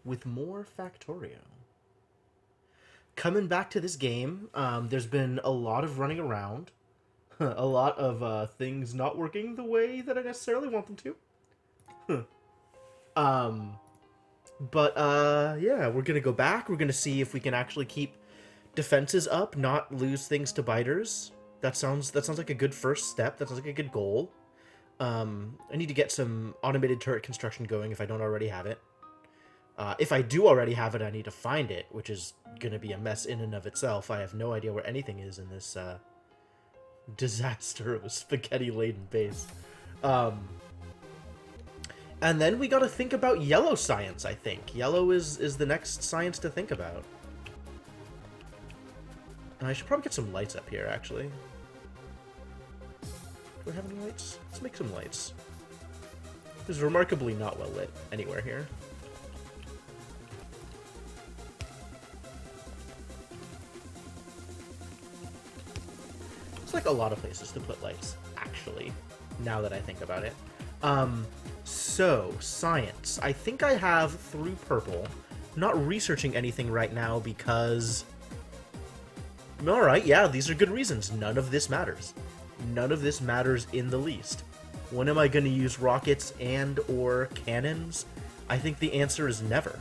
with more Factorio. Coming back to this game, there's been a lot of running around, a lot of things not working the way that I necessarily want them to. um, but yeah, we're gonna go back. We're gonna see if we can actually keep defenses up, not lose things to biters. That sounds like a good first step. That sounds like a good goal. I need to get some automated turret construction going if I don't already have it. If I do already have it, I need to find it, which is gonna be a mess in and of itself. I have no idea where anything is in this disaster of a spaghetti-laden base. And then we gotta think about yellow science, I think. Yellow is the next science to think about. And I should probably get some lights up here, actually. Do I have any lights? Let's make some lights. It's remarkably not well lit anywhere here. It's like a lot of places to put lights, actually, now that I think about it. So, science. I think I have through purple. Not researching anything right now because... Alright, yeah, these are good reasons. None of this matters. None of this matters in the least. When am I going to use rockets and or cannons? I think the answer is never.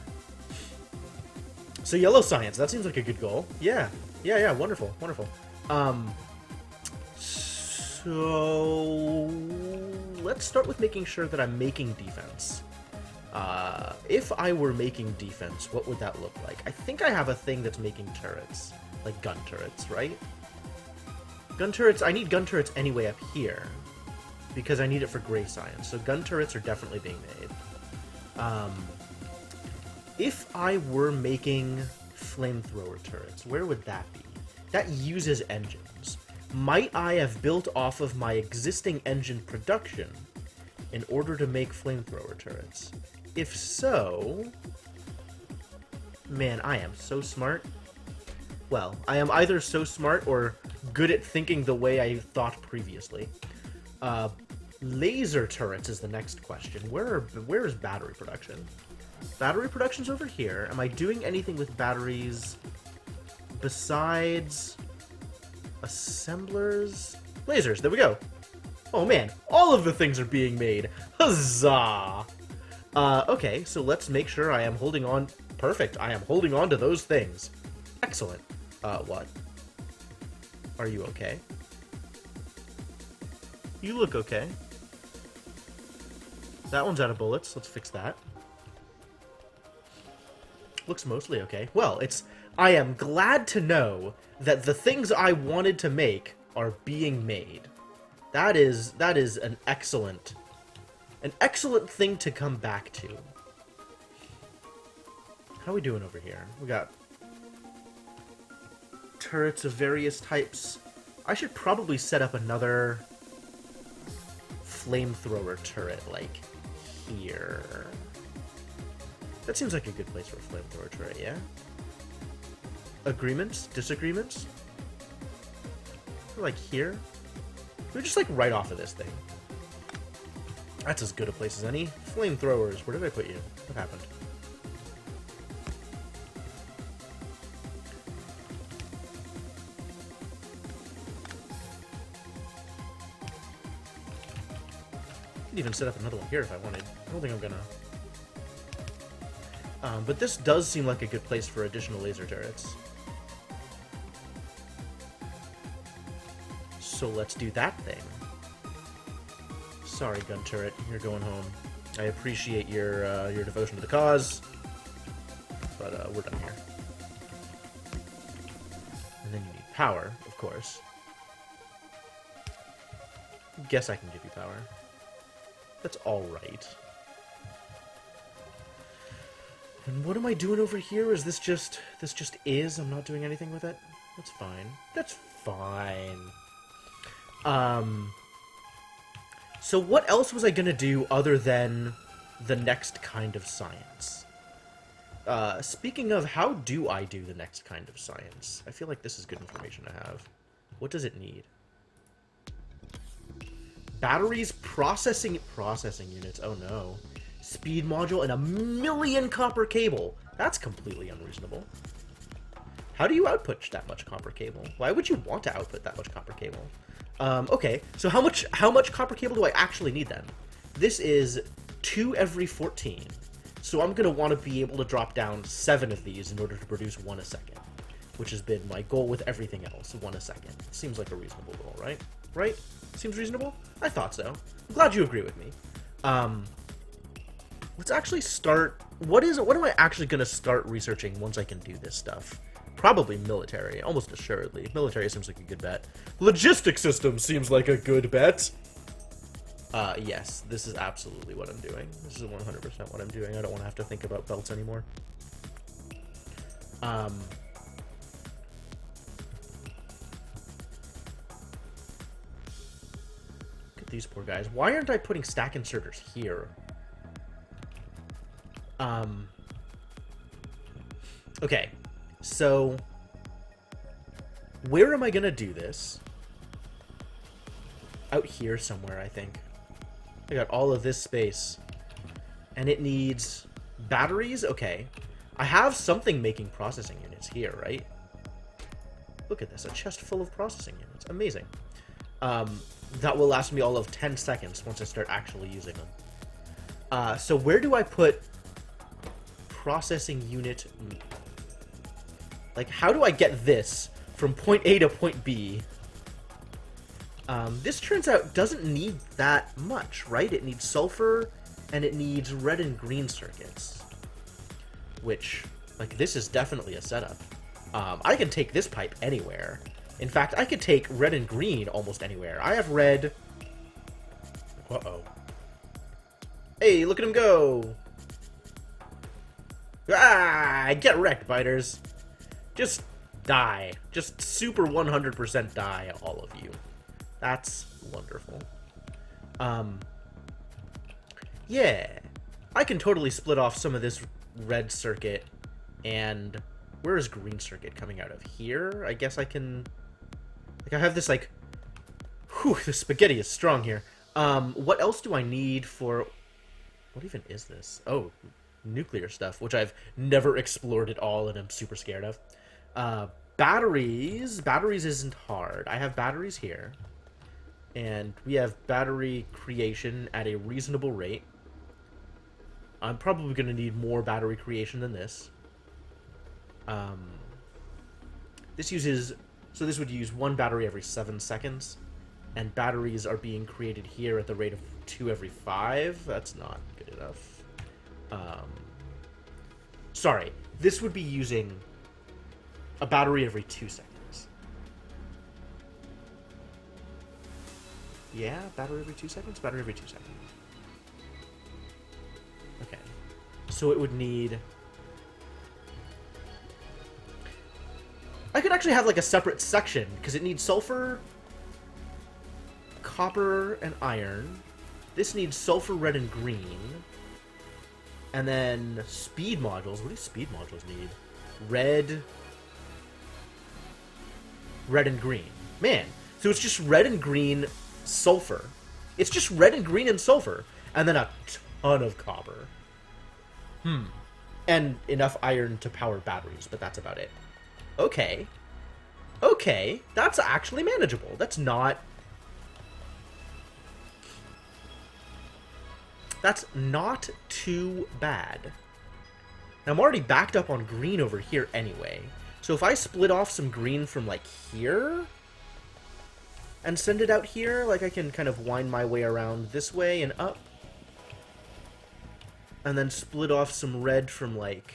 So yellow science, that seems like a good goal. Yeah, wonderful, wonderful. So let's start with making sure that I'm making defense. If I were making defense, what would that look like? I think I have a thing that's making turrets. Like gun turrets, right? Gun turrets, I need gun turrets anyway up here. Because I need it for gray science. So gun turrets are definitely being made. If I were making flamethrower turrets, where would that be? That uses engines. Might I have built off of my existing engine production in order to make flamethrower turrets? If so... Man, I am so smart. Well, I am either so smart or good at thinking the way I thought previously. Laser turrets is the next question. Where is battery production? Battery production's over here. Am I doing anything with batteries besides assemblers? Lasers, there we go. Oh man, all of the things are being made. Huzzah! Okay, so let's make sure I am holding on. Perfect, I am holding on to those things. Excellent. What? Are you okay? You look okay. That one's out of bullets. Let's fix that. Looks mostly okay. Well, I am glad to know that the things I wanted to make are being made. That is an excellent thing to come back to. How are we doing over here? We got turrets of various types. I should probably set up another flamethrower turret, like, here. That seems like a good place for a flamethrower turret, yeah? Agreements? Disagreements? Like here? We're just like right off of this thing. That's as good a place as any. Flamethrowers. Where did I put you? What happened? I could even set up another one here if I wanted. I don't think I'm gonna. But this does seem like a good place for additional laser turrets. So let's do that thing. Sorry, gun turret, you're going home. I appreciate your devotion to the cause, but we're done here. And then you need power, of course. Guess I can give you power. That's all right. And what am I doing over here? Is this just is? I'm not doing anything with it? That's fine. That's fine. So what else was I gonna do other than the next kind of science? Speaking of, how do I do the next kind of science? I feel like this is good information to have. What does it need? Batteries, processing units. Oh no. speed module, and a million copper cable. That's completely unreasonable. How do you output that much copper cable? Why would you want to output that much copper cable? Okay, so how much copper cable do I actually need then? This is 2 every 14. So I'm going to want to be able to drop down 7 of these in order to produce 1 a second, which has been my goal with everything else, 1 a second. Seems like a reasonable goal, right? Right? Seems reasonable? I thought so. I'm glad you agree with me. Let's actually start... What am I actually going to start researching once I can do this stuff? Probably military, almost assuredly. Military seems like a good bet. Logistic system seems like a good bet. Yes, this is absolutely what I'm doing. This is 100% what I'm doing. I don't want to have to think about belts anymore. Look at these poor guys. Why aren't I putting stack inserters here? Okay, so where am I gonna do this? Out here somewhere, I think. I got all of this space. And it needs batteries? Okay. I have something making processing units here, right? Look at this, a chest full of processing units. Amazing. That will last me all of 10 seconds once I start actually using them. So where do I put processing unit? Like, how do I get this from point A to point B? This turns out doesn't need that much, right? It needs sulfur, and it needs red and green circuits. Which, like, this is definitely a setup. I can take this pipe anywhere. In fact, I could take red and green almost anywhere. I have red... Uh-oh. Hey, look at him go! Ah! Get wrecked, biters! Just die. Just super 100% die, all of you. That's wonderful. Yeah. I can totally split off some of this red circuit, and where is green circuit coming out of? Here? I guess I can... Like, I have this, like... Whew, the spaghetti is strong here. What else do I need for... What even is this? Oh, nuclear stuff, which I've never explored at all and I'm super scared of. Batteries. Batteries isn't hard. I have batteries here. And we have battery creation at a reasonable rate. I'm probably going to need more battery creation than this. This uses... So this would use 1 battery every 7 seconds. And batteries are being created here at the rate of 2 every 5. That's not good enough. Sorry. This would be using a battery every 2 seconds. Yeah, battery every 2 seconds? Battery every 2 seconds. Okay. So it would need... I could actually have, like, a separate section, because it needs sulfur, copper, and iron. This needs sulfur, red, and green. And then speed modules. What do speed modules need? Red, and green. Man, so it's just red and green sulfur. It's just red and green and sulfur. And then a ton of copper. And enough iron to power batteries, but that's about it. Okay. Okay, that's actually manageable. That's not too bad. Now, I'm already backed up on green over here anyway. So if I split off some green from, like, here and send it out here, like, I can kind of wind my way around this way and up. And then split off some red from, like...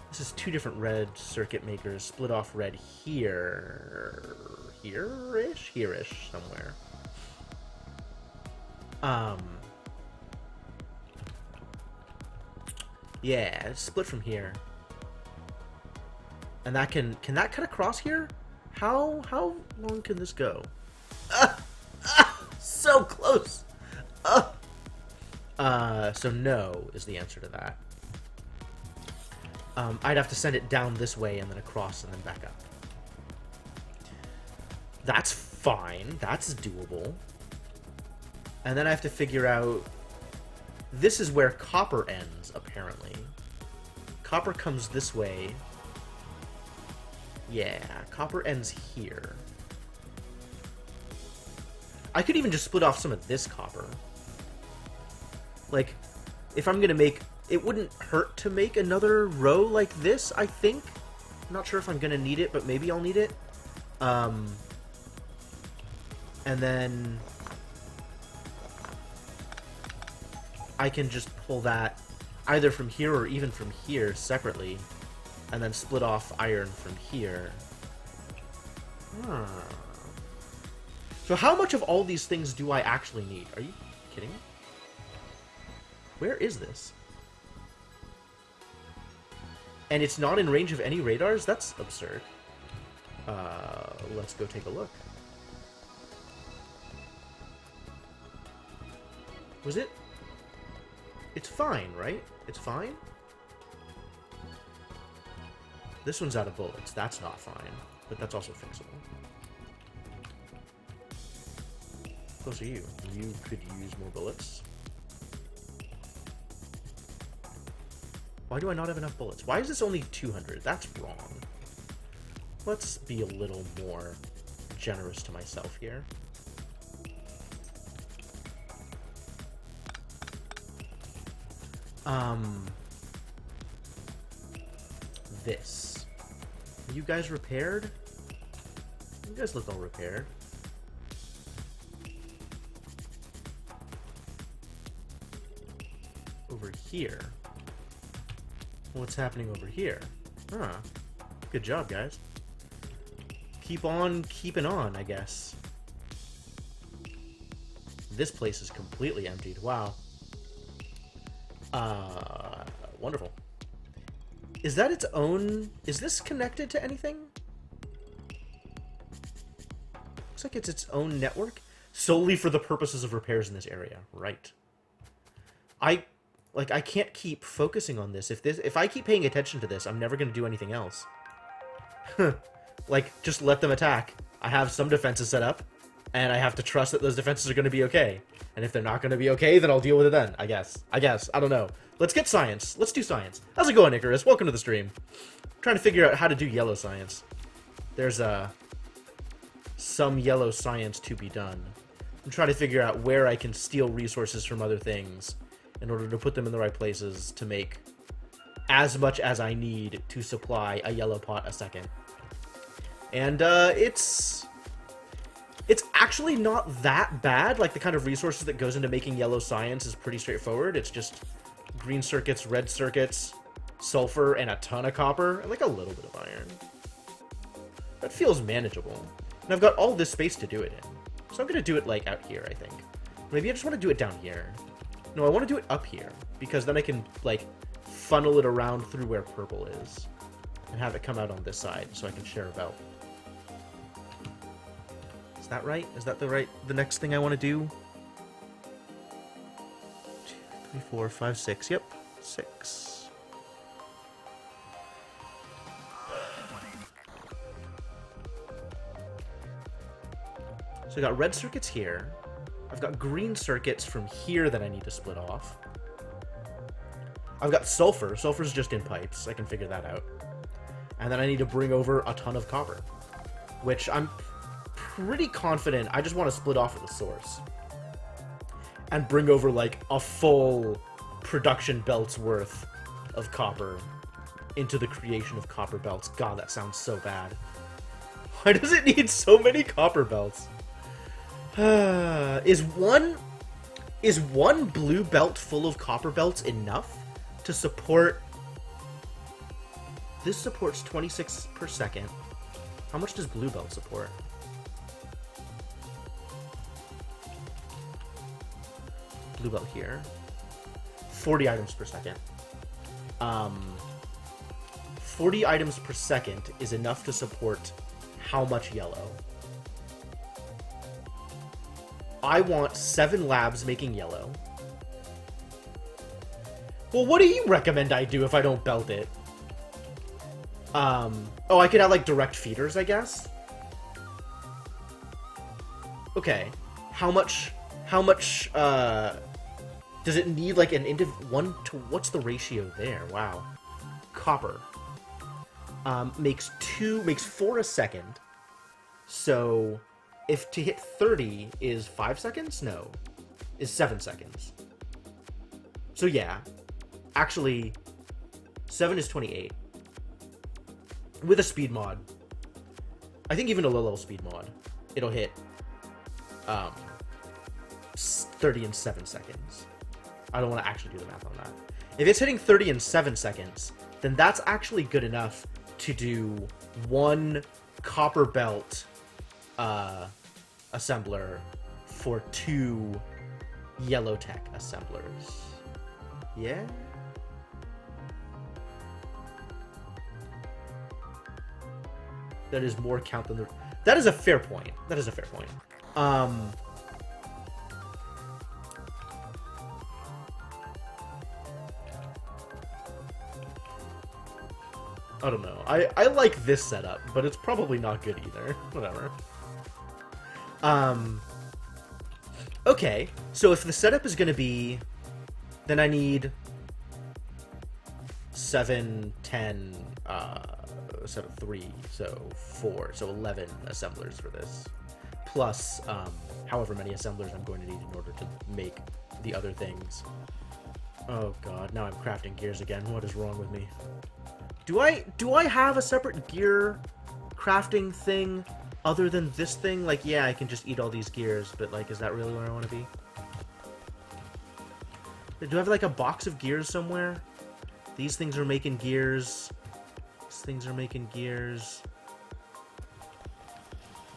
This is 2 different red circuit makers. Split off red here. Here-ish? Here-ish, somewhere. Yeah, split from here. And that can that cut across here? How long can this go? So close! So no is the answer to that. I'd have to send it down this way and then across and then back up. That's fine. That's doable. And then I have to figure out this is where copper ends, apparently. Copper comes this way. Yeah, copper ends here. I could even just split off some of this copper. Like, if I'm gonna make... It wouldn't hurt to make another row like this, I think. I'm not sure if I'm gonna need it, but maybe I'll need it. And then... I can just pull that either from here or even from here separately, and then split off iron from here. So how much of all these things do I actually need? Are you kidding me? Where is this? And it's not in range of any radars? That's absurd. Let's go take a look. Was it? It's fine, right? It's fine? This one's out of bullets. That's not fine. But that's also fixable. How close are you? You could use more bullets. Why do I not have enough bullets? Why is this only 200? That's wrong. Let's be a little more generous to myself here. This. Are you guys repaired? You guys look all repaired. Over here. What's happening over here? Huh. Good job, guys. Keep on keeping on, I guess. This place is completely emptied. Wow. Wonderful. Is that its own... Is this connected to anything? Looks like it's its own network. Solely for the purposes of repairs in this area. Right. I can't keep focusing on this. If I keep paying attention to this, I'm never going to do anything else. Like, just let them attack. I have some defenses set up, and I have to trust that those defenses are going to be okay. And if they're not going to be okay, then I'll deal with it then, I guess. I don't know. Let's get science. Let's do science. How's it going, Icarus? Welcome to the stream. I'm trying to figure out how to do yellow science. There's some yellow science to be done. I'm trying to figure out where I can steal resources from other things in order to put them in the right places to make as much as I need to supply a yellow pot a second. And it's actually not that bad. Like, the kind of resources that goes into making yellow science is pretty straightforward. It's just green circuits, red circuits, sulfur, and a ton of copper, and like a little bit of iron. That feels manageable. And I've got all this space to do it in. So I'm going to do it, like, out here, I think. Maybe I just want to do it down here. No, I want to do it up here, because then I can, like, funnel it around through where purple is, and have it come out on this side, so I can share a belt. Is that right? Is that the next thing I want to do? 2, 3, 4, 5, 6. Yep, 6. So I got red circuits here. I've got green circuits from here that I need to split off. I've got sulfur. Sulfur's just in pipes. I can figure that out. And then I need to bring over a ton of copper, which I'm pretty confident I just want to split off at the source and bring over, like, a full production belt's worth of copper into the creation of copper belts. God, that sounds so bad. Why does it need so many copper belts? Is one blue belt full of copper belts enough to support... This supports 26 per second. How much does blue belt support? Blue belt here. 40 items per second. 40 items per second is enough to support how much yellow? I want 7 labs making yellow. Well, what do you recommend I do if I don't belt it? Oh, I could have, like, direct feeders, I guess? Okay. How much Does it need like an one to what's the ratio there? Wow. Copper makes 4 a second. So if to hit 30 is 5 seconds, no, is 7 seconds. So yeah, actually 7 is 28 with a speed mod. I think even a low level speed mod, it'll hit 30 in 7 seconds. I don't want to actually do the math on that. If it's hitting 30 in 7 seconds, then that's actually good enough to do one copper belt assembler for 2 yellow tech assemblers. Yeah? That is more count than the... That is a fair point. That is a fair point. I don't know. I like this setup, but it's probably not good either. Whatever. Okay, so if the setup is going to be... Then I need 7, 10, 7, 3, so 4, so 11 assemblers for this. Plus, however many assemblers I'm going to need in order to make the other things. Oh god, now I'm crafting gears again. What is wrong with me? Do I have a separate gear crafting thing other than this thing? Like, yeah, I can just eat all these gears, but like, is that really where I want to be? Do I have like a box of gears somewhere? These things are making gears. These things are making gears.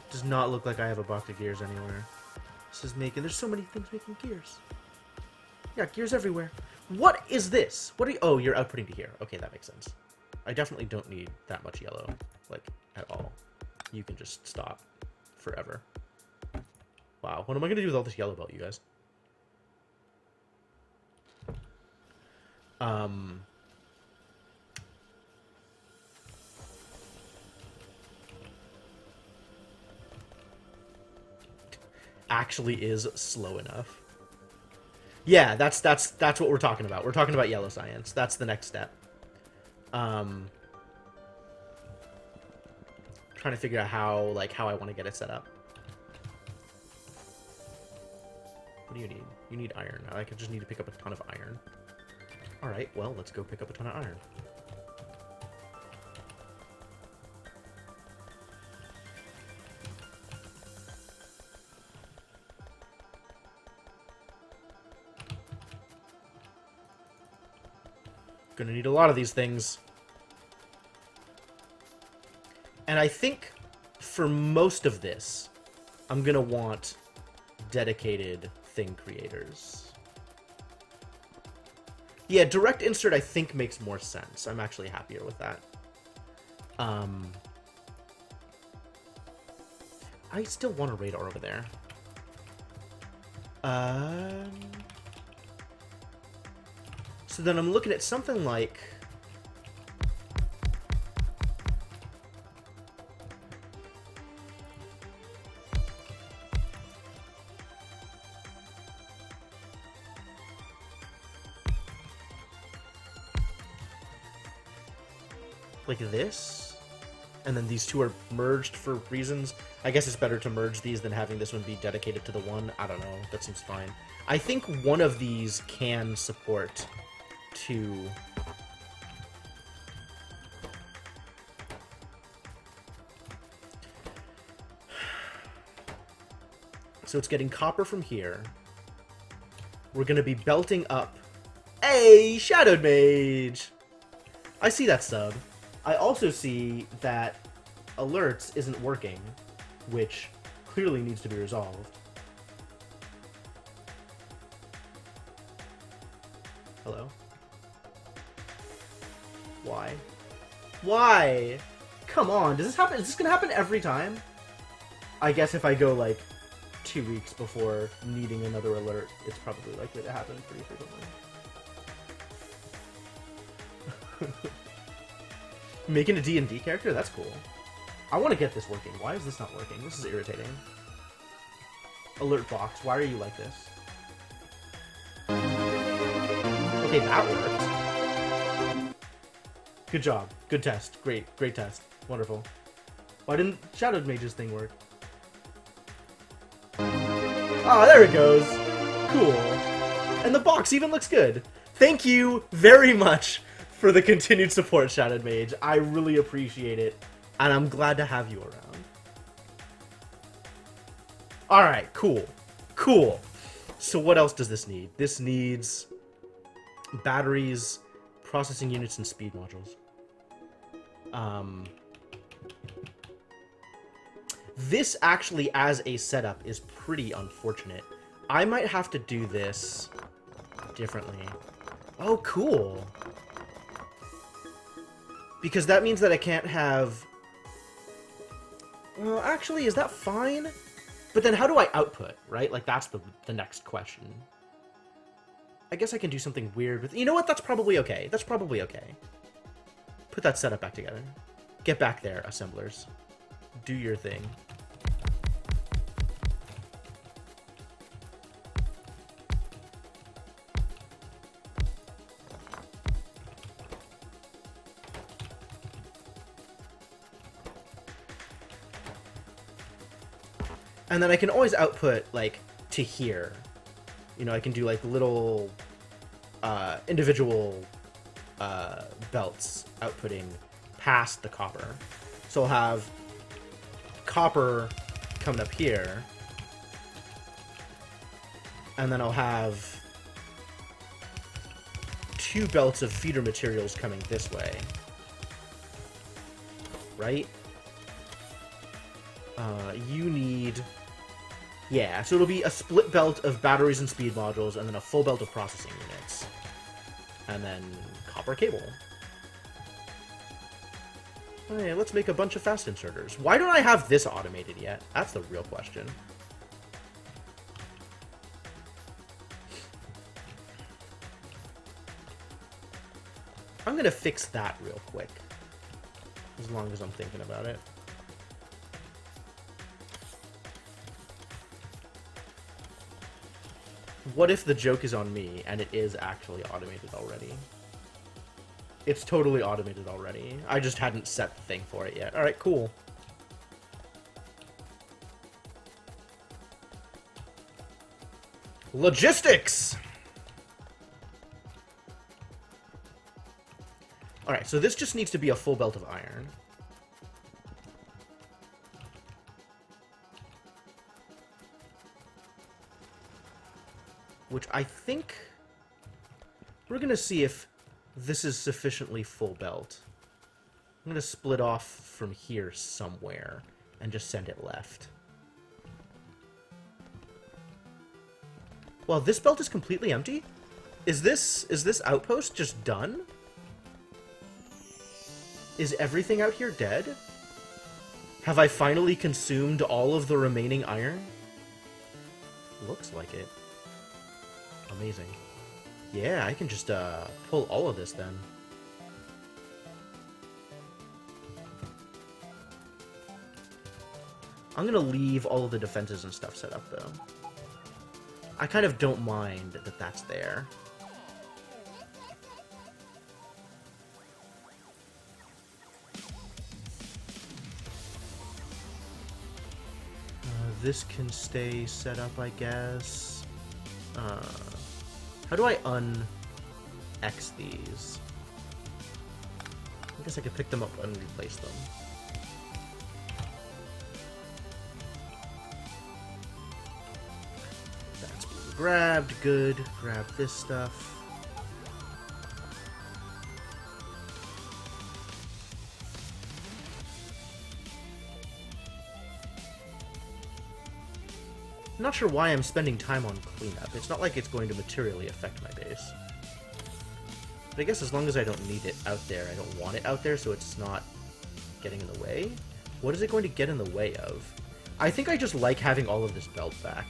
Does not look like I have a box of gears anywhere. This is making... There's so many things making gears. Yeah, gears everywhere. What is this? What are you... Oh, you're outputting to here. Okay, that makes sense. I definitely don't need that much yellow, like, at all. You can just stop forever. Wow, what am I going to do with all this yellow belt, you guys? Actually is slow enough. Yeah, that's what we're talking about. We're talking about yellow science. That's the next step. Trying to figure out how I want to get it set up. What do you need? You need iron. I could just need to pick up a ton of iron. Alright, well, let's go pick up a ton of iron. Gonna need a lot of these things. And I think for most of this, I'm gonna want dedicated thing creators. Yeah, direct insert I think makes more sense. I'm actually happier with that. I still want a radar over there. So then I'm looking at something like... like this, and then these two are merged for reasons. I guess it's better to merge these than having this one be dedicated to the one. I don't know. That seems fine. I think one of these can support two. So it's getting copper from here. We're going to be belting up. Hey, Shadowed Mage! I see that sub. I also see that alerts isn't working, which clearly needs to be resolved. Hello? Why? Why? Come on, does this happen? Is this gonna happen every time? I guess if I go like 2 weeks before needing another alert, it's probably likely to happen pretty frequently. Making a D&D character? That's cool. I want to get this working. Why is this not working? This is irritating. Alert box, why are you like this? Okay, that worked. Good job. Good test. Great. Great test. Wonderful. Why didn't Shadow Mage's thing work? Ah, there it goes. Cool. And the box even looks good. Thank you very much for the continued support, Shadow Mage. I really appreciate it, and I'm glad to have you around. Alright, cool. Cool. So what else does this need? This needs batteries, processing units, and speed modules. This actually, as a setup, is pretty unfortunate. I might have to do this differently. Oh, cool. Because that means that I can't have... Well, actually, is that fine? But then how do I output, right? Like, that's the next question. I guess I can do something weird with... You know what? That's probably okay. That's probably okay. Put that setup back together. Get back there, assemblers. Do your thing. And then I can always output, like, to here. You know, I can do, like, little individual belts outputting past the copper. So I'll have copper coming up here. And then I'll have 2 belts of feeder materials coming this way. Right? You need... Yeah, so it'll be a split belt of batteries and speed modules, and then a full belt of processing units. And then copper cable. Hey, let's make a bunch of fast inserters. Why don't I have this automated yet? That's the real question. I'm gonna fix that real quick. As long as I'm thinking about it. What if the joke is on me, and it is actually automated already? It's totally automated already. I just hadn't set the thing for it yet. Alright, cool. Logistics! Alright, so this just needs to be a full belt of iron. Which I think we're going to see if this is sufficiently full belt. I'm going to split off from here somewhere and just send it left. Well, this belt is completely empty? Is this outpost just done? Is everything out here dead? Have I finally consumed all of the remaining iron? Looks like it. Amazing. Yeah, I can just pull all of this then. I'm gonna leave all of the defenses and stuff set up though. I kind of don't mind that that's there. This can stay set up, I guess. How do I un-X these? I guess I could pick them up and replace them. That's being grabbed. Good. Grab this stuff. I'm not sure why I'm spending time on cleanup. It's not like it's going to materially affect my base. But I guess as long as I don't need it out there, I don't want it out there, so it's not getting in the way. What is it going to get in the way of? I think I just like having all of this belt back.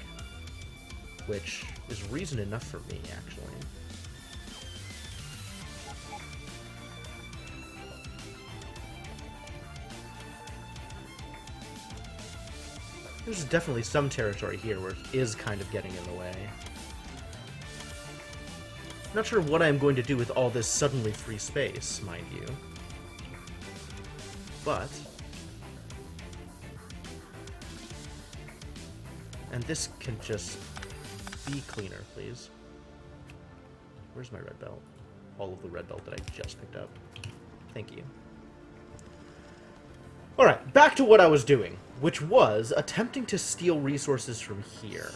Which is reason enough for me, actually. There's definitely some territory here where it is kind of getting in the way. Not sure what I'm going to do with all this suddenly free space, mind you. But... And this can just be cleaner, please. Where's my red belt? All of the red belt that I just picked up. Thank you. Alright, back to what I was doing, which was attempting to steal resources from here.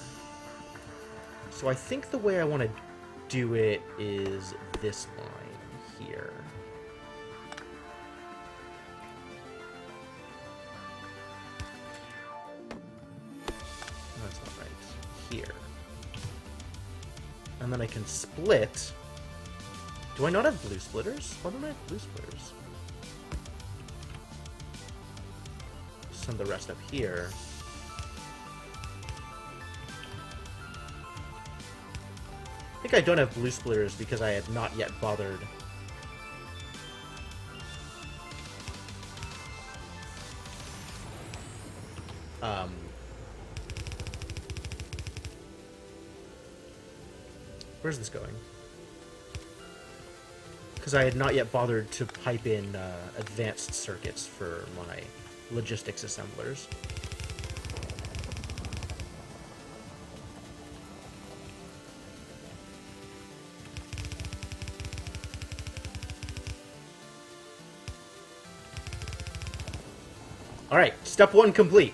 So I think the way I want to do it is this line here. That's not right. Here. And then I can split. Do I not have blue splitters? Why don't I have blue splitters? Send the rest up here. I think I don't have blue splitters because I had not yet bothered. Where's this going? Because I had not yet bothered to pipe in advanced circuits for my logistics assemblers. Alright, step 1 complete.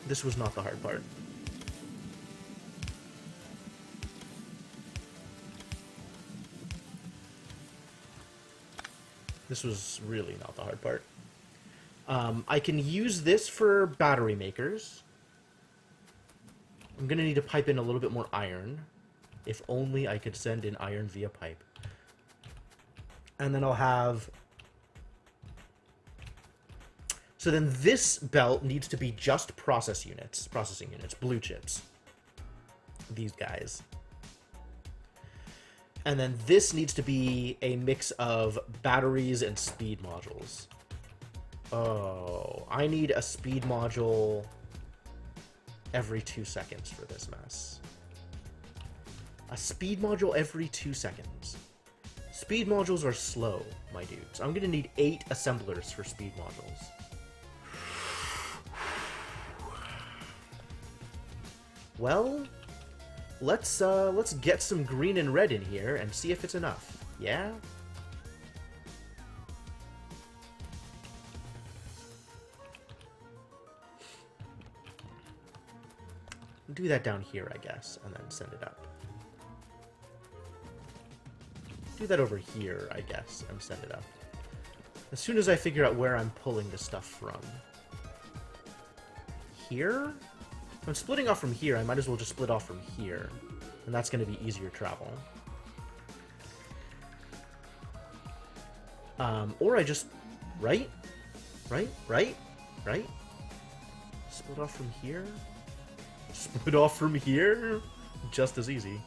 This was not the hard part. This was really not the hard part. I can use this for battery makers. I'm going to need to pipe in a little bit more iron. If only I could send in iron via pipe. And then I'll have... So then this belt needs to be just processing units, blue chips. These guys. And then this needs to be a mix of batteries and speed modules. Oh, I need a speed module every 2 seconds for this mess. A speed module every 2 seconds. Speed modules are slow, my dudes. I'm gonna need 8 assemblers for speed modules. Well, let's get some green and red in here and see if it's enough. Yeah? Do that down here, I guess, and then send it up. Do that over here, I guess, and send it up. As soon as I figure out where I'm pulling the stuff from. Here? If I'm splitting off from here, I might as well just split off from here. And that's going to be easier travel. Or I just... Right? Right? Split off from here? Split off from here? Just as easy.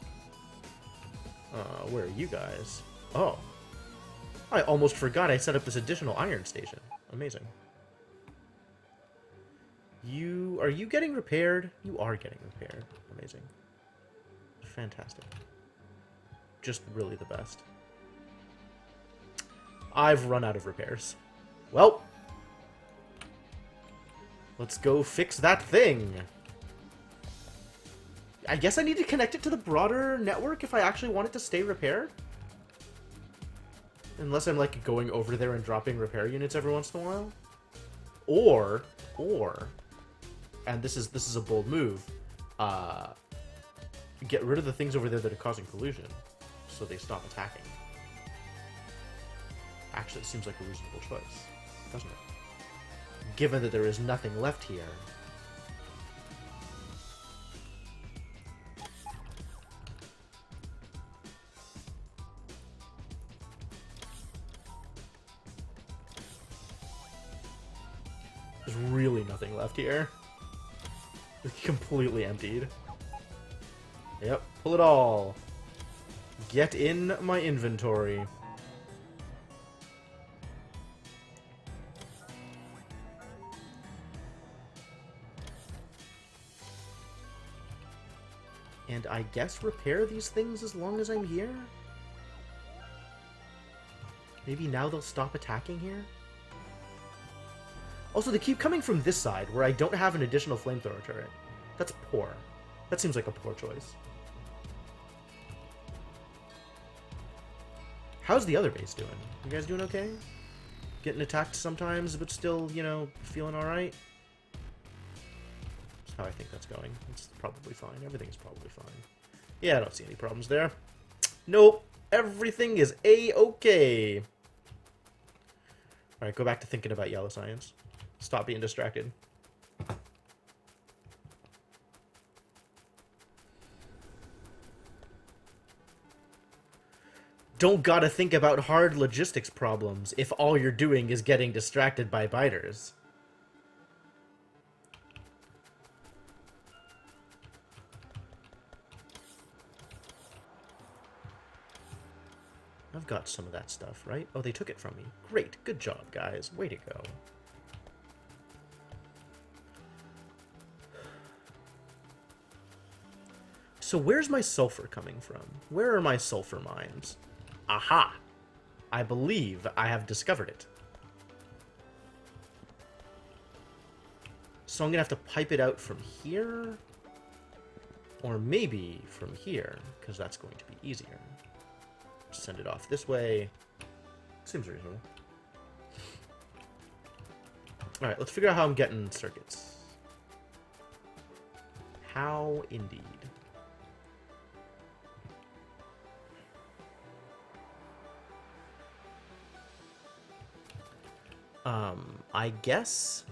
Where are you guys? Oh. I almost forgot I set up this additional iron station. Amazing. Are you getting repaired? You are getting repaired. Amazing. Fantastic. Just really the best. I've run out of repairs. Well. Let's go fix that thing. I guess I need to connect it to the broader network if I actually want it to stay repaired. Unless I'm, like, going over there and dropping repair units every once in a while. Or, and this is a bold move, get rid of the things over there that are causing collision, so they stop attacking. Actually, it seems like a reasonable choice, doesn't it? Given that there is nothing left here. There's really nothing left here. It's completely emptied. Yep, pull it all. Get in my inventory. And I guess repair these things as long as I'm here? Maybe now they'll stop attacking here? Also, they keep coming from this side, where I don't have an additional flamethrower turret. That's poor. That seems like a poor choice. How's the other base doing? You guys doing okay? Getting attacked sometimes, but still, you know, feeling alright? That's how I think that's going. It's probably fine. Everything's probably fine. Yeah, I don't see any problems there. Nope. Everything is A-okay. Alright, go back to thinking about yellow science. Stop being distracted. Don't gotta think about hard logistics problems if all you're doing is getting distracted by biters. I've got some of that stuff, right? Oh, they took it from me. Great. Good job, guys. Way to go. So where's my sulfur coming from? Where are my sulfur mines? Aha! I believe I have discovered it. So I'm gonna have to pipe it out from here. Or maybe from here, because that's going to be easier. Send it off this way. Seems reasonable. Alright, let's figure out how I'm getting circuits. How indeed. I guess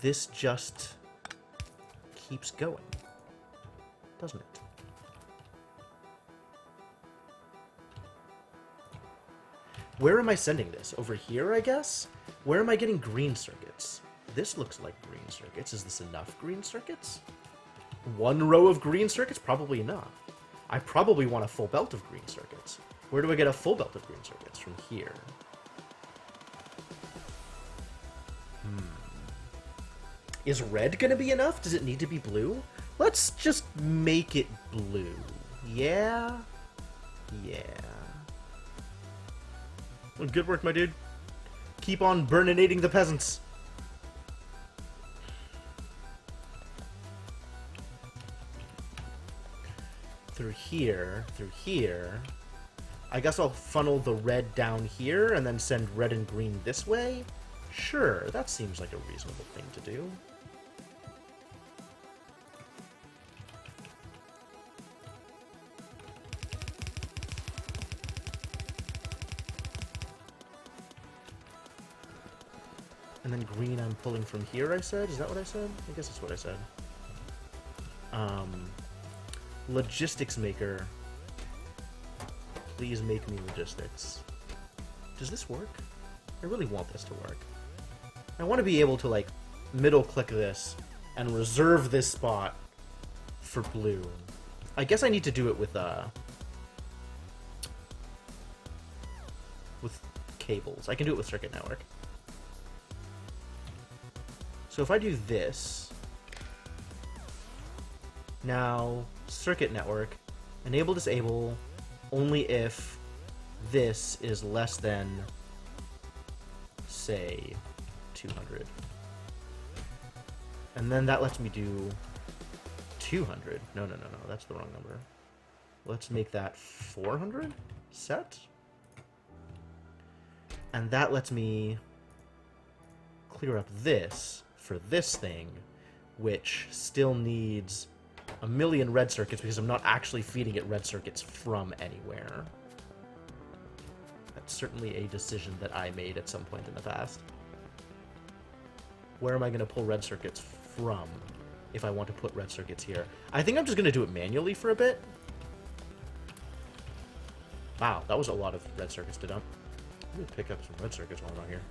this just keeps going, doesn't it? Where am I sending this? Over here, I guess? Where am I getting green circuits? This looks like green circuits. Is this enough green circuits? One row of green circuits? Probably enough. I probably want a full belt of green circuits. Where do I get a full belt of green circuits? From here. Is red gonna be enough? Does it need to be blue? Let's just make it blue. Yeah? Yeah. Well, good work, my dude. Keep on burninating the peasants. Through here, through here. I guess I'll funnel the red down here and then send red and green this way? Sure, that seems like a reasonable thing to do. And then green I'm pulling from here, I said? Is that what I said? I guess that's what I said. Logistics maker. Please make me logistics. Does this work? I really want this to work. I want to be able to, like, middle-click this and reserve this spot for blue. I guess I need to do it with cables. I can do it with circuit network. So if I do this, now circuit network, enable disable only if this is less than, say, 200. And then that lets me do 200. No, that's the wrong number. Let's make that 400 set. And that lets me clear up this for this thing, which still needs a million red circuits because I'm not actually feeding it red circuits from anywhere. That's certainly a decision that I made at some point in the past. Where am I going to pull red circuits from if I want to put red circuits here? I think I'm just going to do it manually for a bit. Wow, that was a lot of red circuits to dump. Let me pick up some red circuits while I'm out here.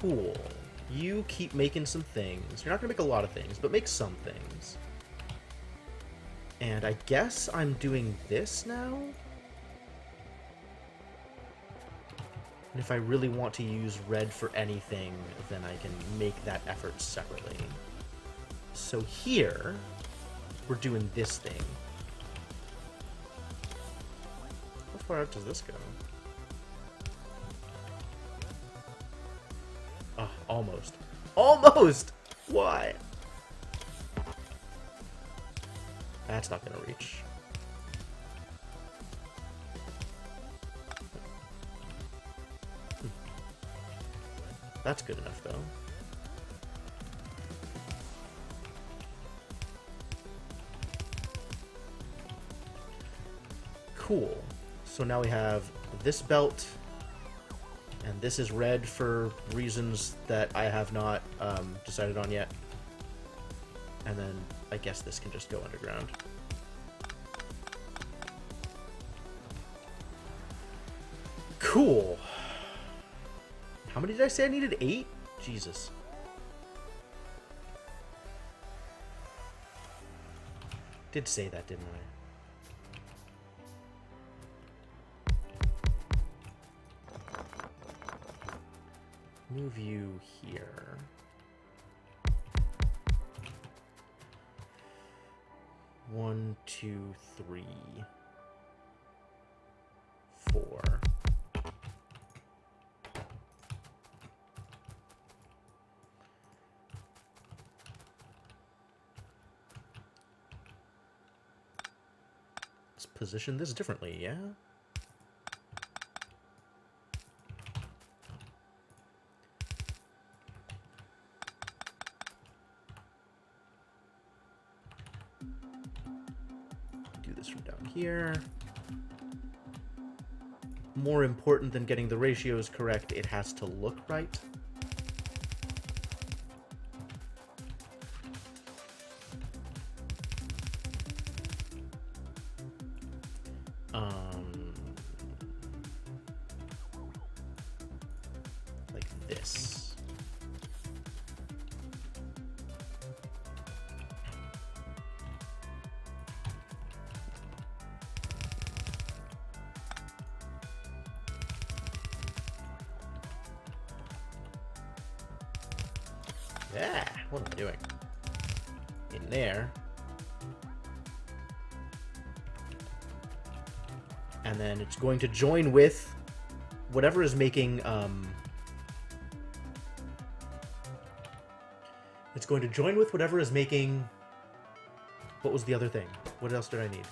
Cool. You keep making some things. You're not going to make a lot of things, but make some things. And I guess I'm doing this now? And if I really want to use red for anything, then I can make that effort separately. So here, we're doing this thing. How far out does this go? Oh, almost. Almost! Why? That's not gonna reach. That's good enough, though. Cool. So now we have this belt, and this is red for reasons that I have not decided on yet. And then I guess this can just go underground. Cool. How many did I say I needed? 8? Jesus. Did say that, didn't I? Move you here. One, two, three, 4. Let's position this differently, yeah? Do this from down here. More important than getting the ratios correct, it has to look right. Like this. Yeah, what am I doing? In there. And then it's going to join with whatever is making, it's going to join with whatever is making, what was the other thing? What else did I need?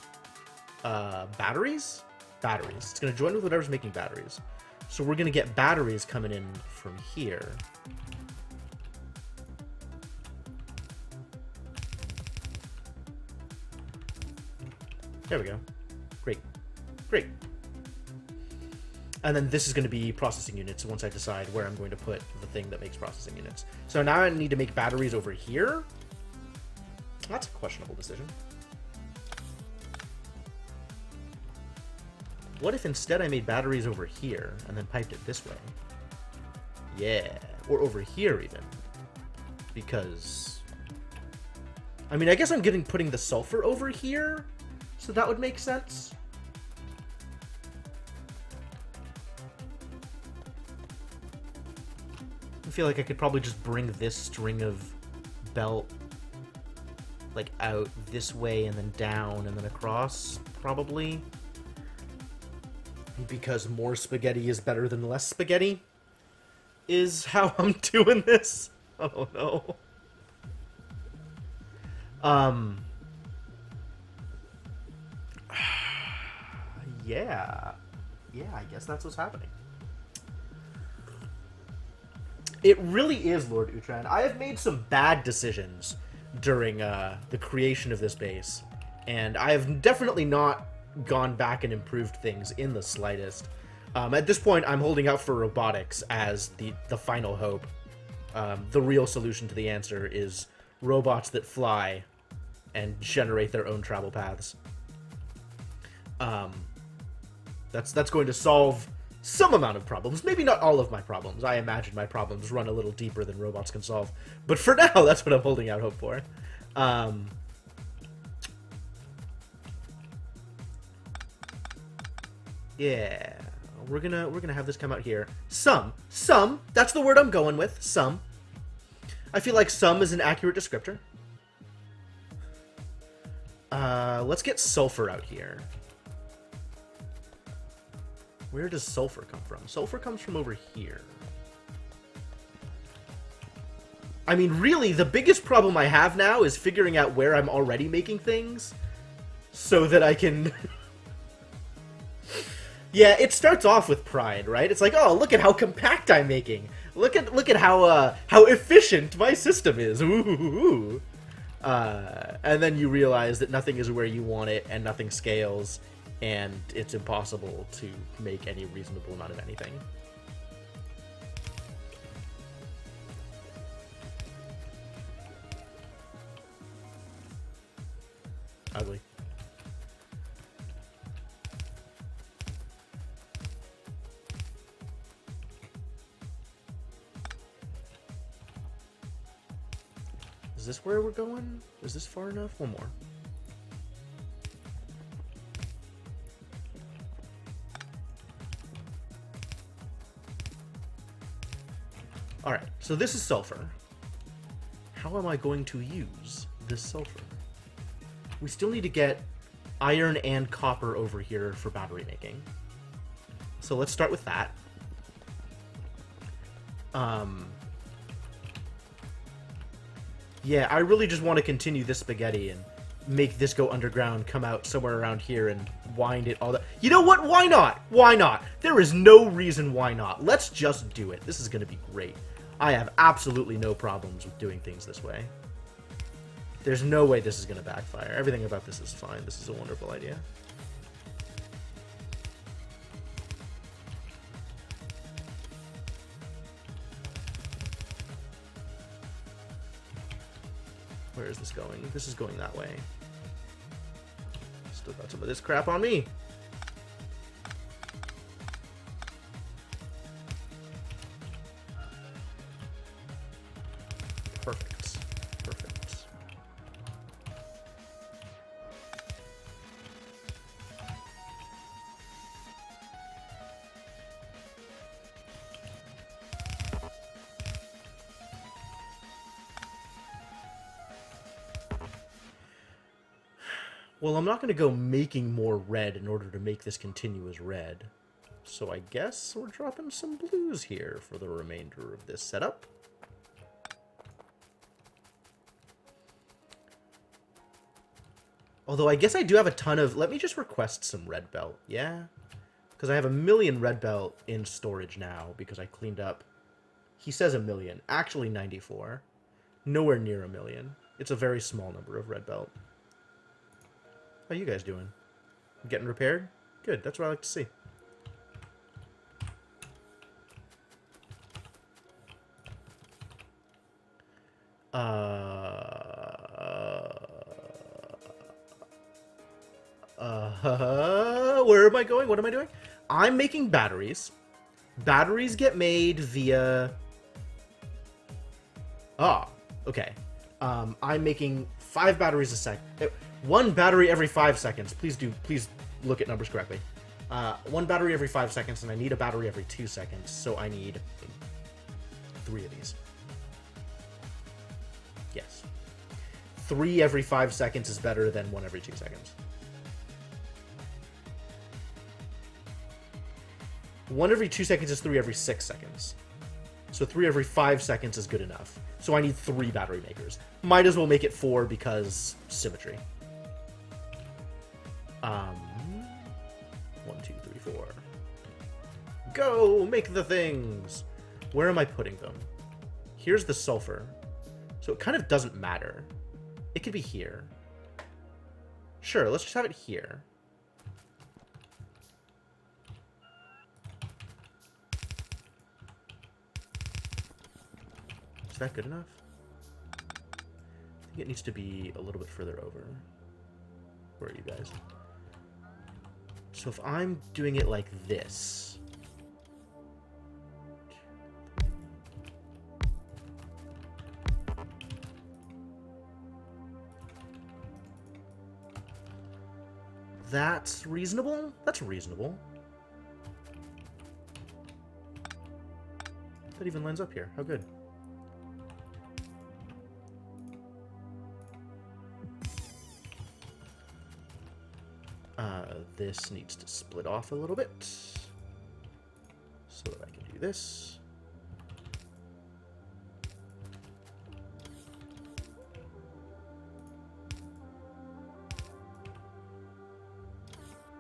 Batteries? Batteries. It's going to join with whatever's making batteries. So we're going to get batteries coming in from here. There we go. Great. Great. And then this is going to be processing units once I decide where I'm going to put the thing that makes processing units. So now I need to make batteries over here. That's a questionable decision. What if instead I made batteries over here and then piped it this way? Yeah. Or over here even. Because... I mean, I guess I'm putting the sulfur over here. So that would make sense. I feel like I could probably just bring this string of belt like out this way and then down and then across, probably. Because more spaghetti is better than less spaghetti is how I'm doing this. Oh no. Yeah. Yeah, I guess that's what's happening. It really is Lord Utran. I have made some bad decisions during the creation of this base, and I have definitely not gone back and improved things in the slightest. At this point, I'm holding out for robotics as the final hope. The real solution to the answer is robots that fly and generate their own travel paths. That's going to solve some amount of problems. Maybe not all of my problems. I imagine my problems run a little deeper than robots can solve. But for now, that's what I'm holding out hope for. Yeah. we're gonna have this come out here. Some. That's the word I'm going with. Some. I feel like some is an accurate descriptor. Let's get sulfur out here. Where does sulfur come from? Sulfur comes from over here. I mean, really, the biggest problem I have now is figuring out where I'm already making things so that I can... Yeah, it starts off with pride, right? It's like, oh, look at how compact I'm making. Look at how efficient my system is. Ooh. And then you realize that nothing is where you want it, and nothing scales, and it's impossible to make any reasonable amount of anything. Ugly. Is this where we're going? Is this far enough? One more. Alright, so this is sulfur. How am I going to use this sulfur? We still need to get iron and copper over here for battery making. So let's start with that. Yeah, I really just want to continue this spaghetti and make this go underground, come out somewhere around here, and wind it all that. You know what? Why not? Why not? There is no reason why not. Let's just do it. This is going to be great. I have absolutely no problems with doing things this way. There's no way this is going to backfire. Everything about this is fine. This is a wonderful idea. Where is this going? This is going that way. Still got some of this crap on me. Perfect. Perfect. Well, I'm not going to go making more red in order to make this continue as red. So I guess we're dropping some blues here for the remainder of this setup. Although I guess I do have a ton of... Let me just request some red belt, yeah? Because I have 1,000,000 red belt in storage now because I cleaned up... He says 1,000,000. Actually 94. Nowhere near 1,000,000. It's a very small number of red belt. How you guys doing? Getting repaired? Good, that's what I like to see. Where am I going? What am I doing? I'm making batteries. Batteries get made via... Ah, okay. I'm making 5 batteries a second. 1 battery every 5 seconds. Please look at numbers correctly. 1 battery every 5 seconds, and I need a battery every 2 seconds, so I need 3 of these. Yes. 3 every 5 seconds is better than 1 every 2 seconds. 1 every 2 seconds is 3 every 6 seconds. So 3 every 5 seconds is good enough. So I need 3 battery makers. Might as well make it 4 because symmetry. 1, 2, 3, 4. Go! Make the things! Where am I putting them? Here's the sulfur. So it kind of doesn't matter. It could be here. Sure, let's just have it here. Is that good enough? I think it needs to be a little bit further over. Where are you guys? So if I'm doing it like this... That's reasonable? That's reasonable. That even lines up here. How good. This needs to split off a little bit so that I can do this.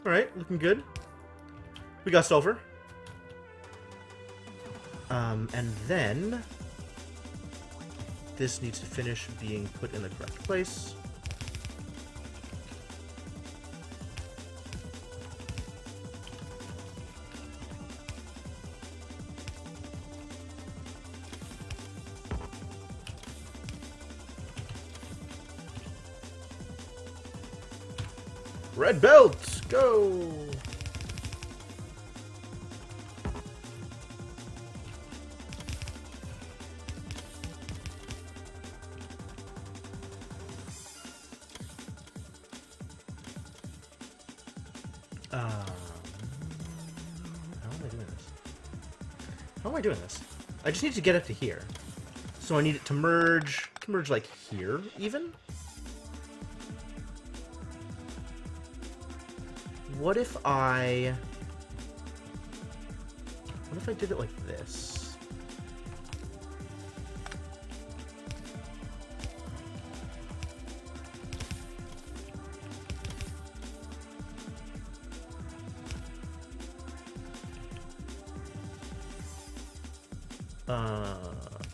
All right, looking good. We got sulfur. And then this needs to finish being put in the correct place. Red belt, go! How am I doing this? I just need to get it to here. So I need it to merge like here, even? What if I did it like this?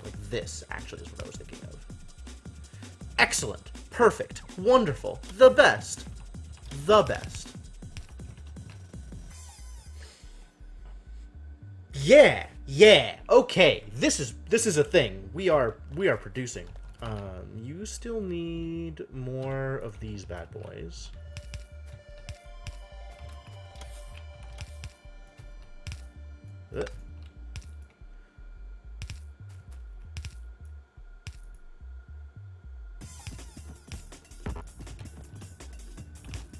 Like this, actually, is what I was thinking of. Excellent. Perfect. Wonderful. The best. The best. Yeah, yeah. Okay, this is a thing. We are producing. You still need more of these bad boys.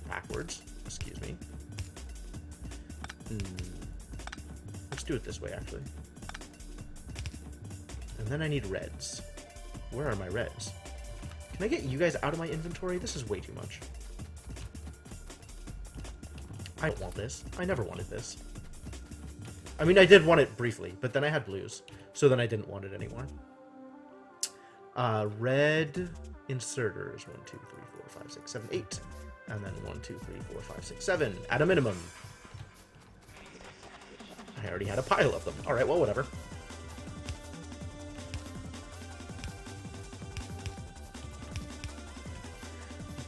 Backwards. Excuse me. Let's do it this way, actually. And then I need reds. Where are my reds? Can I get you guys out of my inventory? This is way too much. I don't want this. I never wanted this. I mean, I did want it briefly, but then I had blues. So then I didn't want it anymore. Red inserters. 1, 2, 3, 4, 5, 6, 7, 8. And then 1, 2, 3, 4, 5, 6, 7. At a minimum. I already had a pile of them. Alright, well, whatever.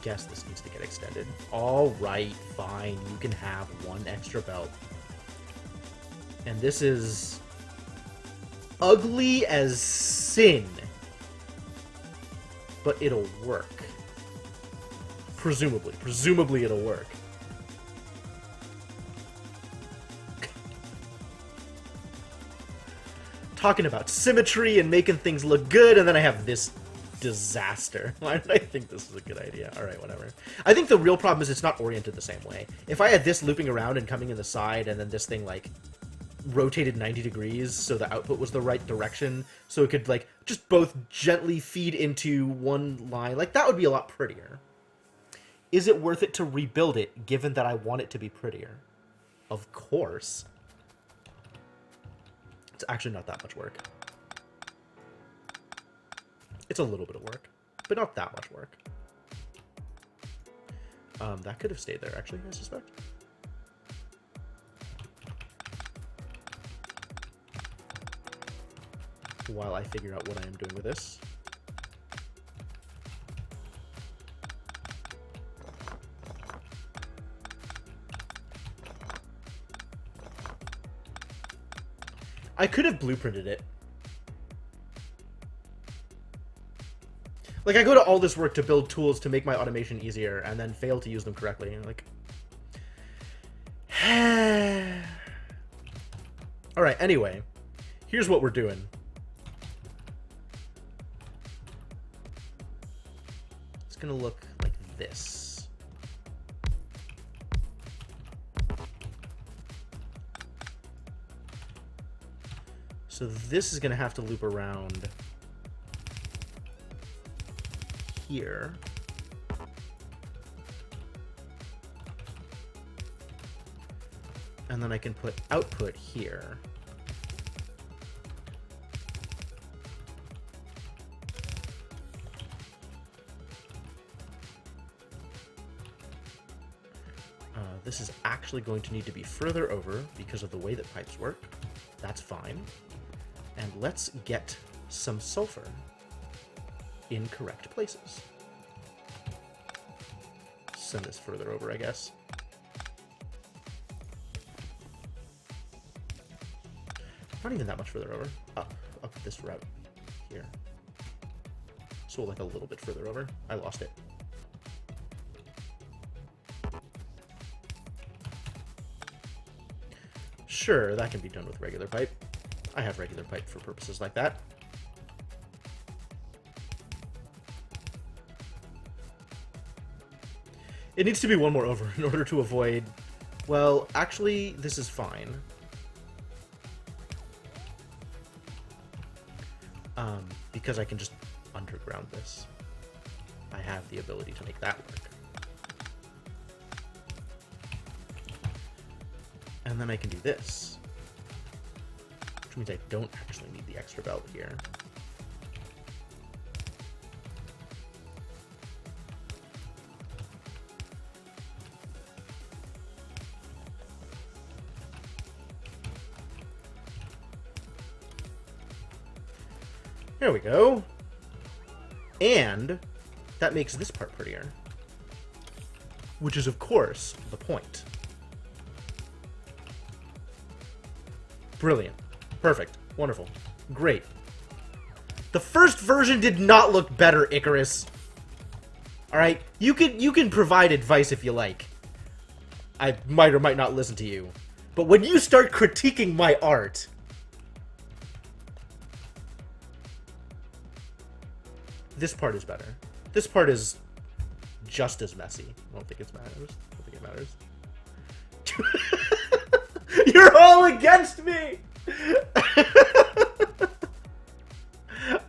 Guess this needs to get extended. Alright, fine. You can have one extra belt. And this is ugly as sin. But it'll work. Presumably. Presumably it'll work. Talking about symmetry and making things look good, and then I have this disaster. Why did I think this was a good idea? Alright, whatever. I think the real problem is it's not oriented the same way. If I had this looping around and coming in the side, and then this thing, like, rotated 90 degrees so the output was the right direction, so it could, like, just both gently feed into one line, like, that would be a lot prettier. Is it worth it to rebuild it, given that I want it to be prettier? Of course. It's actually not that much work. It's a little bit of work, but not that much work. That could have stayed there, actually, I suspect. While I figure out what I am doing with this. I could have blueprinted it. Like, I go to all this work to build tools to make my automation easier, and then fail to use them correctly. Like, alright, anyway. Here's what we're doing. It's gonna look like this. So this is going to have to loop around here. And then I can put output here. This is actually going to need to be further over because of the way that pipes work. That's fine. And let's get some sulfur in correct places. Send this further over, I guess. Not even that much further over. Up this route here. So like a little bit further over. I lost it. Sure, that can be done with regular pipe. I have regular pipe for purposes like that. It needs to be one more over in order to avoid... Well, actually, this is fine. Because I can just underground this. I have the ability to make that work. And then I can do this. Which means I don't actually need the extra belt here. There we go. And that makes this part prettier. Which is, of course, the point. Brilliant. Perfect. Wonderful. Great. The first version did not look better, Icarus. Alright? You can provide advice if you like. I might or might not listen to you. But when you start critiquing my art... This part is better. This part is just as messy. I don't think it matters. I don't think it matters. You're all against me!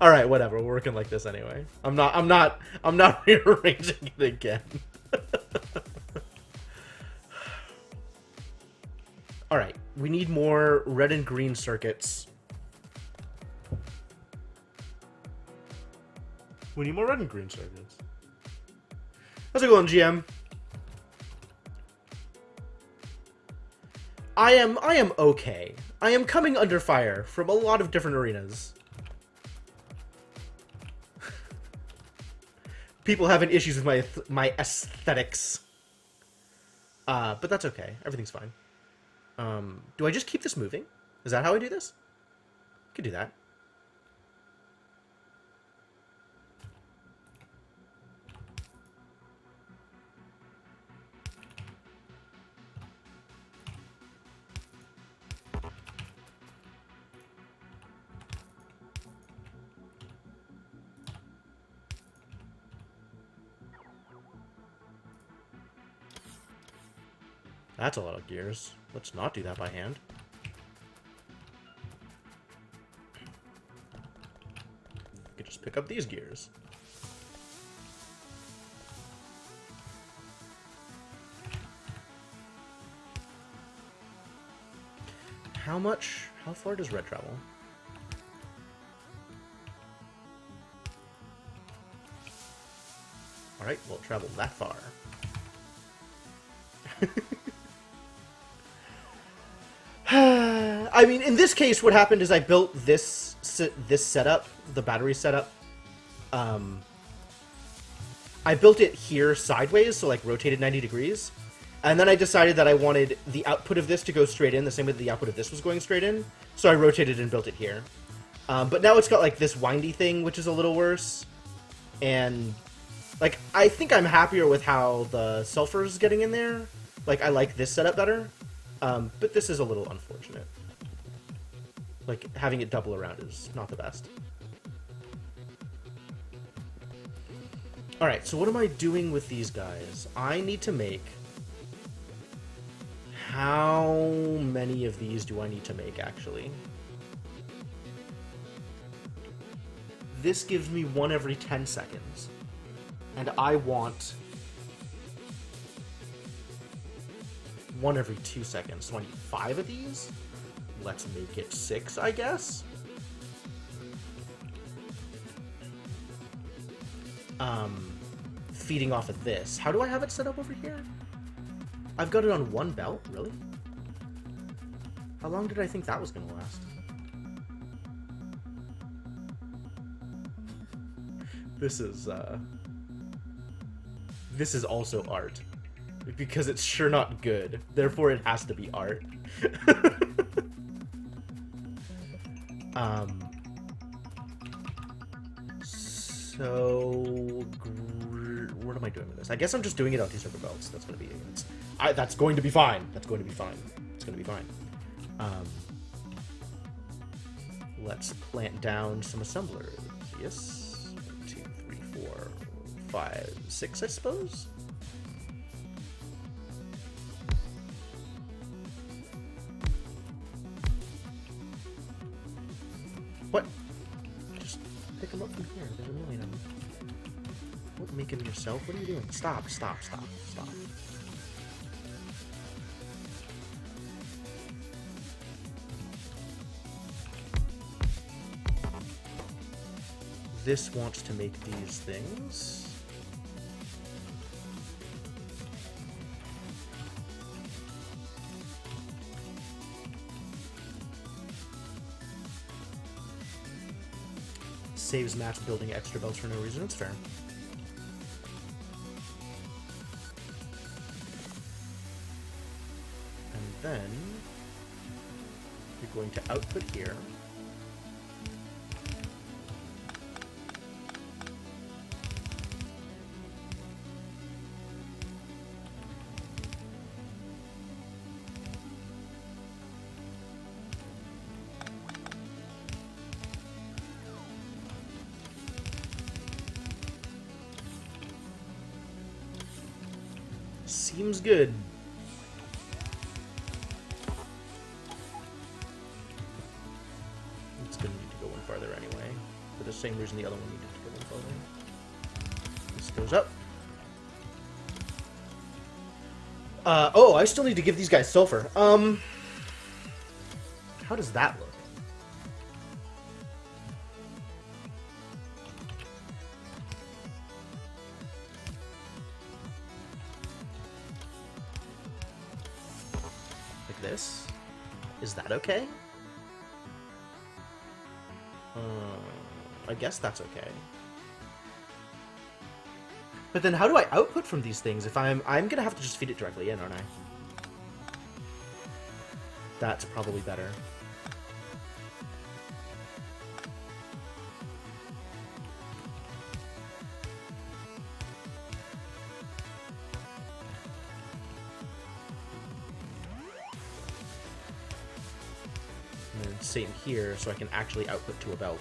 Alright, whatever. We're working like this anyway. I'm not rearranging it again. Alright, we need more red and green circuits. We need more red and green circuits. How's it going, GM? I am okay. I am coming under fire from a lot of different arenas. People having issues with my aesthetics. But that's okay. Everything's fine. Do I just keep this moving? Is that how I do this? I could do that. That's a lot of gears. Let's not do that by hand. We could just pick up these gears. How far does red travel? Alright, well, it traveled that far. I mean, in this case, what happened is I built this setup, the battery setup. I built it here sideways, so like rotated 90 degrees. And then I decided that I wanted the output of this to go straight in, the same way that the output of this was going straight in. So I rotated and built it here. But now it's got like this windy thing, which is a little worse. And like, I think I'm happier with how the sulfur is getting in there. Like, I like this setup better. But this is a little unfortunate. Like, having it double around is not the best. Alright, so what am I doing with these guys? I need to make... How many of these do I need to make, actually? This gives me one every 10 seconds. And I want one every 2 seconds. So I need 5 of these. Let's make it 6, I guess. Feeding off of this. How do I have it set up over here? I've got it on one belt? Really? How long did I think that was going to last? This is also art. Because it's sure not good. Therefore, it has to be art. So... What am I doing with this? I guess I'm just doing it on 2 separate belts. That's going to be... That's going to be fine. That's going to be fine. It's going to be fine. Let's plant down some assemblers. Yes. 1, 2, 3, 4, 5, 6, I suppose? What? Just pick them up from here. There's a million of them. What, make them yourself? What are you doing? Stop, stop, stop, stop. This wants to make these things. Saves match building extra belts for no reason. It's fair. And then you're going to output here. Seems good. It's gonna need to go one farther anyway, for the same reason the other one needed to go one farther. This goes up. Oh, I still need to give these guys sulfur. How does that look? This? Is that okay? I guess that's okay. But then how do I output from these things if I'm gonna have to just feed it directly in, aren't I? That's probably better. Same here, so I can actually output to a belt.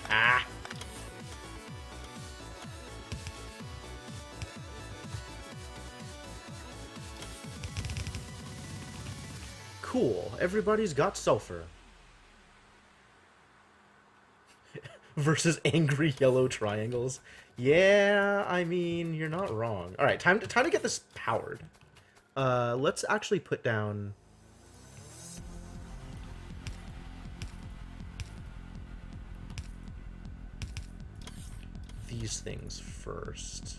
Ah! Cool. Everybody's got sulfur. Versus angry yellow triangles. Yeah, I mean, you're not wrong. All right, time to get this powered. Let's actually put down these things first.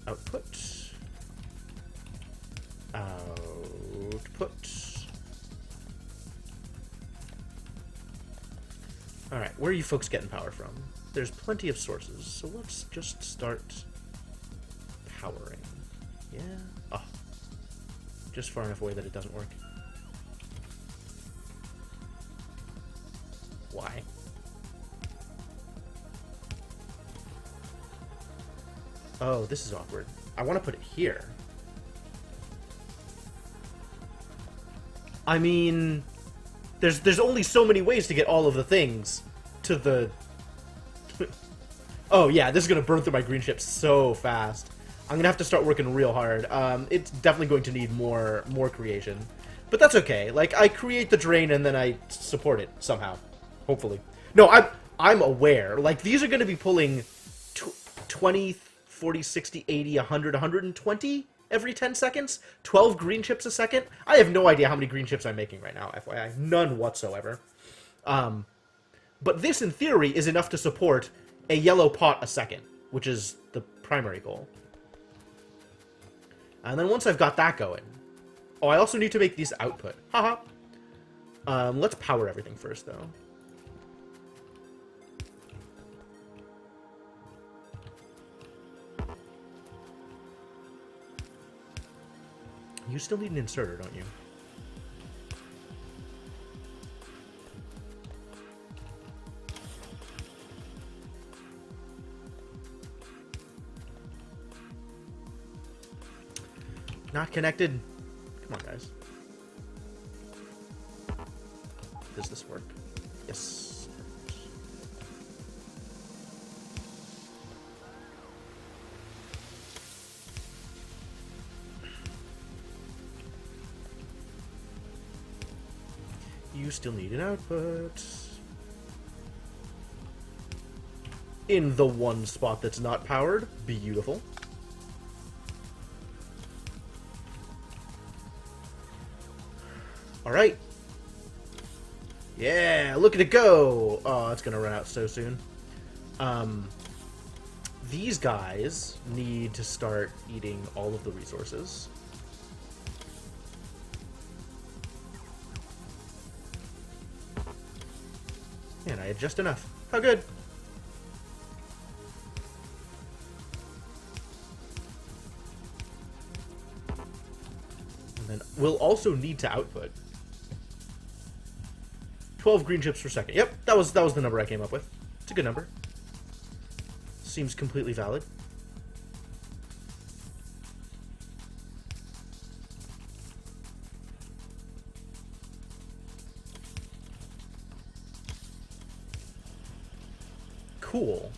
Output. Output. Alright, where are you folks getting power from? There's plenty of sources, so let's just start powering. Yeah? Oh. Just far enough away that it doesn't work. Why? Oh, this is awkward. I want to put it here. I mean, there's only so many ways to get all of the things to the... Oh yeah, this is gonna burn through my green chips so fast. I'm gonna have to start working real hard. It's definitely going to need more creation. But that's okay. Like, I create the drain and then I support it somehow. Hopefully. No, I'm aware. Like, these are gonna be pulling 20, 40, 60, 80, 100, 120 every 10 seconds. 12 green chips a second. I have no idea how many green chips I'm making right now, FYI. None whatsoever. But this, in theory, is enough to support a yellow pot a second, which is the primary goal. And then once I've got that going... Oh, I also need to make these output. Haha. Let's power everything first, though. You still need an inserter, don't you? Not connected. Come on, guys. Does this work? Yes. You still need an output. In the one spot that's not powered. Beautiful. Alright. Yeah, look at it go! Oh, it's gonna run out so soon. These guys need to start eating all of the resources. And I had just enough. How good! And then we'll also need to output 12 green chips per second. Yep, that was the number I came up with. It's a good number. Seems completely valid. Cool.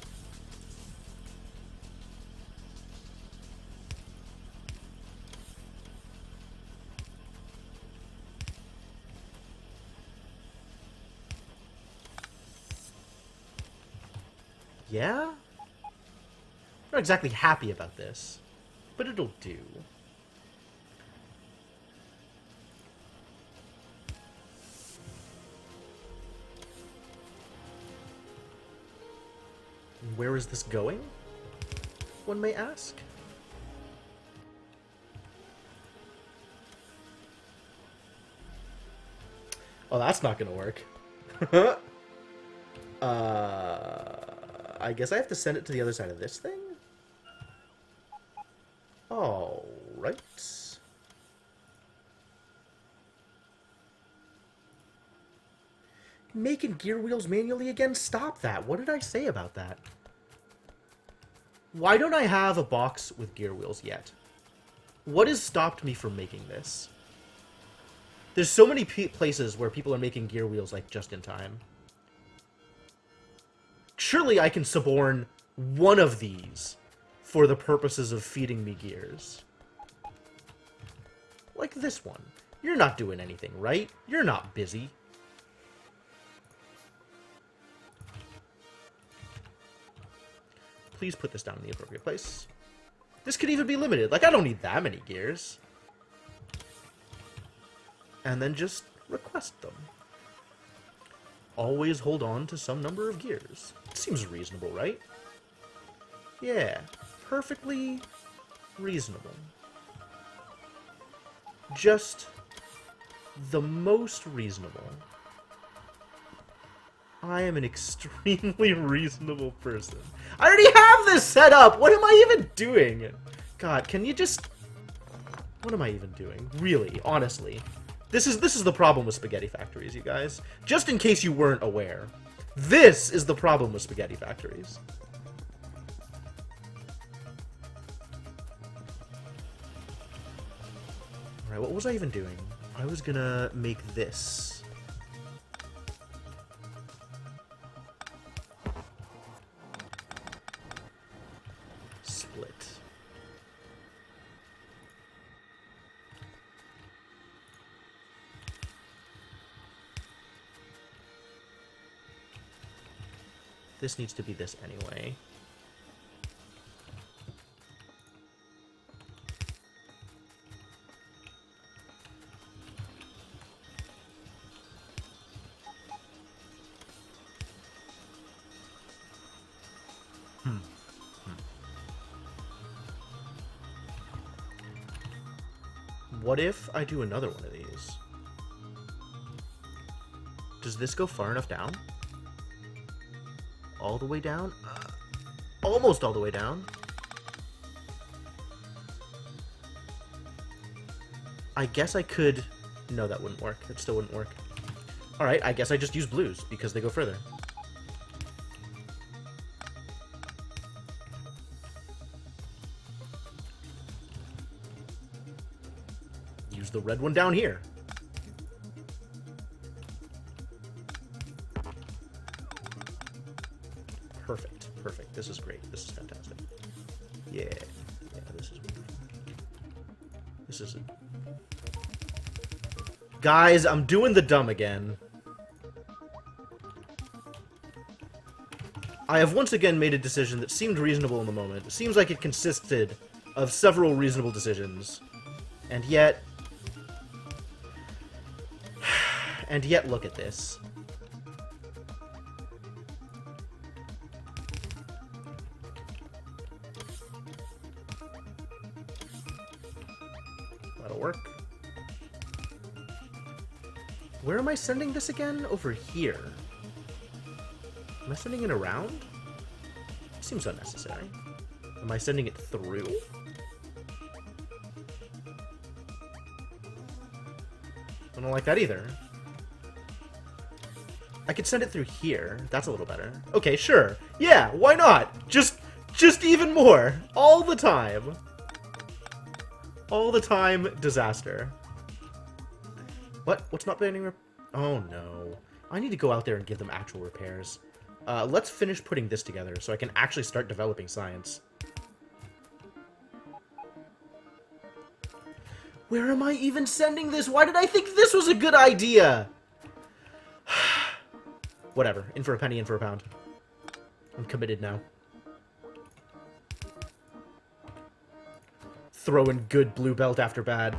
Yeah? Not exactly happy about this, but it'll do. Where is this going? One may ask. Oh, that's not gonna work. I guess I have to send it to the other side of this thing? All right. Making gear wheels manually again? Stop that. What did I say about that? Why don't I have a box with gear wheels yet? What has stopped me from making this? There's so many places where people are making gear wheels, like, just in time. Surely I can suborn one of these for the purposes of feeding me gears. Like this one. You're not doing anything, right? You're not busy. Please put this down in the appropriate place. This could even be limited. Like, I don't need that many gears. And then just request them. Always hold on to some number of gears. Seems reasonable, right? Yeah, perfectly reasonable. Just the most reasonable. I am an extremely reasonable person. I already have this set up! What am I even doing? God, can you just... What am I even doing? Really, honestly. This is the problem with spaghetti factories, you guys. Just in case you weren't aware. This is the problem with spaghetti factories. Alright, what was I even doing? I was gonna make this. Split. This needs to be this anyway. What if I do another one of these? Does this go far enough down? All the way down? Almost all the way down. I guess I could... No, that wouldn't work. That still wouldn't work. Alright, I guess I just use blues, because they go further. Use the red one down here. Perfect. Perfect. This is great. This is fantastic. Yeah. Yeah, this is wonderful. This is... Guys, I'm doing the dumb again. I have once again made a decision that seemed reasonable in the moment. It seems like it consisted of several reasonable decisions. And yet... And yet, look at this. That'll work. Where am I sending this again? Over here. Am I sending it around? Seems unnecessary. Am I sending it through? I don't like that either. I could send it through here. That's a little better. Okay, sure. Yeah, why not? Just even more. All the time. All the time, disaster. What? What's not planning? Oh, no. I need to go out there and give them actual repairs. Let's finish putting this together so I can actually start developing science. Where am I even sending this? Why did I think this was a good idea? Whatever. In for a penny, in for a pound. I'm committed now. Throwing good blue belt after bad.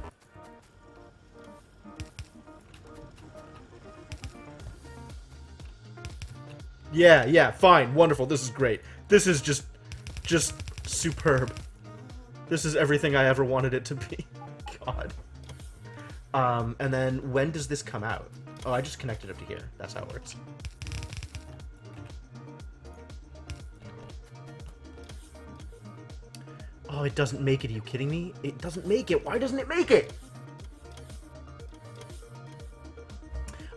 Yeah, fine, wonderful, this is great. This is just superb. This is everything I ever wanted it to be. God. And then, when does this come out? Oh, I just connected up to here. That's how it works. Oh, it doesn't make it. Are you kidding me? It doesn't make it. Why doesn't it make it?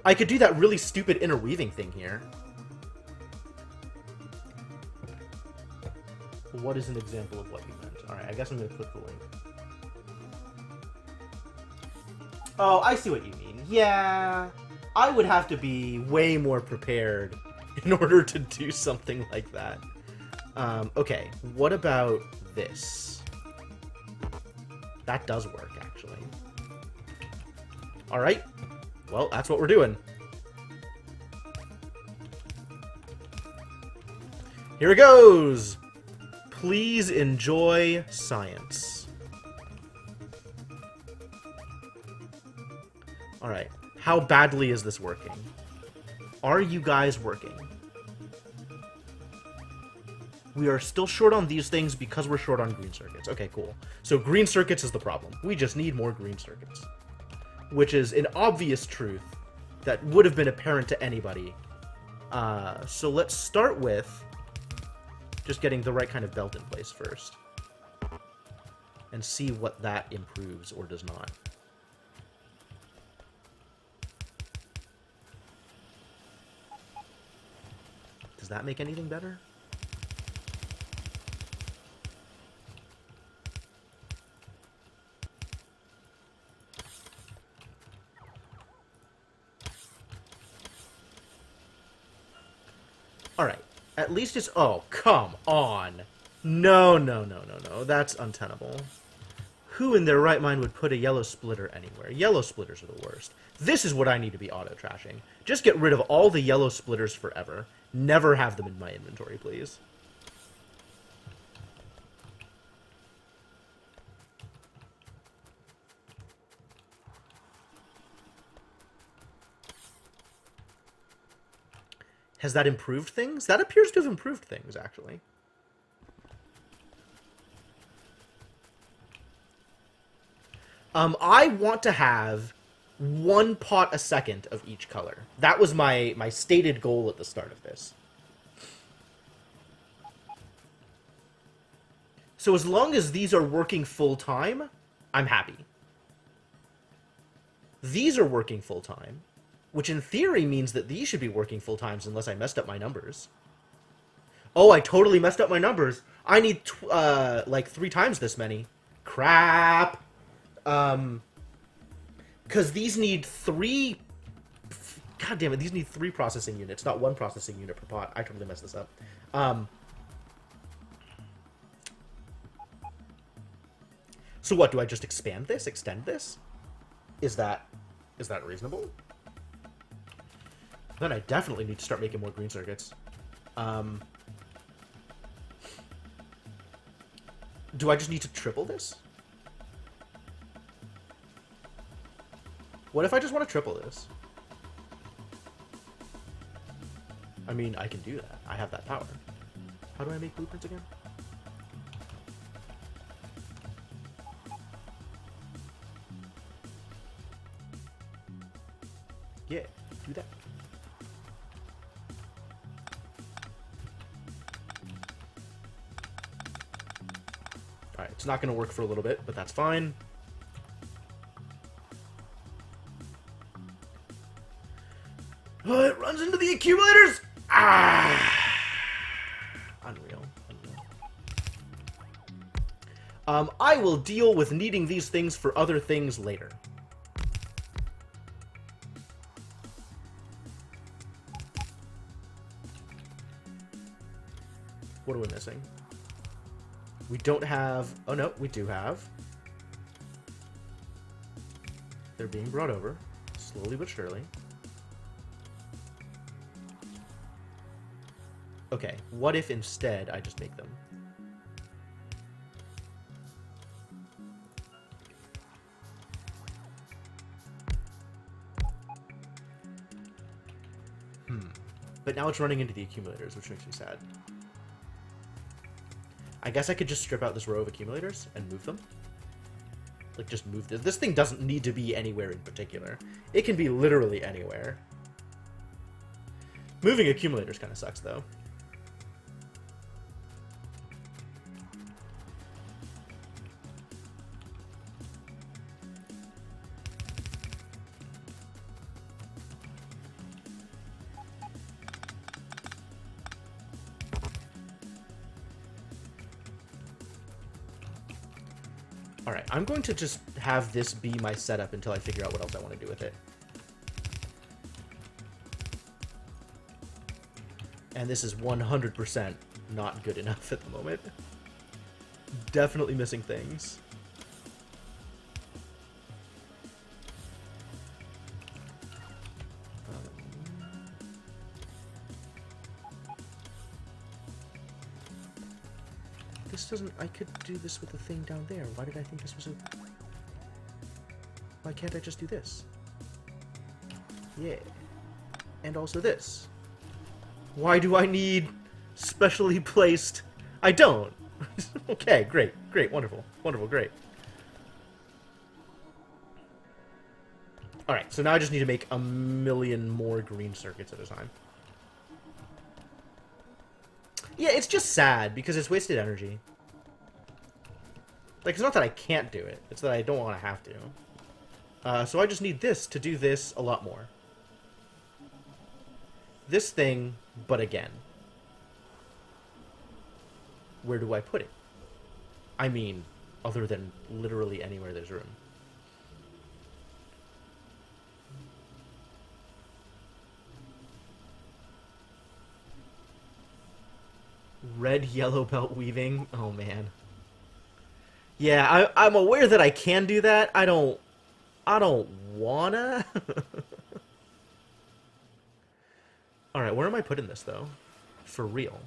I could do that really stupid interweaving thing here. What is an example of what you meant? Alright, I guess I'm going to click the link. Oh, I see what you mean. Yeah, I would have to be way more prepared in order to do something like that. Okay, what about this? That does work, actually. Alright, well, that's what we're doing. Here it goes! Please enjoy science. Alright, how badly is this working? Are you guys working? We are still short on these things because we're short on green circuits. Okay, cool. So green circuits is the problem. We just need more green circuits. Which is an obvious truth that would have been apparent to anybody. So let's start with just getting the right kind of belt in place first. And see what that improves or does not. Does that make anything better? Alright. At least it's... Oh, come on. No, no, no, no, no. That's untenable. Who in their right mind would put a yellow splitter anywhere? Yellow splitters are the worst. This is what I need to be auto-trashing. Just get rid of all the yellow splitters forever. Never have them in my inventory, please. Has that improved things? That appears to have improved things, actually. I want to have 1 pot a second of each color. That was my stated goal at the start of this. So as long as these are working full-time, I'm happy. These are working full-time, which in theory means that these should be working full-times unless I messed up my numbers. Oh, I totally messed up my numbers. I need, like 3 times this many. Crap. Because these need 3... God damn it, these need 3 processing units, not 1 processing unit per pot. I totally messed this up. So what, do I just expand this? Extend this? Is that reasonable? Then I definitely need to start making more green circuits. Do I just need to triple this? What if I just want to triple this? I mean, I can do that. I have that power. How do I make blueprints again? Yeah, do that. Alright, it's not going to work for a little bit, but that's fine. Oh, it runs into the accumulators! Ah! Unreal. I will deal with needing these things for other things later. What are we missing? We don't have... Oh, no, we do have. They're being brought over, slowly but surely. Okay, what if instead I just make them? But now it's running into the accumulators, which makes me sad. I guess I could just strip out this row of accumulators and move them. Like, just move this. This thing doesn't need to be anywhere in particular. It can be literally anywhere. Moving accumulators kind of sucks, though. Alright, I'm going to just have this be my setup until I figure out what else I want to do with it. And this is 100% not good enough at the moment. Definitely missing things. This doesn't... I could do this with the thing down there. Why did I think this was a... Why can't I just do this? Yeah. And also this. Why do I need specially placed... I don't. Okay, great. Great, wonderful. Wonderful, great. Alright, so now I just need to make a million more green circuits at a time. Yeah, it's just sad, because it's wasted energy. Like, it's not that I can't do it. It's that I don't want to have to. So I just need this to do this a lot more. This thing, but again. Where do I put it? I mean, other than literally anywhere there's room. Red, yellow belt weaving. Oh, man. Yeah, I'm aware that I can do that. I don't wanna. Alright, where am I putting this, though? For real.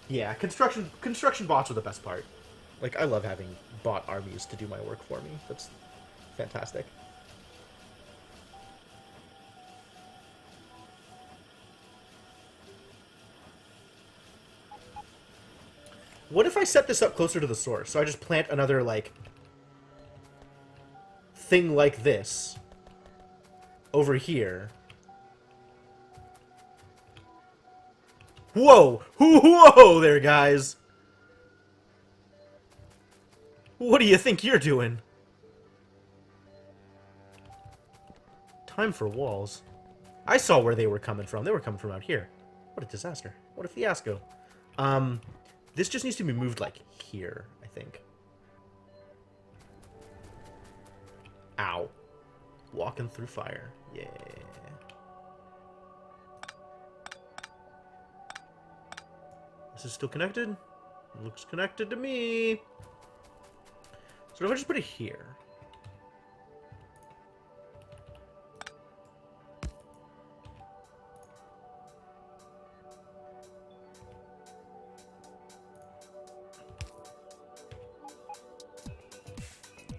Yeah, construction bots are the best part. Like, I love having bot armies to do my work for me. That's fantastic. What if I set this up closer to the source? So I just plant another, like, thing like this over here. Whoa! Whoa there, guys! What do you think you're doing? Time for walls. I saw where they were coming from. They were coming from out here. What a disaster. What a fiasco. This just needs to be moved, like, here, I think. Ow. Walking through fire. Yeah. This is still connected? Looks connected to me. So if I just put it here.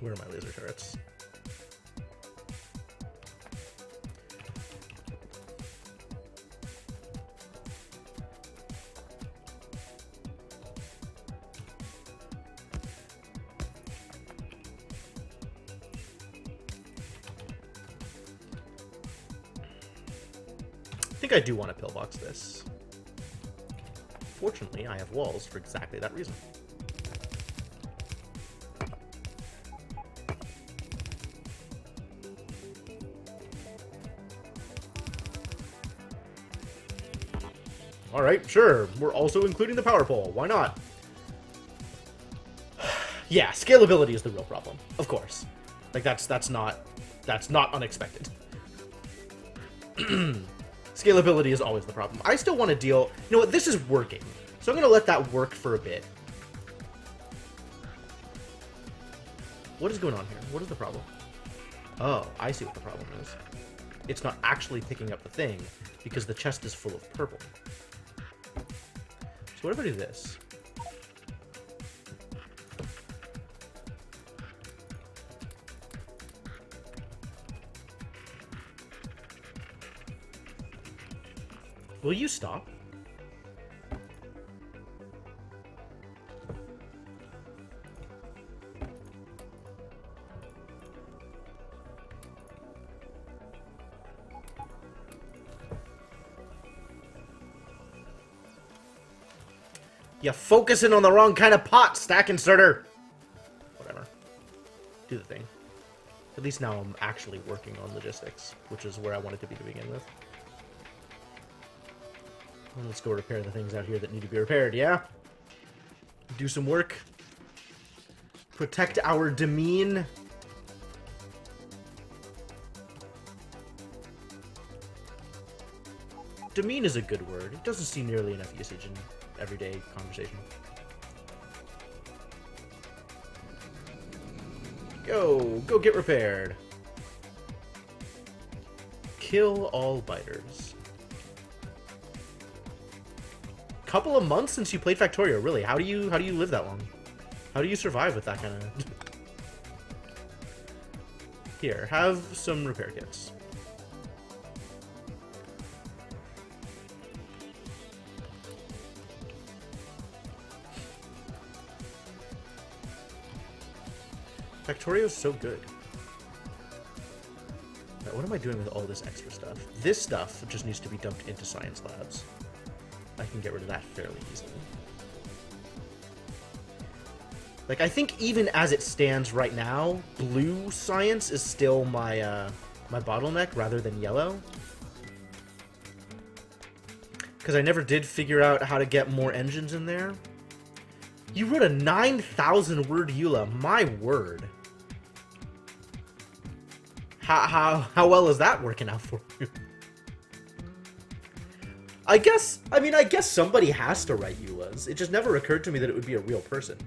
Where are my laser turrets? I think I do want to pillbox this. Fortunately, I have walls for exactly that reason. Alright, sure. We're also including the power pole. Why not? Yeah, scalability is the real problem. Of course. Like, that's not unexpected. Scalability is always the problem. I still want to deal... You know what? This is working. So I'm going to let that work for a bit. What is going on here? What is the problem? Oh, I see what the problem is. It's not actually picking up the thing because the chest is full of purple. So what if I do this? Will you stop? You're focusing on the wrong kind of pot, stack inserter! Whatever. Do the thing. At least now I'm actually working on logistics, which is where I wanted to be to begin with. Well, let's go repair the things out here that need to be repaired, yeah? Do some work. Protect our demean. Demean is a good word. It doesn't see nearly enough usage in everyday conversation. Go get repaired. Kill all biters. Couple of months since you played Factorio, really? How do you live that long? How do you survive with that kind of... Here, have some repair kits. Factorio is so good. Now, what am I doing with all this extra stuff? This stuff just needs to be dumped into science labs. I can get rid of that fairly easily. Like, I think even as it stands right now, blue science is still my my bottleneck rather than yellow. Because I never did figure out how to get more engines in there. You wrote a 9,000 word EULA, my word. How well is that working out for you? I guess somebody has to write EULAs. It just never occurred to me that it would be a real person.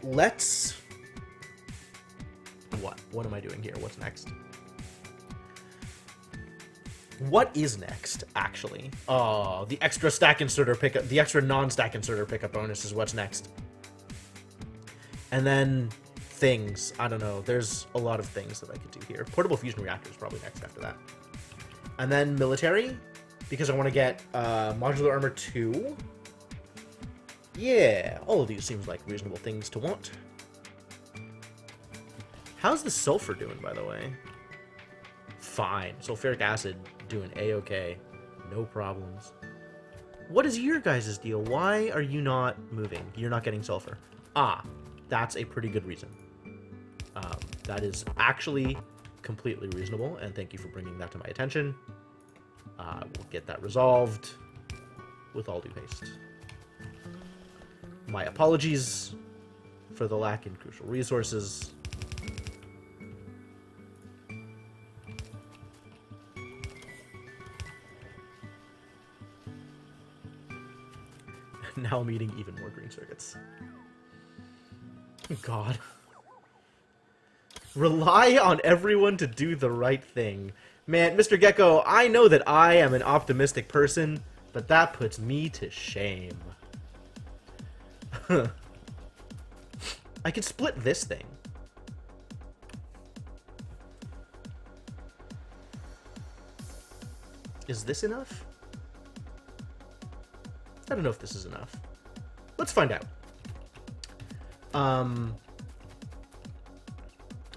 Let's... What am I doing here? What's next? What is next, actually? Oh, the extra stack inserter pickup, the extra non-stack inserter pickup bonus is what's next. And then things. I don't know. There's a lot of things that I could do here. Portable fusion reactor is probably next after that. And then military, because I want to get modular armor 2. Yeah, all of these seems like reasonable things to want. How's the sulfur doing, by the way? Fine. Sulfuric acid doing A-okay. No problems. What is your guys' deal? Why are you not moving? You're not getting sulfur. Ah, that's a pretty good reason. That is actually completely reasonable, and thank you for bringing that to my attention. We'll get that resolved with all due haste. My apologies for the lack in crucial resources. Now I'm eating even more green circuits. God. Rely on everyone to do the right thing. Man, Mr. Gecko, I know that I am an optimistic person, but that puts me to shame. I could split this thing. Is this enough? I don't know if this is enough. Let's find out.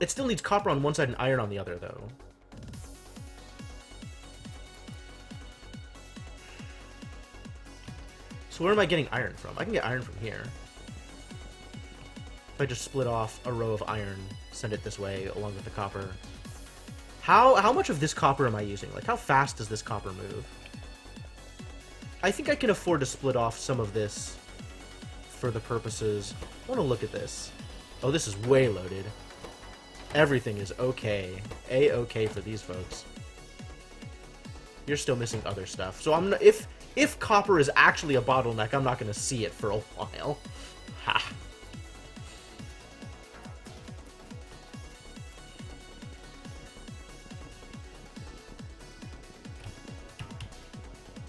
It still needs copper on one side and iron on the other, though. So where am I getting iron from? I can get iron from here. If I just split off a row of iron, send it this way along with the copper. How much of this copper am I using? Like, how fast does this copper move? I think I can afford to split off some of this for the purposes... I want to look at this. Oh, this is way loaded. Everything is okay. A-okay for these folks. You're still missing other stuff. So I'm not, if copper is actually a bottleneck, I'm not going to see it for a while. Ha.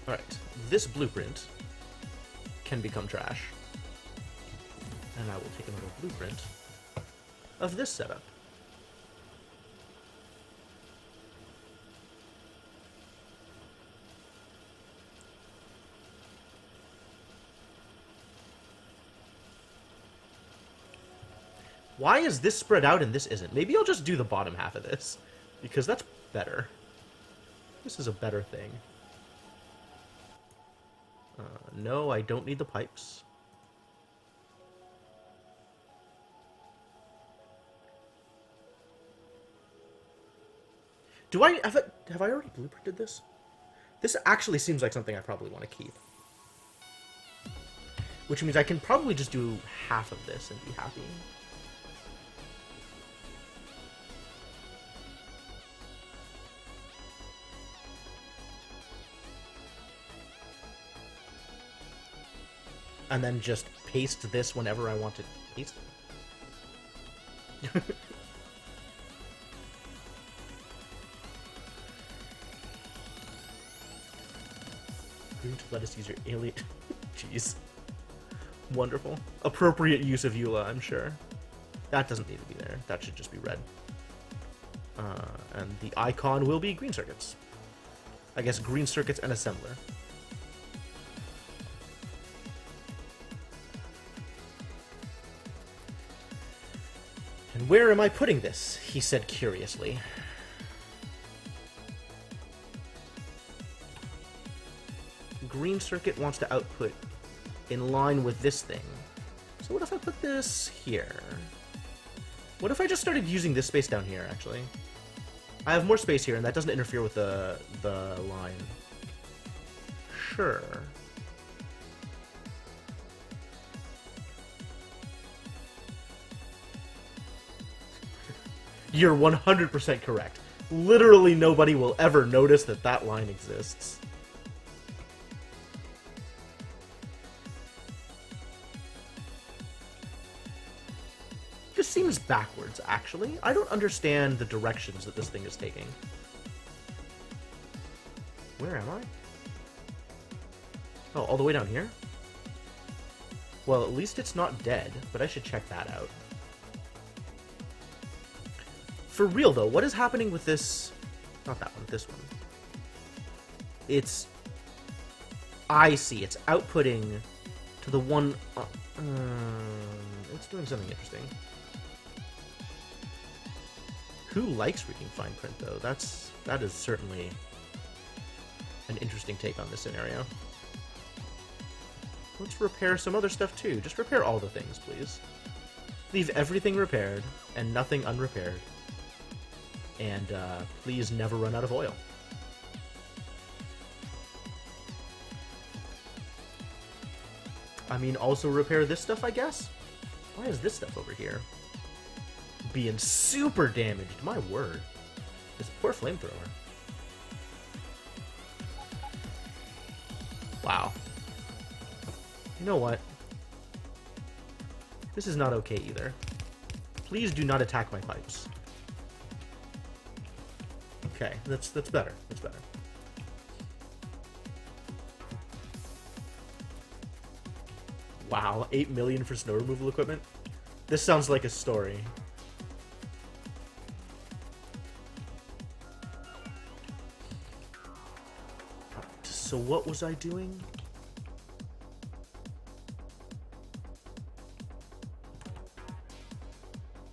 Alright. This blueprint can become trash. And I will take another blueprint of this setup. Why is this spread out and this isn't? Maybe I'll just do the bottom half of this, because that's better. This is a better thing. No, I don't need the pipes. Have I already blueprinted this? This actually seems like something I probably want to keep. Which means I can probably just do half of this and be happy. And then just paste this whenever I want to paste it. Going to let us use your alien... Jeez. Wonderful. Appropriate use of EULA, I'm sure. That doesn't need to be there. That should just be red. And the icon will be green circuits. I guess green circuits and assembler. And where am I putting this? He said curiously. Green circuit wants to output in line with this thing. So what if I put this here? What if I just started using this space down here, actually? I have more space here, and that doesn't interfere with the line. Sure. You're 100% correct. Literally nobody will ever notice that that line exists. This seems backwards, actually. I don't understand the directions that this thing is taking. Where am I? Oh, all the way down here? Well, at least it's not dead, but I should check that out. For real, though, what is happening with this... Not that one, this one. It's... I see, it's outputting to the one... it's doing something interesting. Who likes reading fine print, though? That is certainly an interesting take on this scenario. Let's repair some other stuff, too. Just repair all the things, please. Leave everything repaired and nothing unrepaired. And please never run out of oil. I mean, also repair this stuff, I guess? Why is this stuff over here being super damaged? My word. This poor flamethrower. Wow. You know what? This is not okay either. Please do not attack my pipes. Okay, that's better. That's better. Wow, 8 million for snow removal equipment? This sounds like a story. So what was I doing?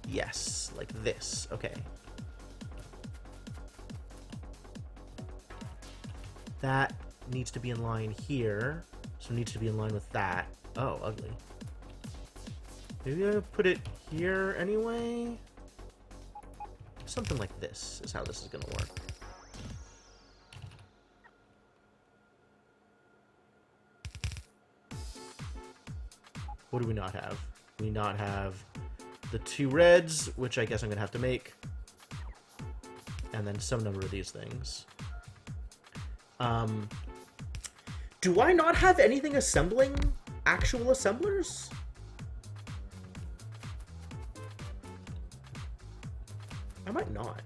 Yes, like this. Okay. That needs to be in line here, so it needs to be in line with that. Oh, ugly. Maybe I put it here anyway? Something like this is how this is gonna work. What do we not have? We not have the 2 reds, which I guess I'm gonna have to make. And then some number of these things. Do I not have anything assembling actual assemblers? I might not.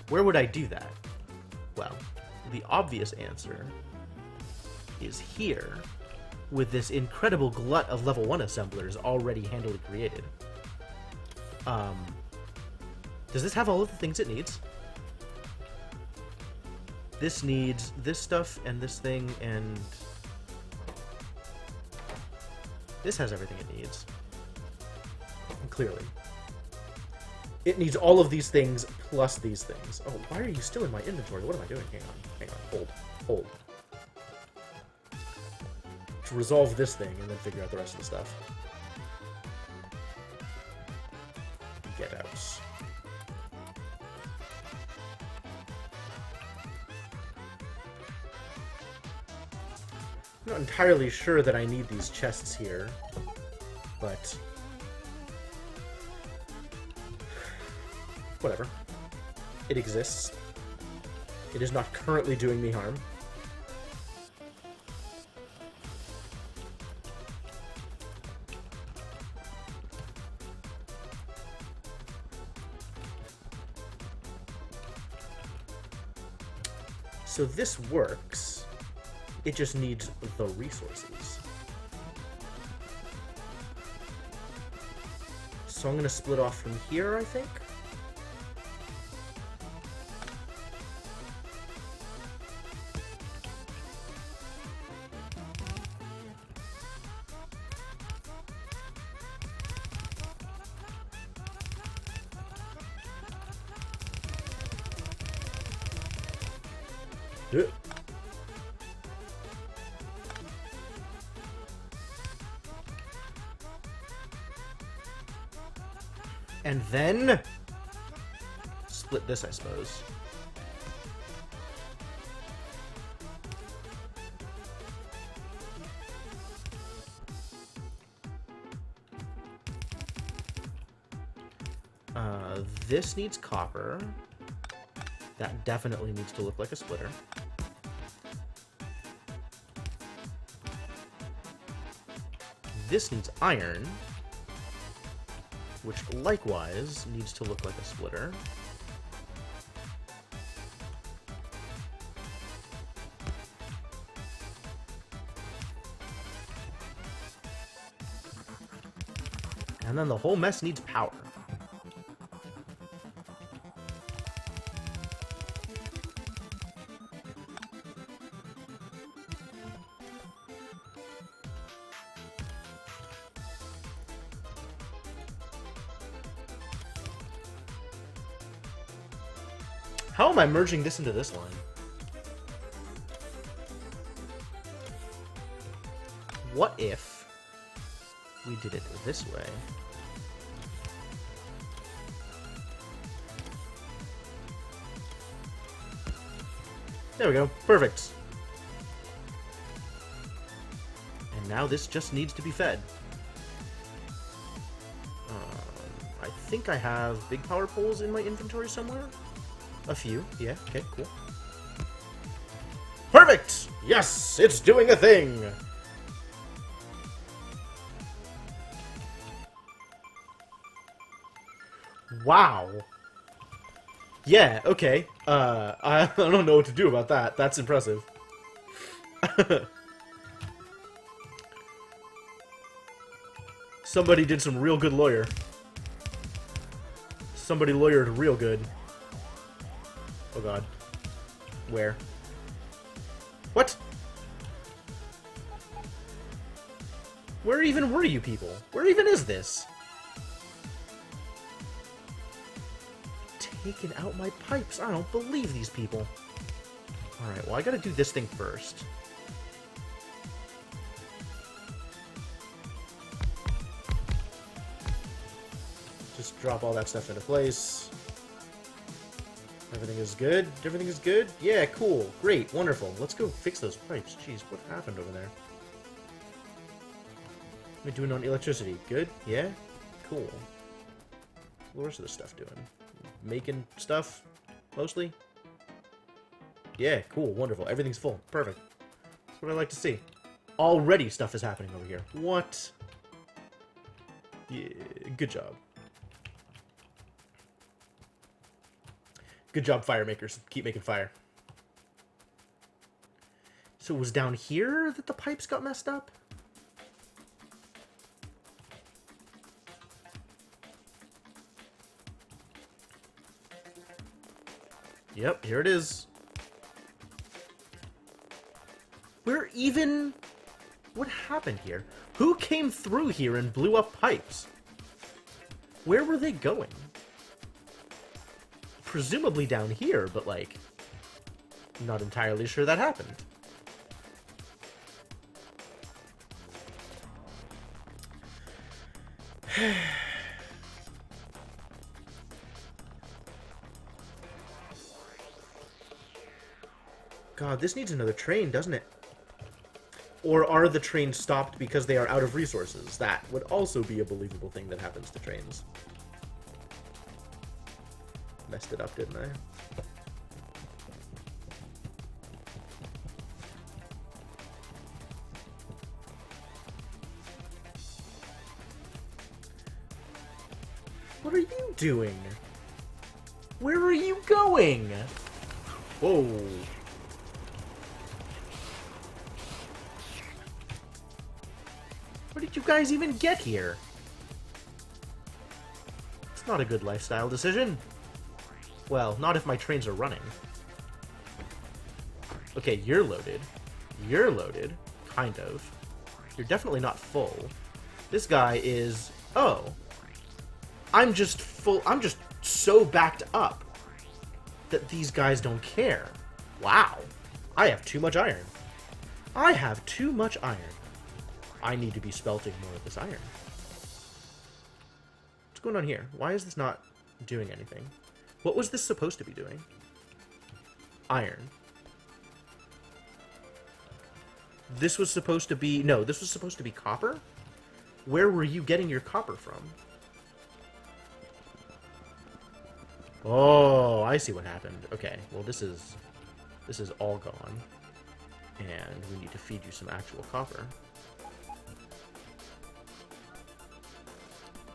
Where would I do that? Well, the obvious answer is here, with this incredible glut of level 1 assemblers already handily created. Does this have all of the things it needs? This needs this stuff and this thing, and this has everything it needs. Clearly. It needs all of these things plus these things. Oh, why are you still in my inventory? What am I doing? Hang on. Hold. To resolve this thing and then figure out the rest of the stuff. Get out. I'm not entirely sure that I need these chests here, but whatever. It exists. It is not currently doing me harm. So this works. It just needs the resources. So I'm going to split off from here, I think. Yeah. And then split this, I suppose. This needs copper. That definitely needs to look like a splitter. This needs iron, which likewise needs to look like a splitter. And then the whole mess needs power. How am I merging this into this line? What if we did it this way? There we go. Perfect. And now this just needs to be fed. I think I have big power poles in my inventory somewhere. A few. Yeah, okay, cool. Perfect! Yes, it's doing a thing! Wow. Yeah, okay. I don't know what to do about that. That's impressive. Somebody did some real good lawyer. Somebody lawyered real good. Oh god. Where? What? Where even were you people? Where even is this? Taking out my pipes. I don't believe these people. Alright, well I gotta do this thing first. Just drop all that stuff into place. Everything is good? Everything is good? Yeah, cool. Great. Wonderful. Let's go fix those pipes. Jeez, what happened over there? What are we doing on electricity? Good? Yeah? Cool. What's the rest of this stuff doing? Making stuff? Mostly? Yeah, cool. Wonderful. Everything's full. Perfect. That's what I like to see. Already stuff is happening over here. What? Yeah, good job. Good job, fire makers. Keep making fire. So it was down here that the pipes got messed up? Yep, here it is. Where even... What happened here? Who came through here and blew up pipes? Where were they going? Presumably down here, but, like, not entirely sure that happened. God, this needs another train, doesn't it? Or are the trains stopped because they are out of resources? That would also be a believable thing that happens to trains. Messed it up, didn't I? What are you doing? Where are you going? Whoa. Where did you guys even get here? It's not a good lifestyle decision. Well, not if my trains are running. Okay, you're loaded. You're loaded. Kind of. You're definitely not full. This guy is... Oh. I'm just full... I'm just so backed up that these guys don't care. Wow. I have too much iron. I have too much iron. I need to be smelting more of this iron. What's going on here? Why is this not doing anything? What was this supposed to be doing? Iron. This was supposed to be... No, this was supposed to be copper? Where were you getting your copper from? Oh, I see what happened. Okay, well this is all gone. And we need to feed you some actual copper.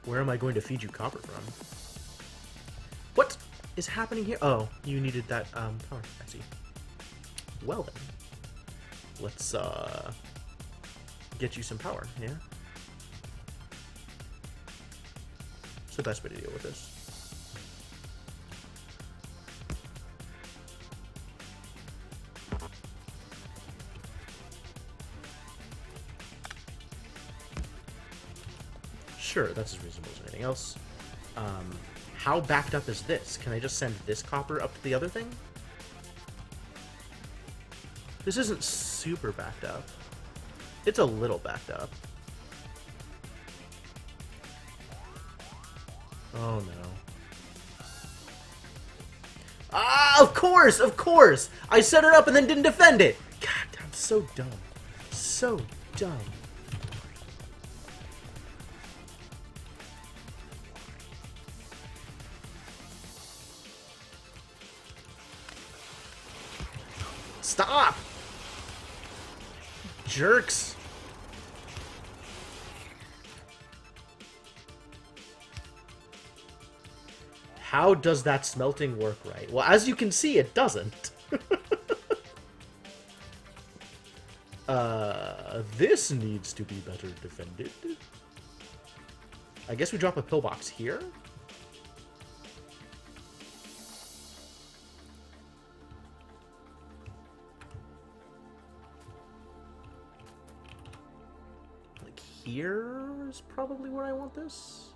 Where am I going to feed you copper from? What is happening here? Oh, you needed that power. I see. Well then. Let's get you some power, yeah? It's the best way to deal with this. Sure, that's as reasonable as anything else. How backed up is this? Can I just send this copper up to the other thing? This isn't super backed up. It's a little backed up. Oh no. Ah, of course, of course! I set it up and then didn't defend it! God, I'm so dumb. So dumb. Stop! Jerks. How does that smelting work right? Well, as you can see, it doesn't. This needs to be better defended. I guess we drop a pillbox here? Like here's probably where I want this.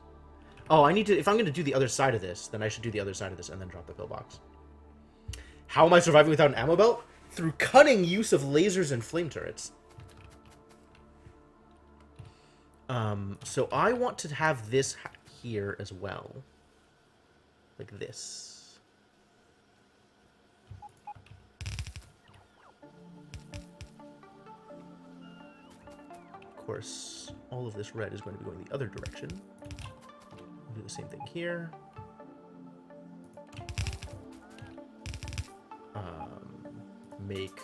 Oh, I need to... If I'm going to do the other side of this, then I should do the other side of this and then drop the pillbox. How am I surviving without an ammo belt? Through cunning use of lasers and flame turrets. So I want to have this here as well. Like this. Of course, all of this red is going to be going the other direction. We'll do the same thing here. Make...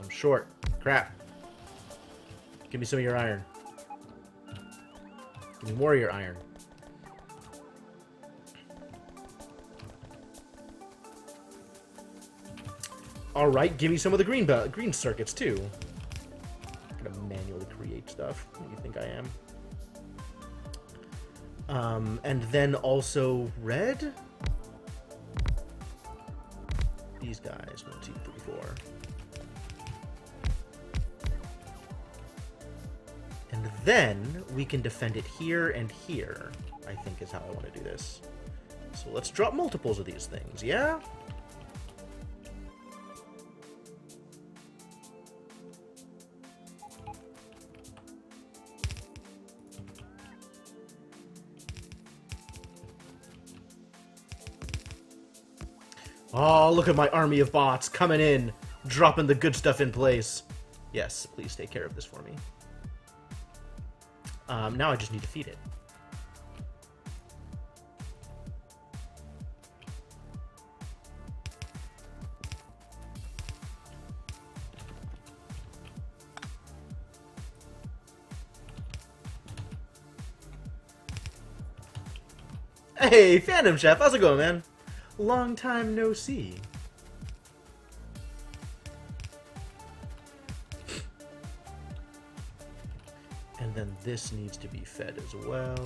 I'm short. Crap. Give me some of your iron. Give me more of your iron. Alright, give me some of the green circuits, too. I'm gonna manually create stuff. What do you think I am? And then also red? These guys. 1, 2, 3, 4. And then we can defend it here and here, I think is how I want to do this. So let's drop multiples of these things, yeah? Oh, look at my army of bots coming in, dropping the good stuff in place. Yes, please take care of this for me. Now I just need to feed it. Hey, Phantom Chef, how's it going, man? Long time no see. And then this needs to be fed as well.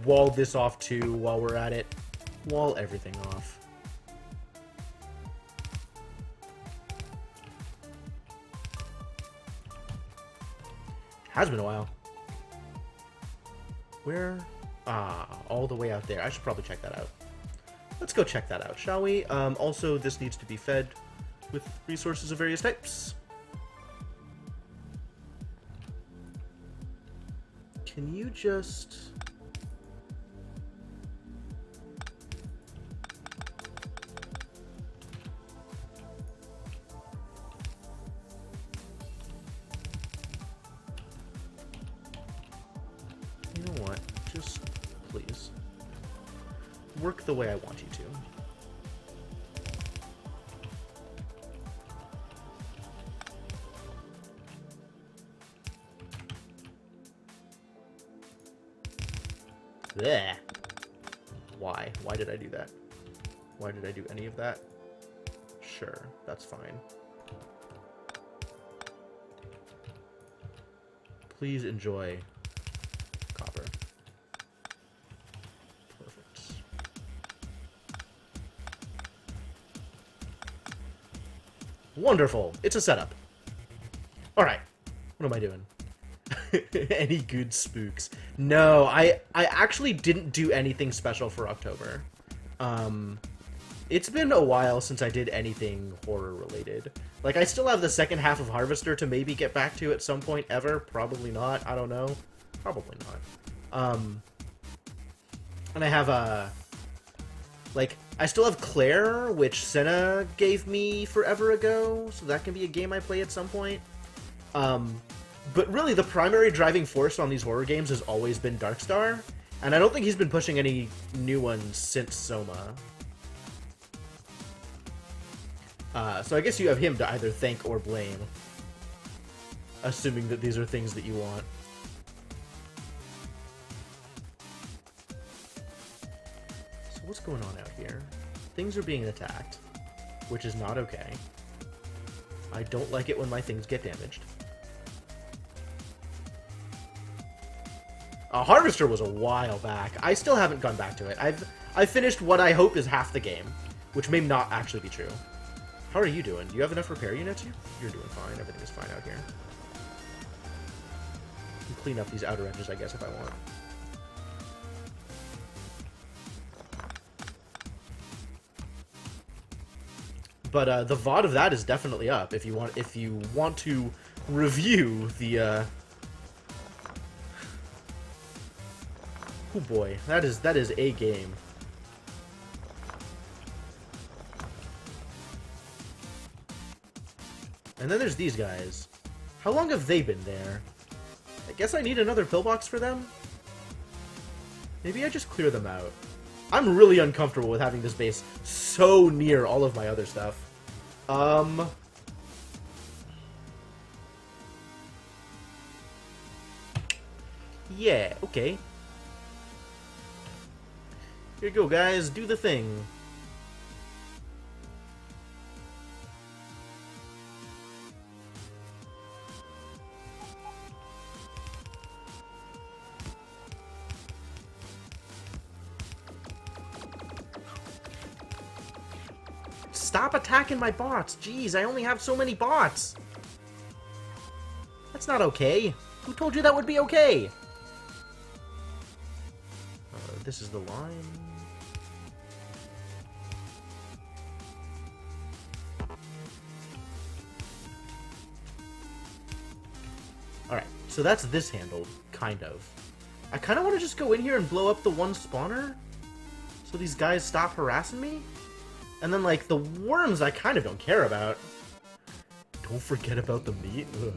Wall this off too while we're at it. Wall everything off. Has been a while. Where? Ah, all the way out there. I should probably check that out. Let's go check that out, shall we? Also, this needs to be fed with resources of various types. Can you just... work the way I want you to. Blech. Why? Why did I do that? Why did I do any of that? Sure, that's fine. Please enjoy copper. Perfect. Wonderful. It's a setup. All right. What am I doing? Any good spooks? No, I actually didn't do anything special for October. It's been a while since I did anything horror related. Like, I still have the second half of Harvester to maybe get back to at some point ever. Probably not. I don't know. Probably not. And I have like, I still have Claire, which Senna gave me forever ago, so that can be a game I play at some point. But really, the primary driving force on these horror games has always been Darkstar, and I don't think he's been pushing any new ones since Soma. So I guess you have him to either thank or blame, assuming that these are things that you want. So what's going on out here? Things are being attacked, which is not okay. I don't like it when my things get damaged. Harvester was a while back. I still haven't gone back to it. I've finished what I hope is half the game, which may not actually be true. How are you doing? Do you have enough repair units? You're doing fine. Everything is fine out here. I can clean up these outer edges, I guess, if I want. But the VOD of that is definitely up if you want to review the oh boy, that is a game. And then there's these guys. How long have they been there? I guess I need another pillbox for them? Maybe I just clear them out. I'm really uncomfortable with having this base so near all of my other stuff. Yeah, okay. Here you go, guys. Do the thing. Stop attacking my bots. Jeez, I only have so many bots. That's not okay. Who told you that would be okay? This is the line. Alright, so that's this handled, kind of. I kind of want to just go in here and blow up the one spawner, so these guys stop harassing me. And then, like, the worms I kind of don't care about. Don't forget about the meat. Ugh.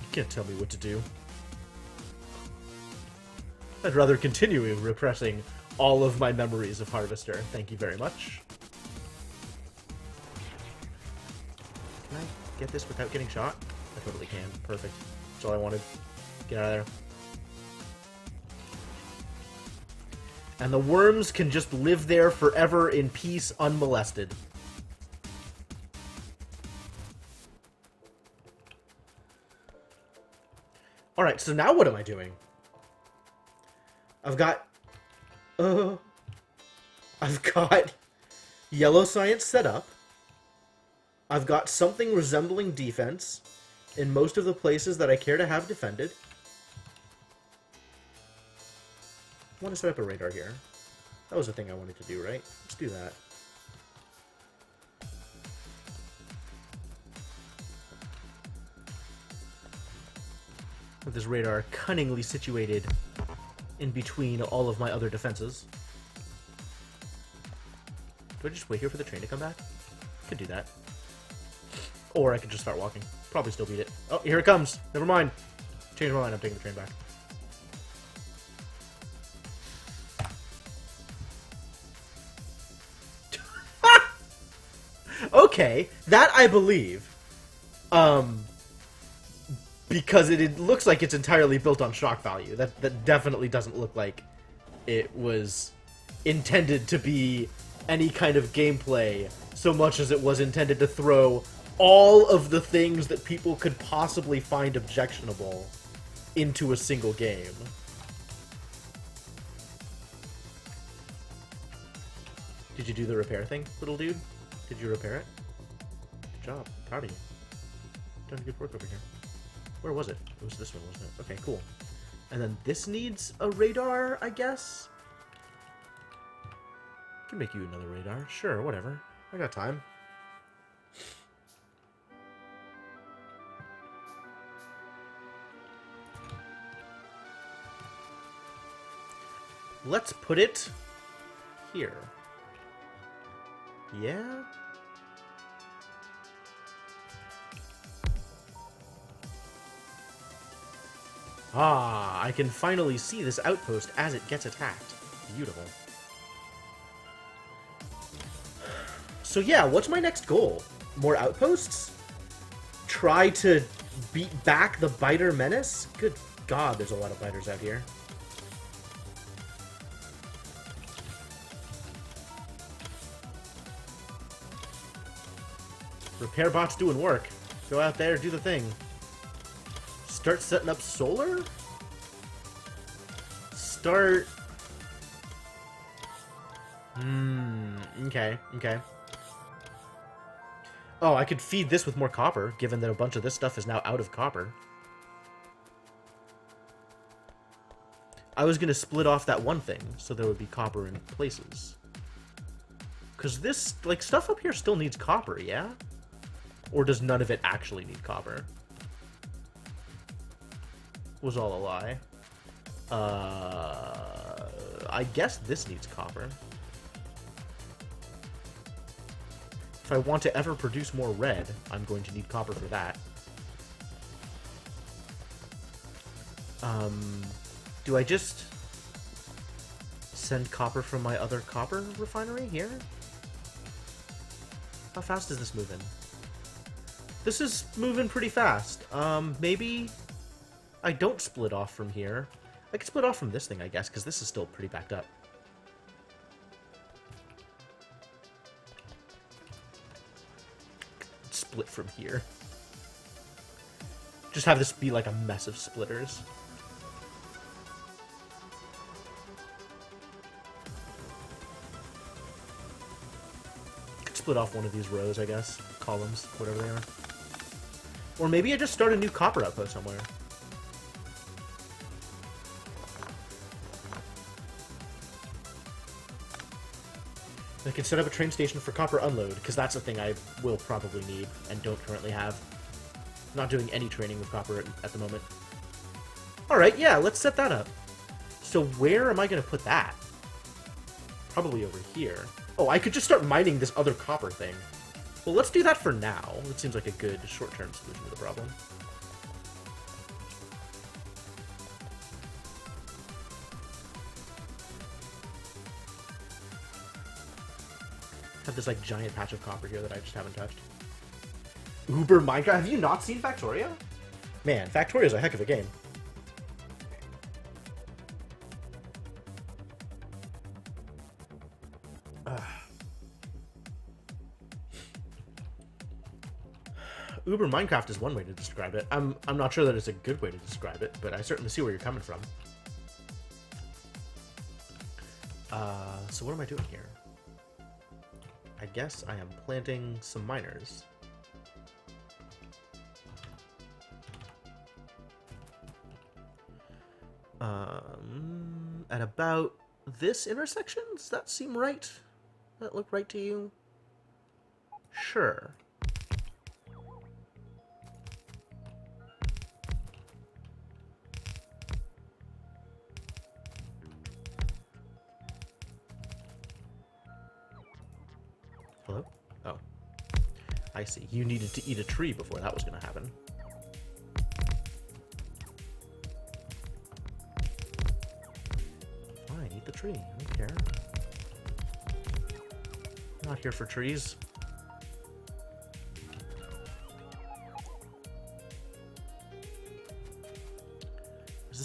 You can't tell me what to do. I'd rather continue repressing all of my memories of Harvester. Thank you very much. Can I get this without getting shot? I totally can. Perfect. That's all I wanted. Get out of there. And the worms can just live there forever in peace, unmolested. Alright, so now what am I doing? I've got yellow science set up. I've got something resembling defense in most of the places that I care to have defended. I want to set up a radar here. That was the thing I wanted to do, right? Let's do that. With this radar cunningly situated in between all of my other defenses. Do I just wait here for the train to come back? I could do that. Or I could just start walking. Probably still beat it. Oh, here it comes. Never mind. Change my mind. I'm taking the train back. Okay, that I believe. Because it looks like it's entirely built on shock value. That definitely doesn't look like it was intended to be any kind of gameplay so much as it was intended to throw all of the things that people could possibly find objectionable into a single game. Did you do the repair thing, little dude? Did you repair it? Good job. Proud of you. Done good work over here. Where was it? It was this one, wasn't it? Okay, cool. And then this needs a radar, I guess? Can make you another radar. Sure, whatever. I got time. Let's put it here. Yeah? Ah, I can finally see this outpost as it gets attacked. Beautiful. So yeah, what's my next goal? More outposts? Try to beat back the biter menace? Good God, there's a lot of biters out here. Repair bot's doing work. Go out there, do the thing. Start setting up solar? Start... okay, okay. Oh, I could feed this with more copper, given that a bunch of this stuff is now out of copper. I was gonna split off that one thing, so there would be copper in places. Because this, like, stuff up here still needs copper, yeah? Or does none of it actually need copper? Was all a lie. I guess this needs copper. If I want to ever produce more red, I'm going to need copper for that. Do I just send copper from my other copper refinery here? How fast is this moving? This is moving pretty fast. Maybe I don't split off from here. I can split off from this thing, I guess, because this is still pretty backed up. Split from here. Just have this be like a mess of splitters. Could split off one of these rows, I guess. Columns, whatever they are. Or maybe I just start a new copper outpost somewhere. I can set up a train station for copper unload, because that's a thing I will probably need and don't currently have. I'm not doing any training with copper at the moment. Alright, yeah, let's set that up. So where am I going to put that? Probably over here. Oh, I could just start mining this other copper thing. Well, let's do that for now. It seems like a good short-term solution to the problem. Have this like giant patch of copper here that I just haven't touched. Uber Minecraft. Have you not seen Factorio? Man, Factorio is a heck of a game. Uber Minecraft is one way to describe it. I'm not sure that it's a good way to describe it, but I certainly see where you're coming from. So what am I doing here? I guess I am planting some miners. At about this intersection? Does that seem right? Does that look right to you? Sure. Hello? Oh. I see. You needed to eat a tree before that was going to happen. Fine, eat the tree. I don't care. I'm not here for trees.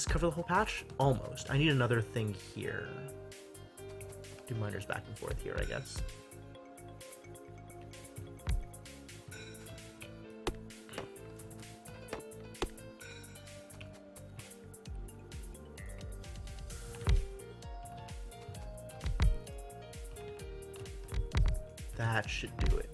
cover the whole patch? Almost. I need another thing here. Do miners back and forth here, I guess. That should do it.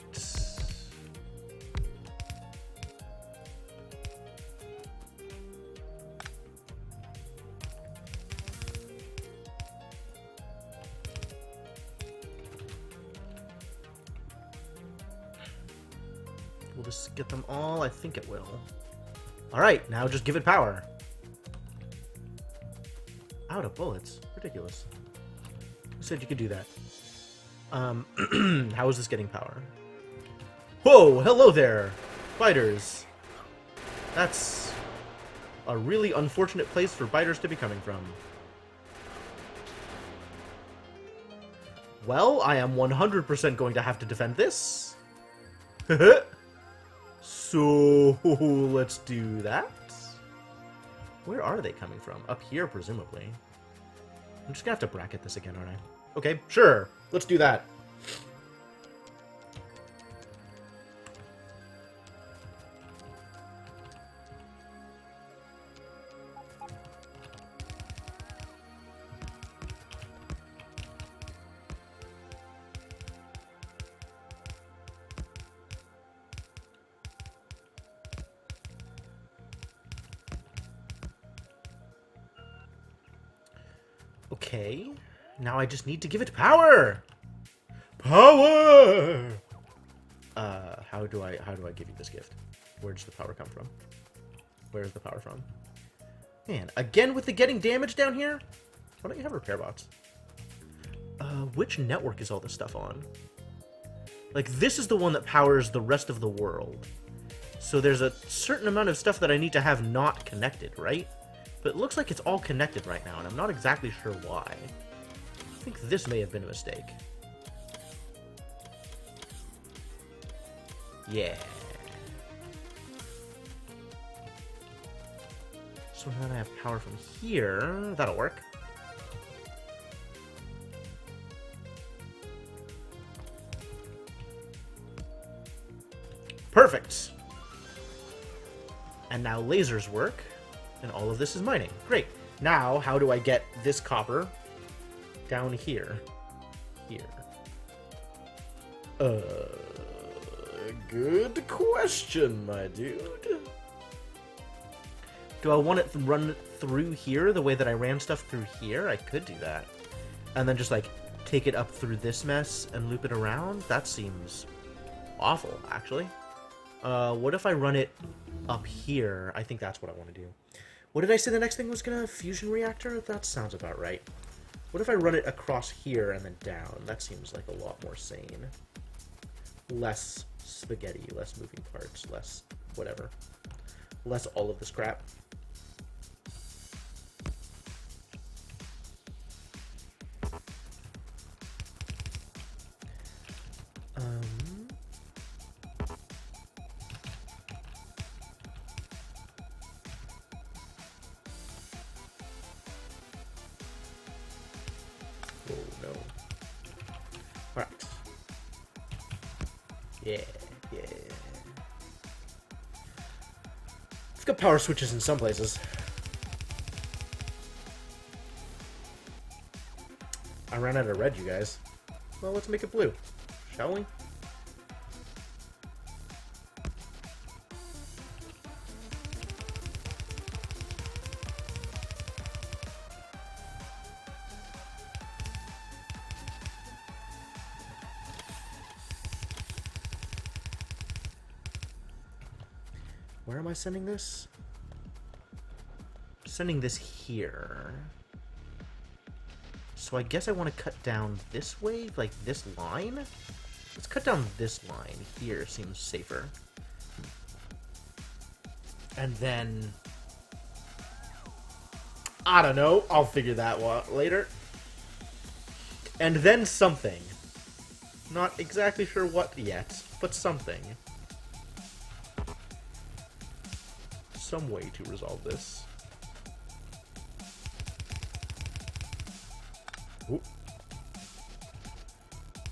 We'll just get them all. I think it will. Alright, now just give it power. Out of bullets. Ridiculous. Who said you could do that? How is this getting power? Whoa! Hello there! Biters! That's a really unfortunate place for biters to be coming from. Well, I am 100% going to have to defend this. So, let's do that. Where are they coming from? Up here, presumably. I'm just gonna have to bracket this again, aren't I? Okay, sure. Let's do that. Okay, now I just need to give it power. Power. How do I give you this gift? Where does the power come from? Where's the power from? Man, again with the getting damage down here. Why don't you have repair bots? Which network is all this stuff on? Like, this is the one that powers the rest of the world. So there's a certain amount of stuff that I need to have not connected, right? But it looks like it's all connected right now, and I'm not exactly sure why. I think this may have been a mistake. Yeah. So now that I have power from here, that'll work. Perfect. And now lasers work. And all of this is mining. Great. Now, how do I get this copper down here? Here. Good question, my dude. Do I want it to run through here the way that I ran stuff through here? I could do that. And then just, like, take it up through this mess and loop it around? That seems awful, actually. What if I run it up here? I think that's what I want to do. What did I say the next thing was gonna? Fusion reactor? That sounds about right. What if I run it across here and then down? That seems like a lot more sane. Less spaghetti, less moving parts, less whatever. Less all of this crap. Oh no. Alright. Yeah. It's got power switches in some places. I ran out of red, you guys. Well, let's make it blue, shall we? Where am I sending this? I'm sending this here. So I guess I want to cut down this way, like this line? Let's cut down this line here, seems safer. And then... I don't know, I'll figure that out later. And then something. Not exactly sure what yet, but something. Some way to resolve this. Ooh.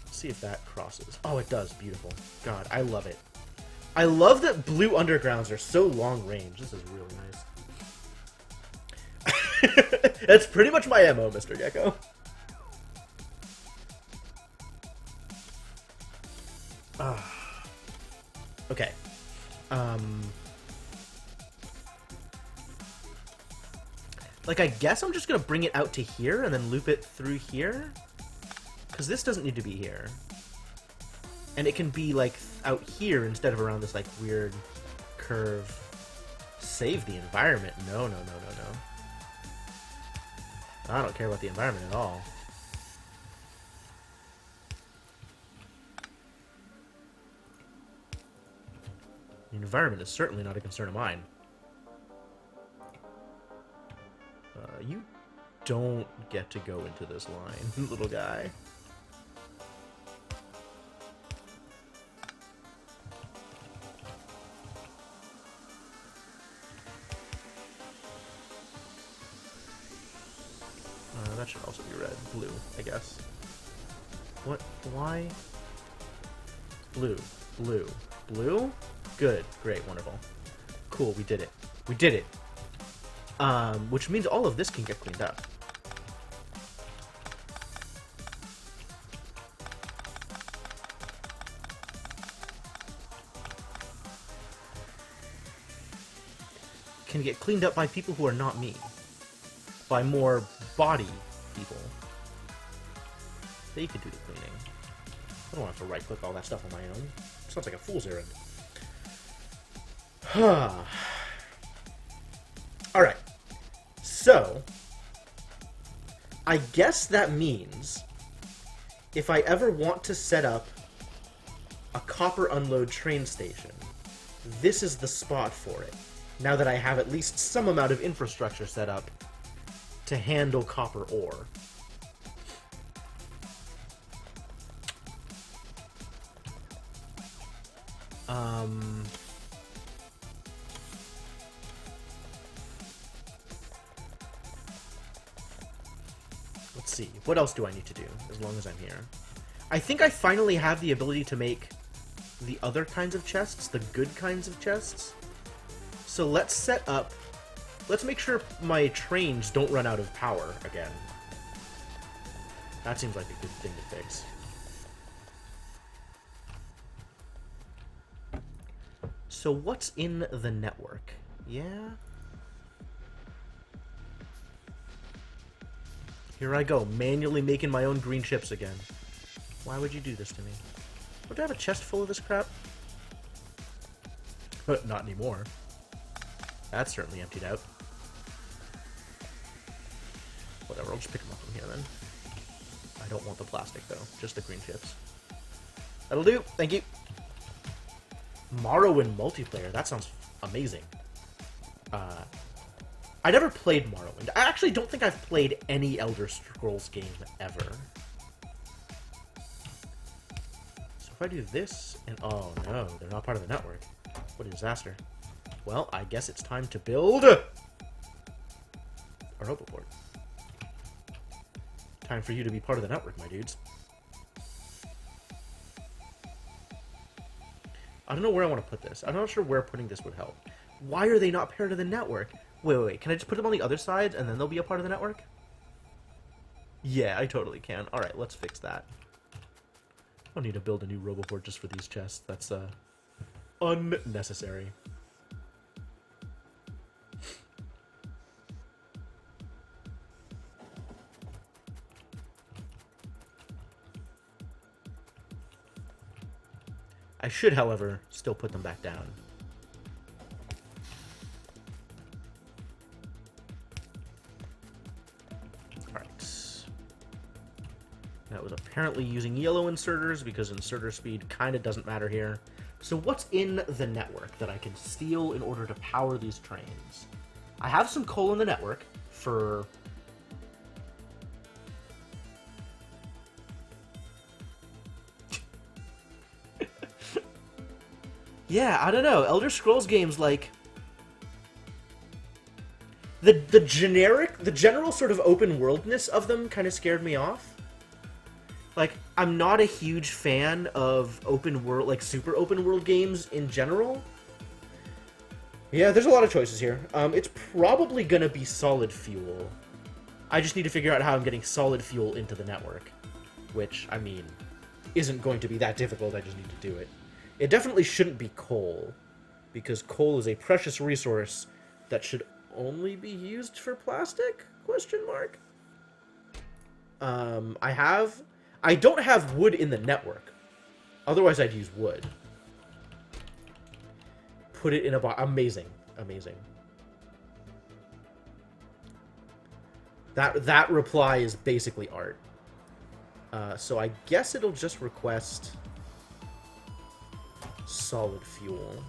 Let's see if that crosses. Oh, it does. Beautiful. God, I love it. I love that blue undergrounds are so long range. This is really nice. That's pretty much my MO, Mr. Gecko. Okay. Like, I guess I'm just gonna bring it out to here and then loop it through here? Because this doesn't need to be here. And it can be, like, out here instead of around this, like, weird curve. Save the environment. No, no, no, no, no. I don't care about the environment at all. The environment is certainly not a concern of mine. You don't get to go into this line, little guy. That should also be red. Blue, I guess. What? Why? Blue. Blue. Blue? Good. Great. Wonderful. Cool. We did it. We did it. Which means all of this can get cleaned up. Can get cleaned up by people who are not me. By more body people. They could do the cleaning. I don't have to right-click all that stuff on my own. Sounds like a fool's errand. Alright. So, I guess that means if I ever want to set up a copper unload train station, this is the spot for it. Now that I have at least some amount of infrastructure set up to handle copper ore. Let's see. What else do I need to do as long as I'm here? I think I finally have the ability to make the other kinds of chests, the good kinds of chests. So let's set up... Let's make sure my trains don't run out of power again. That seems like a good thing to fix. So what's in the network? Yeah? Here I go, manually making my own green chips again. Why would you do this to me? Would I have a chest full of this crap? But not anymore. That's certainly emptied out. Whatever, I'll just pick them up from here then. I don't want the plastic though, just the green chips. That'll do, thank you. Morrowind multiplayer, that sounds amazing. I never played Morrowind. I actually don't think I've played any Elder Scrolls game ever. So if I do this, and oh no, they're not part of the network. What a disaster. Well, I guess it's time to build a Roboport. Time for you to be part of the network, my dudes. I don't know where I want to put this. I'm not sure where putting this would help. Why are they not part of the network? Wait. Can I just put them on the other side and then they'll be a part of the network? Yeah, I totally can. Alright, let's fix that. I don't need to build a new Roboport just for these chests. That's, unnecessary. I should, however, still put them back down. Alright. That was apparently using yellow inserters, because inserter speed kind of doesn't matter here. So what's in the network that I can steal in order to power these trains? I have some coal in the network for... Yeah, I don't know. Elder Scrolls games, like... the general sort of open worldness of them kind of scared me off. Like, I'm not a huge fan of open world, like super open world games in general. Yeah, there's a lot of choices here. It's probably gonna be solid fuel. I just need to figure out how I'm getting solid fuel into the network, which, I mean, isn't going to be that difficult. I just need to do it. It definitely shouldn't be coal, because coal is a precious resource that should only be used for plastic? Question mark. I don't have wood in the network. Otherwise, I'd use wood. Put it in a box. Amazing. Amazing. That reply is basically art. So I guess it'll just request solid fuel.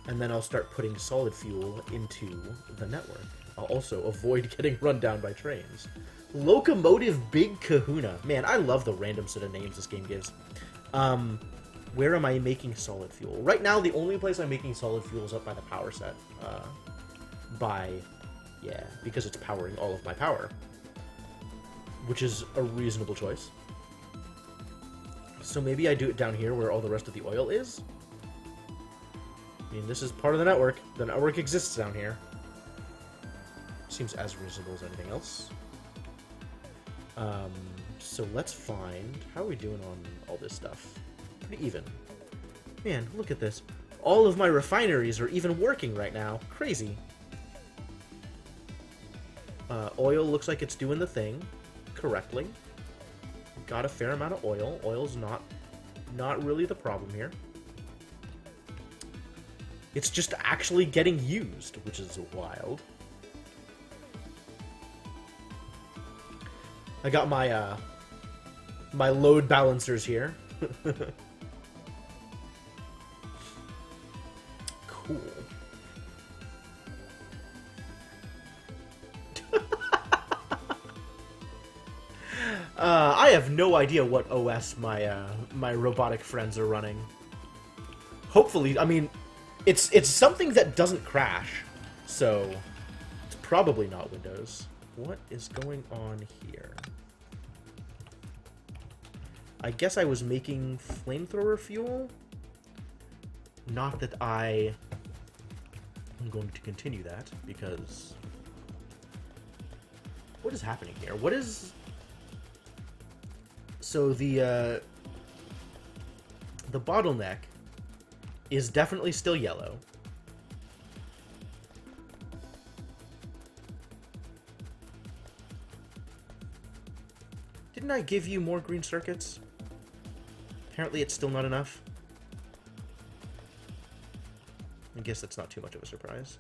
And then I'll start putting solid fuel into the network. I'll also avoid getting run down by trains. Locomotive Big Kahuna. Man, I love the random set of names this game gives. Where am I making solid fuel? Right now, the only place I'm making solid fuel is up by the power set. Yeah, because it's powering all of my power. Which is a reasonable choice. So maybe I do it down here where all the rest of the oil is? I mean, this is part of the network. The network exists down here. Seems as reasonable as anything else. So let's find... How are we doing on all this stuff? Pretty even. Man, look at this. All of my refineries are even working right now. Crazy. Oil looks like it's doing the thing correctly. Got a fair amount of oil. Oil's not really the problem here. It's just actually getting used, which is wild. I got my my load balancers here. Cool. I have no idea what OS my robotic friends are running. Hopefully, I mean, it's something that doesn't crash, so it's probably not Windows. What is going on here? I guess I was making flamethrower fuel. Not that I'm going to continue that, because... What is happening here? What is... So the bottleneck is definitely still yellow. Didn't I give you more green circuits? Apparently it's still not enough. I guess that's not too much of a surprise.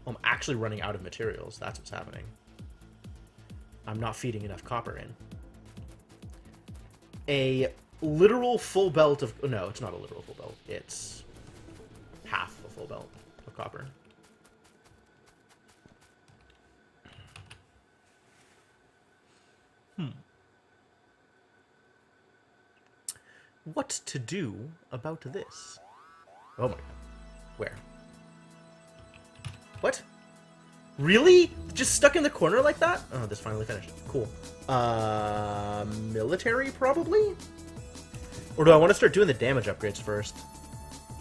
I'm actually running out of materials. That's what's happening. I'm not feeding enough copper in. A literal full belt of... No, it's not a literal full belt. It's half a full belt of copper. What to do about this? Oh my god. Where? What? Really? Just stuck in the corner like that? Oh, this finally finished. Cool. Military, probably? Or do I want to start doing the damage upgrades first?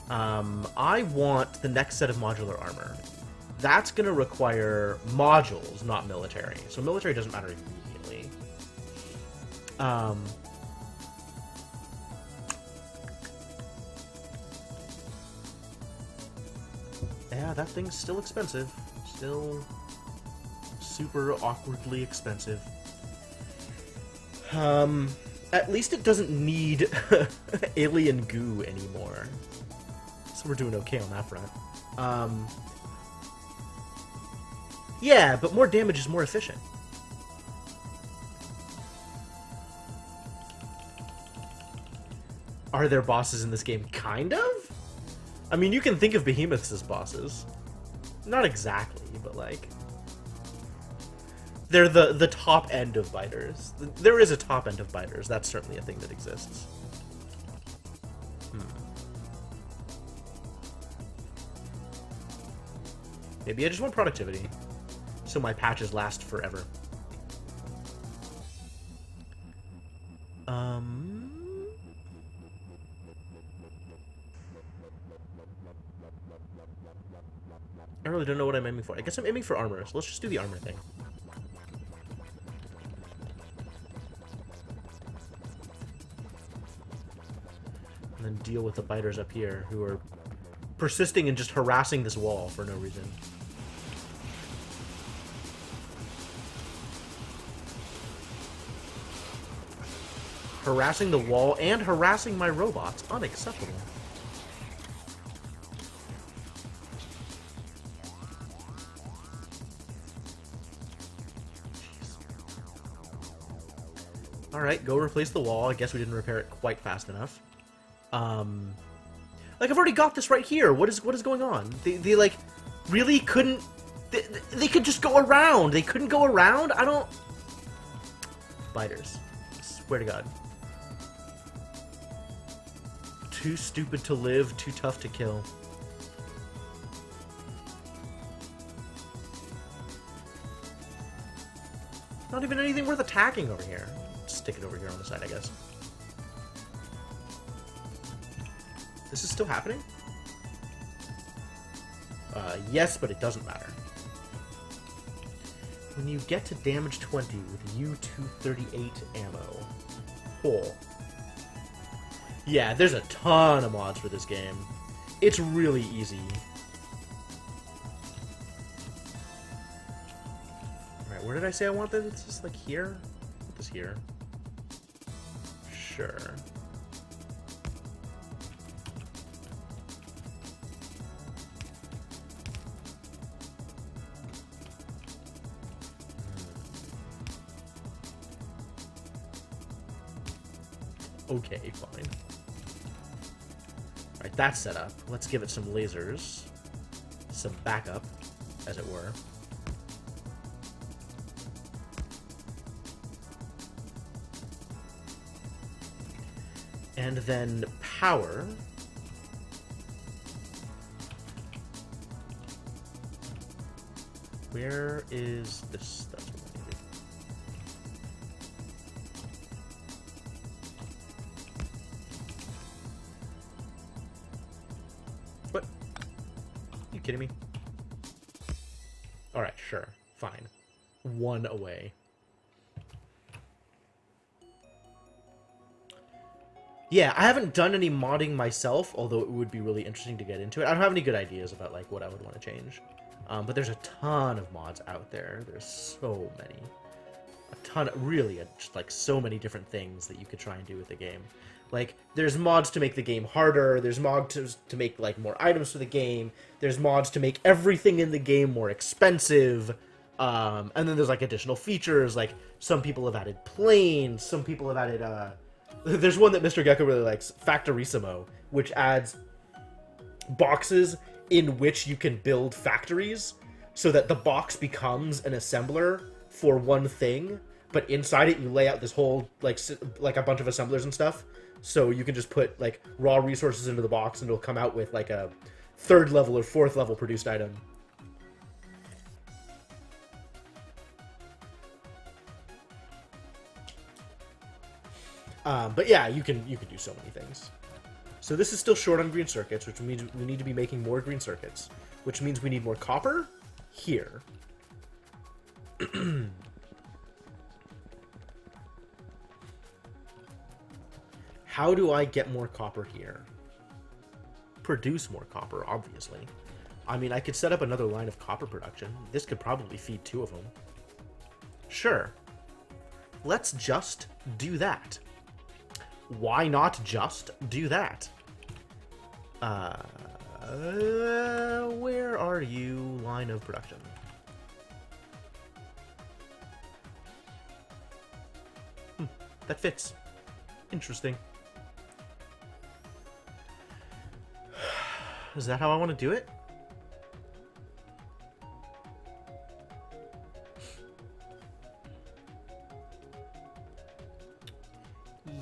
I want the next set of modular armor. That's going to require modules, not military. So military doesn't matter immediately. Yeah, that thing's still expensive. Still super awkwardly expensive. At least it doesn't need alien goo anymore. So we're doing okay on that front. Yeah, but more damage is more efficient. Are there bosses in this game? Kind of? I mean, you can think of behemoths as bosses. Not exactly, but like... They're the top end of biters. There is a top end of biters. That's certainly a thing that exists. Maybe I just want productivity. So my patches last forever. I really don't know what I'm aiming for. I guess I'm aiming for armor, so let's just do the armor thing. And then deal with the biters up here, who are persisting in just harassing this wall for no reason. Harassing the wall and harassing my robots. Unacceptable. Alright, go replace the wall. I guess we didn't repair it quite fast enough. Like, I've already got this right here. What is going on? They like, really couldn't... They could just go around. They couldn't go around? I don't... Biters. I swear to God. Too stupid to live, too tough to kill. Not even anything worth attacking over here. Stick it over here on the side, I guess. This is still happening? Yes, but it doesn't matter. When you get to damage 20 with U-238 ammo. Cool. Yeah, there's a ton of mods for this game. It's really easy. Alright, where did I say I want this? It's just like here? Put this here. Sure. Okay, fine. Alright, that's set up. Let's give it some lasers. Some backup, as it were. And then power. Where is this? That's what I need. What? Are you kidding me? Alright, sure. Fine. One away. Yeah, I haven't done any modding myself, although it would be really interesting to get into it. I don't have any good ideas about like what I would want to change. But there's a ton of mods out there. There's so many. A ton of, really, just like so many different things that you could try and do with the game. Like, there's mods to make the game harder, there's mods to make like more items for the game, there's mods to make everything in the game more expensive, and then there's like additional features, like some people have added planes, some people have added, there's one that Mr. Gecko really likes, Factorissimo, which adds boxes in which you can build factories, so that the box becomes an assembler for one thing, but inside it you lay out this whole, like a bunch of assemblers and stuff, so you can just put, like, raw resources into the box and it'll come out with, like, a 3rd level or 4th level produced item. But yeah, you can do so many things. So this is still short on green circuits, which means we need to be making more green circuits, which means we need more copper here. How do I get more copper here? Produce more copper, obviously. I mean, I could set up another line of copper production. This could probably feed 2 of them. Sure. Let's just do that. Why not just do that? Where are you, line of production? That fits. Interesting. Is that how I want to do it?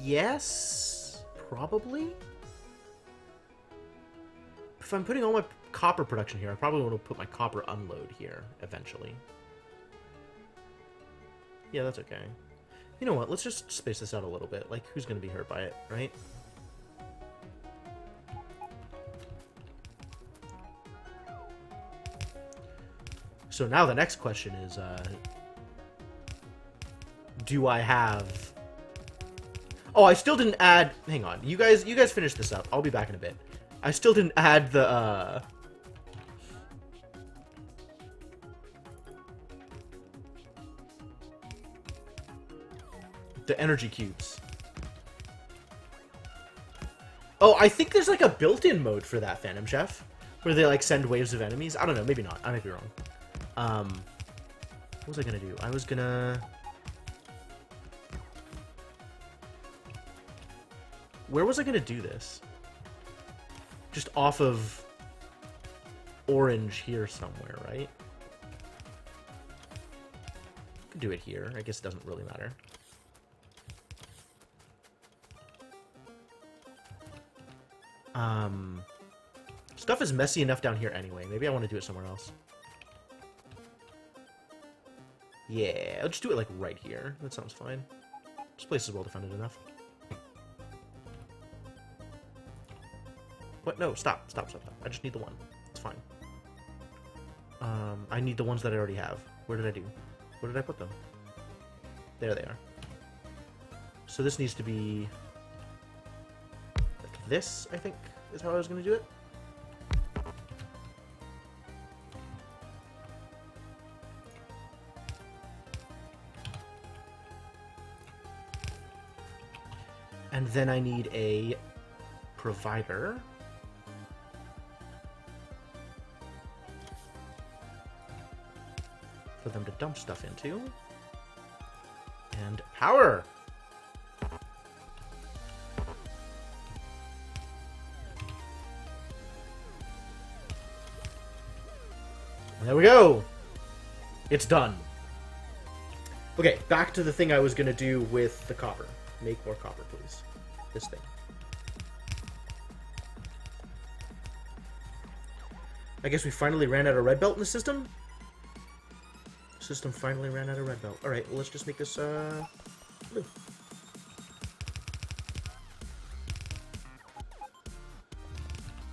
Yes, probably. If I'm putting all my copper production here. I probably want to put my copper unload here eventually. Yeah, that's okay. You know what? Let's just space this out a little bit. Like, who's going to be hurt by it, right? So now the next question is, do I have... Oh, I still didn't add... Hang on. You guys finish this up. I'll be back in a bit. I still didn't add the energy cubes. Oh, I think there's like a built-in mode for that, Phantom Chef, where they like send waves of enemies. I don't know, maybe not. I might be wrong. What was I gonna do? I was gonna... Where was I gonna do this? Just off of orange here somewhere, right? Could do it here. I guess it doesn't really matter. Stuff is messy enough down here anyway. Maybe I want to do it somewhere else. Yeah, I'll just do it like right here. That sounds fine. This place is well defended enough. What? No, stop. I just need the one. It's fine. I need the ones that I already have. Where did I do? Where did I put them? There they are. So this needs to be... like this, I think, is how I was going to do it. And then I need a provider. For them to dump stuff into. And power! And there we go! It's done. Okay, back to the thing I was going to do with the copper. Make more copper, please. This thing. I guess we finally ran out of red belt in the system? System finally ran out of red belt. Alright, well, let's just make this, blue.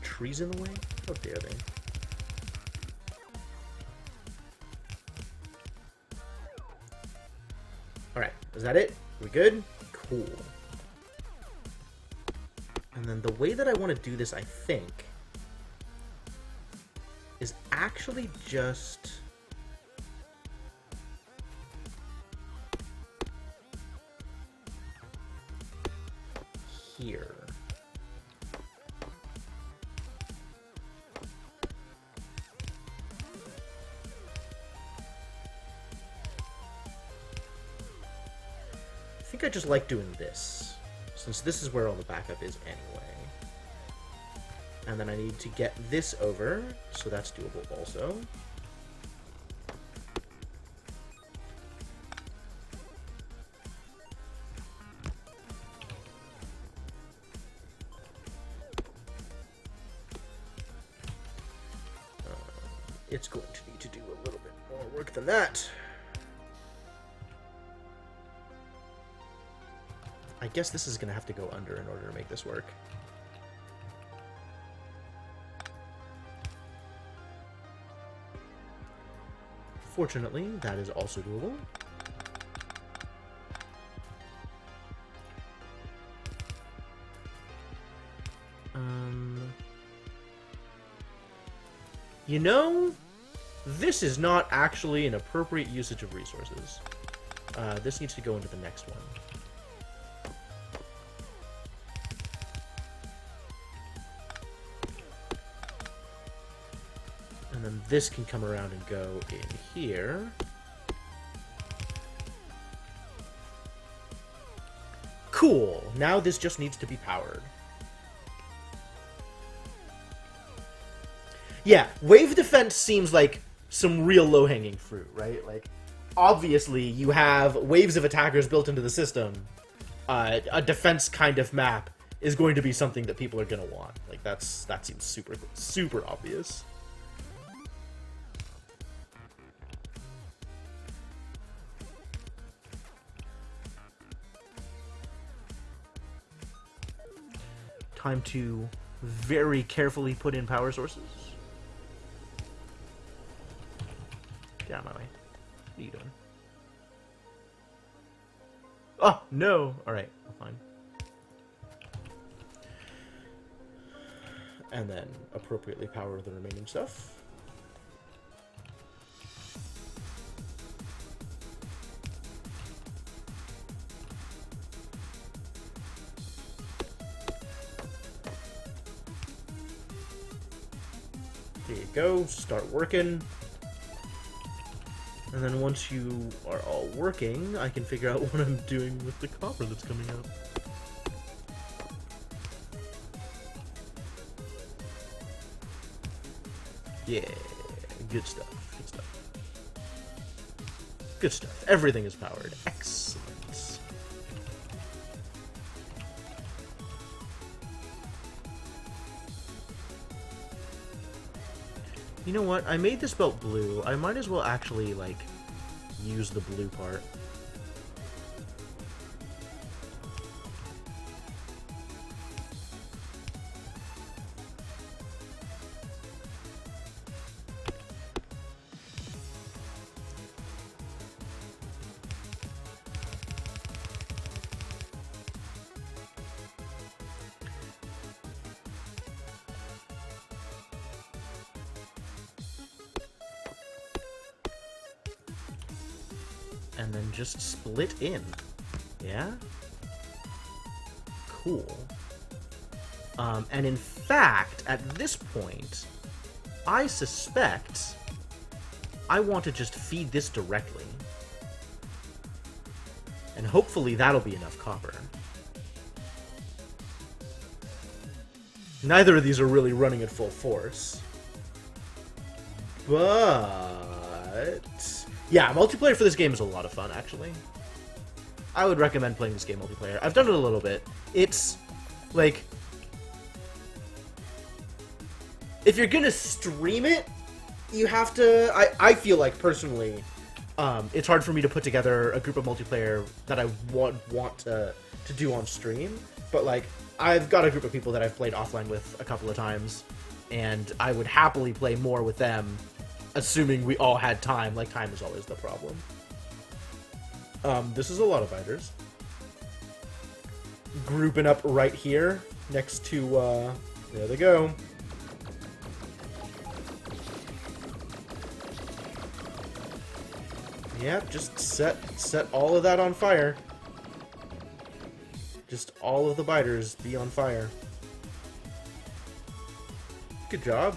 Trees in the way? How dare they? Alright, is that it? We good? Cool. And then the way that I want to do this, I think, is actually just... here. I think I just like doing this, since this is where all the backup is anyway. And then I need to get this over, so that's doable also. It's going to need to do a little bit more work than that. I guess this is going to have to go under in order to make this work. Fortunately, that is also doable. You know, this is not actually an appropriate usage of resources. This needs to go into the next one. And then this can come around and go in here. Cool. Now this just needs to be powered. Yeah, wave defense seems like some real low-hanging fruit, right? Like, obviously, you have waves of attackers built into the system. A defense kind of map is going to be something that people are going to want. Like, that seems super obvious. Time to very carefully put in power sources. Get out of my way. What are you doing? Oh, no! Alright, fine. And then appropriately power the remaining stuff. There you go, start working. And then once you are all working, I can figure out what I'm doing with the copper that's coming up. Yeah, good stuff, good stuff. Good stuff. Everything is powered. Excellent. You know what? I made this belt blue. I might as well actually, like, use the blue part. And then just split in. Yeah? Cool. And in fact, at this point, I suspect I want to just feed this directly. And hopefully that'll be enough copper. Neither of these are really running at full force. But yeah, multiplayer for this game is a lot of fun, actually. I would recommend playing this game multiplayer. I've done it a little bit. It's, like, if you're gonna stream it, you have to... I feel like, personally, it's hard for me to put together a group of multiplayer that I want to do on stream. But, like, I've got a group of people that I've played offline with a couple of times, and I would happily play more with them, assuming we all had time. Like, time is always the problem. This is a lot of biters. Grouping up right here, next to, there they go. Yep, just set all of that on fire. Just all of the biters be on fire. Good job.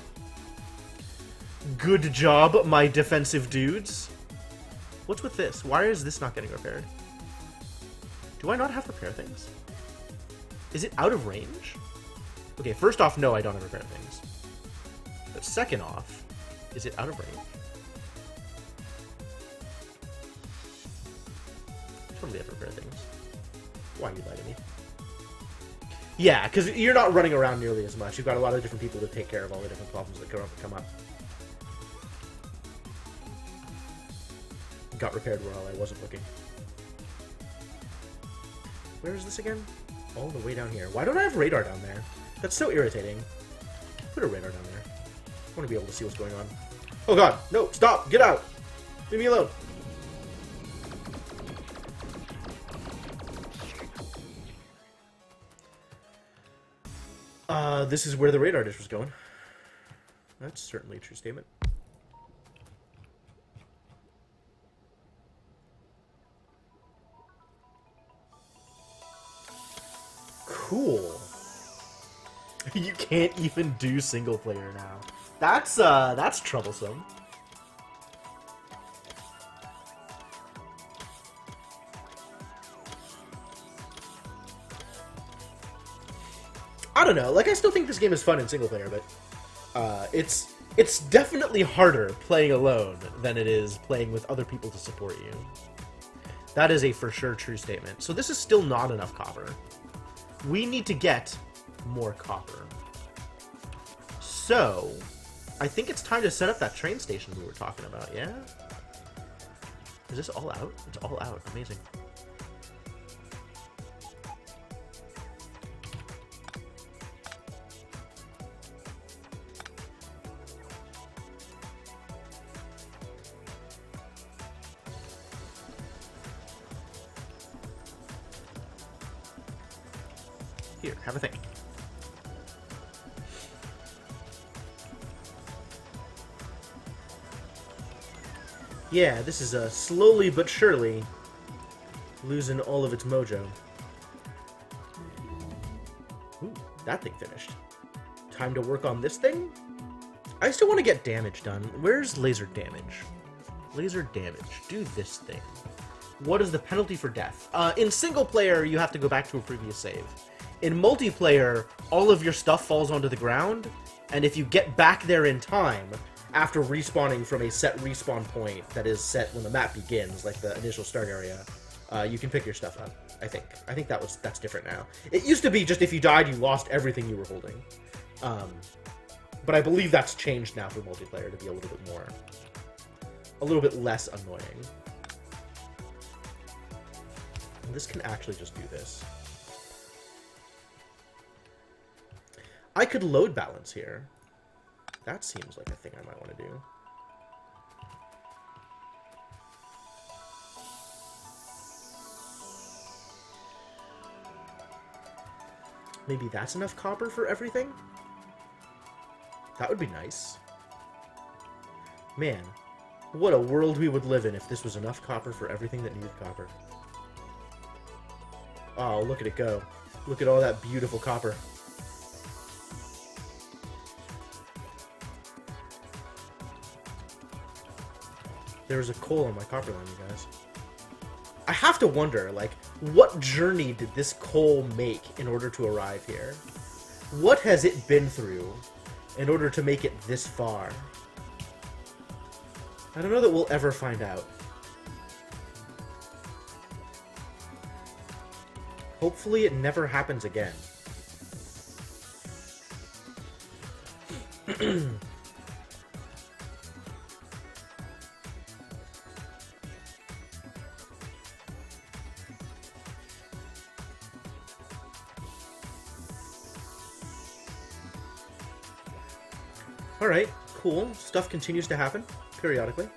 Good job, my defensive dudes. What's with this? Why is this not getting repaired? Do I not have repair things? Is it out of range? Okay, first off, no, I don't have repair things. But second off, is it out of range? Totally have repair things. Why you lie to me? Yeah, because you're not running around nearly as much. You've got a lot of different people to take care of all the different problems that come up. Got repaired while I wasn't looking. Where is this again? All the way down here. Why don't I have radar down there? That's so irritating. Put a radar down there. I want to be able to see what's going on. Oh god! No! Stop! Get out! Leave me alone! This is where the radar dish was going. That's certainly a true statement. Cool. You can't even do single player now. That's troublesome. I don't know. Like, I still think this game is fun in single player, but it's definitely harder playing alone than it is playing with other people to support you. That is a for sure true statement. So this is still not enough copper. We need to get more copper. So, I think it's time to set up that train station we were talking about, yeah? Is this all out? It's all out. Amazing. Here, have a think. Yeah, this is slowly but surely losing all of its mojo. Ooh, that thing finished. Time to work on this thing? I still want to get damage done. Where's laser damage? Laser damage. Do this thing. What is the penalty for death? In single player, you have to go back to a previous save. In multiplayer, all of your stuff falls onto the ground, and if you get back there in time, after respawning from a set respawn point that is set when the map begins, like the initial start area, you can pick your stuff up, I think. I think that's different now. It used to be just if you died, you lost everything you were holding. But I believe that's changed now for multiplayer to be a little bit less annoying. And this can actually just do this. I could load balance here. That seems like a thing I might want to do. Maybe that's enough copper for everything? That would be nice. Man, what a world we would live in if this was enough copper for everything that needed copper. Oh, look at it go. Look at all that beautiful copper. There's a coal on my copper line, you guys. I have to wonder, like, what journey did this coal make in order to arrive here? What has it been through in order to make it this far? I don't know that we'll ever find out. Hopefully it never happens again. Alright, cool. Stuff continues to happen, periodically.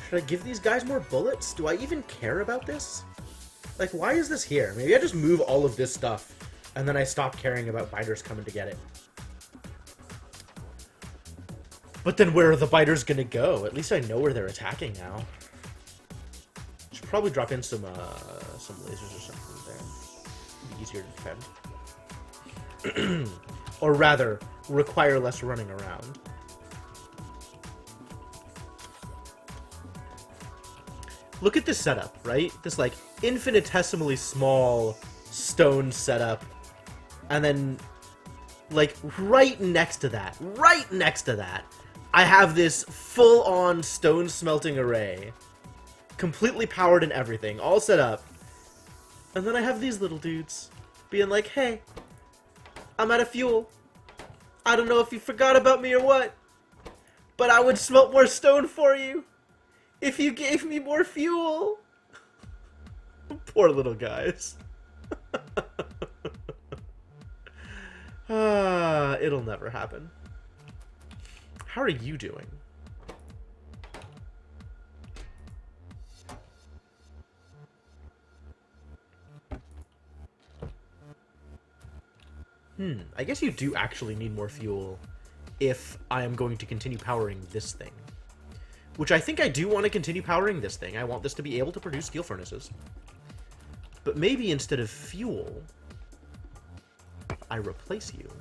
Should I give these guys more bullets? Do I even care about this? Like, why is this here? Maybe I just move all of this stuff, and then I stop caring about biters coming to get it. But then where are the biters gonna go? At least I know where they're attacking now. Should probably drop in some lasers or something there. It'd be easier to defend. Or rather, require less running around. Look at this setup, right? This, like, infinitesimally small stone setup. And then, like, right next to that, I have this full-on stone smelting array. Completely powered and everything, all set up. And then I have these little dudes being like, hey, I'm out of fuel. I don't know if you forgot about me or what, but I would smelt more stone for you if you gave me more fuel. Poor little guys. It'll never happen. How are you doing? I guess you do actually need more fuel if I am going to continue powering this thing. Which I think I do want to continue powering this thing. I want this to be able to produce steel furnaces. But maybe instead of fuel, I replace you.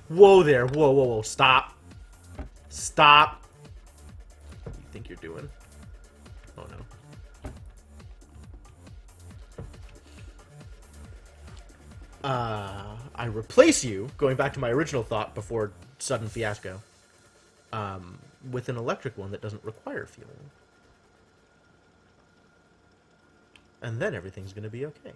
Whoa there. Whoa, whoa, whoa. Stop. Stop. What do you think you're doing? Oh, no. I replace you, going back to my original thought before sudden fiasco, with an electric one that doesn't require fuel. And then everything's going to be okay.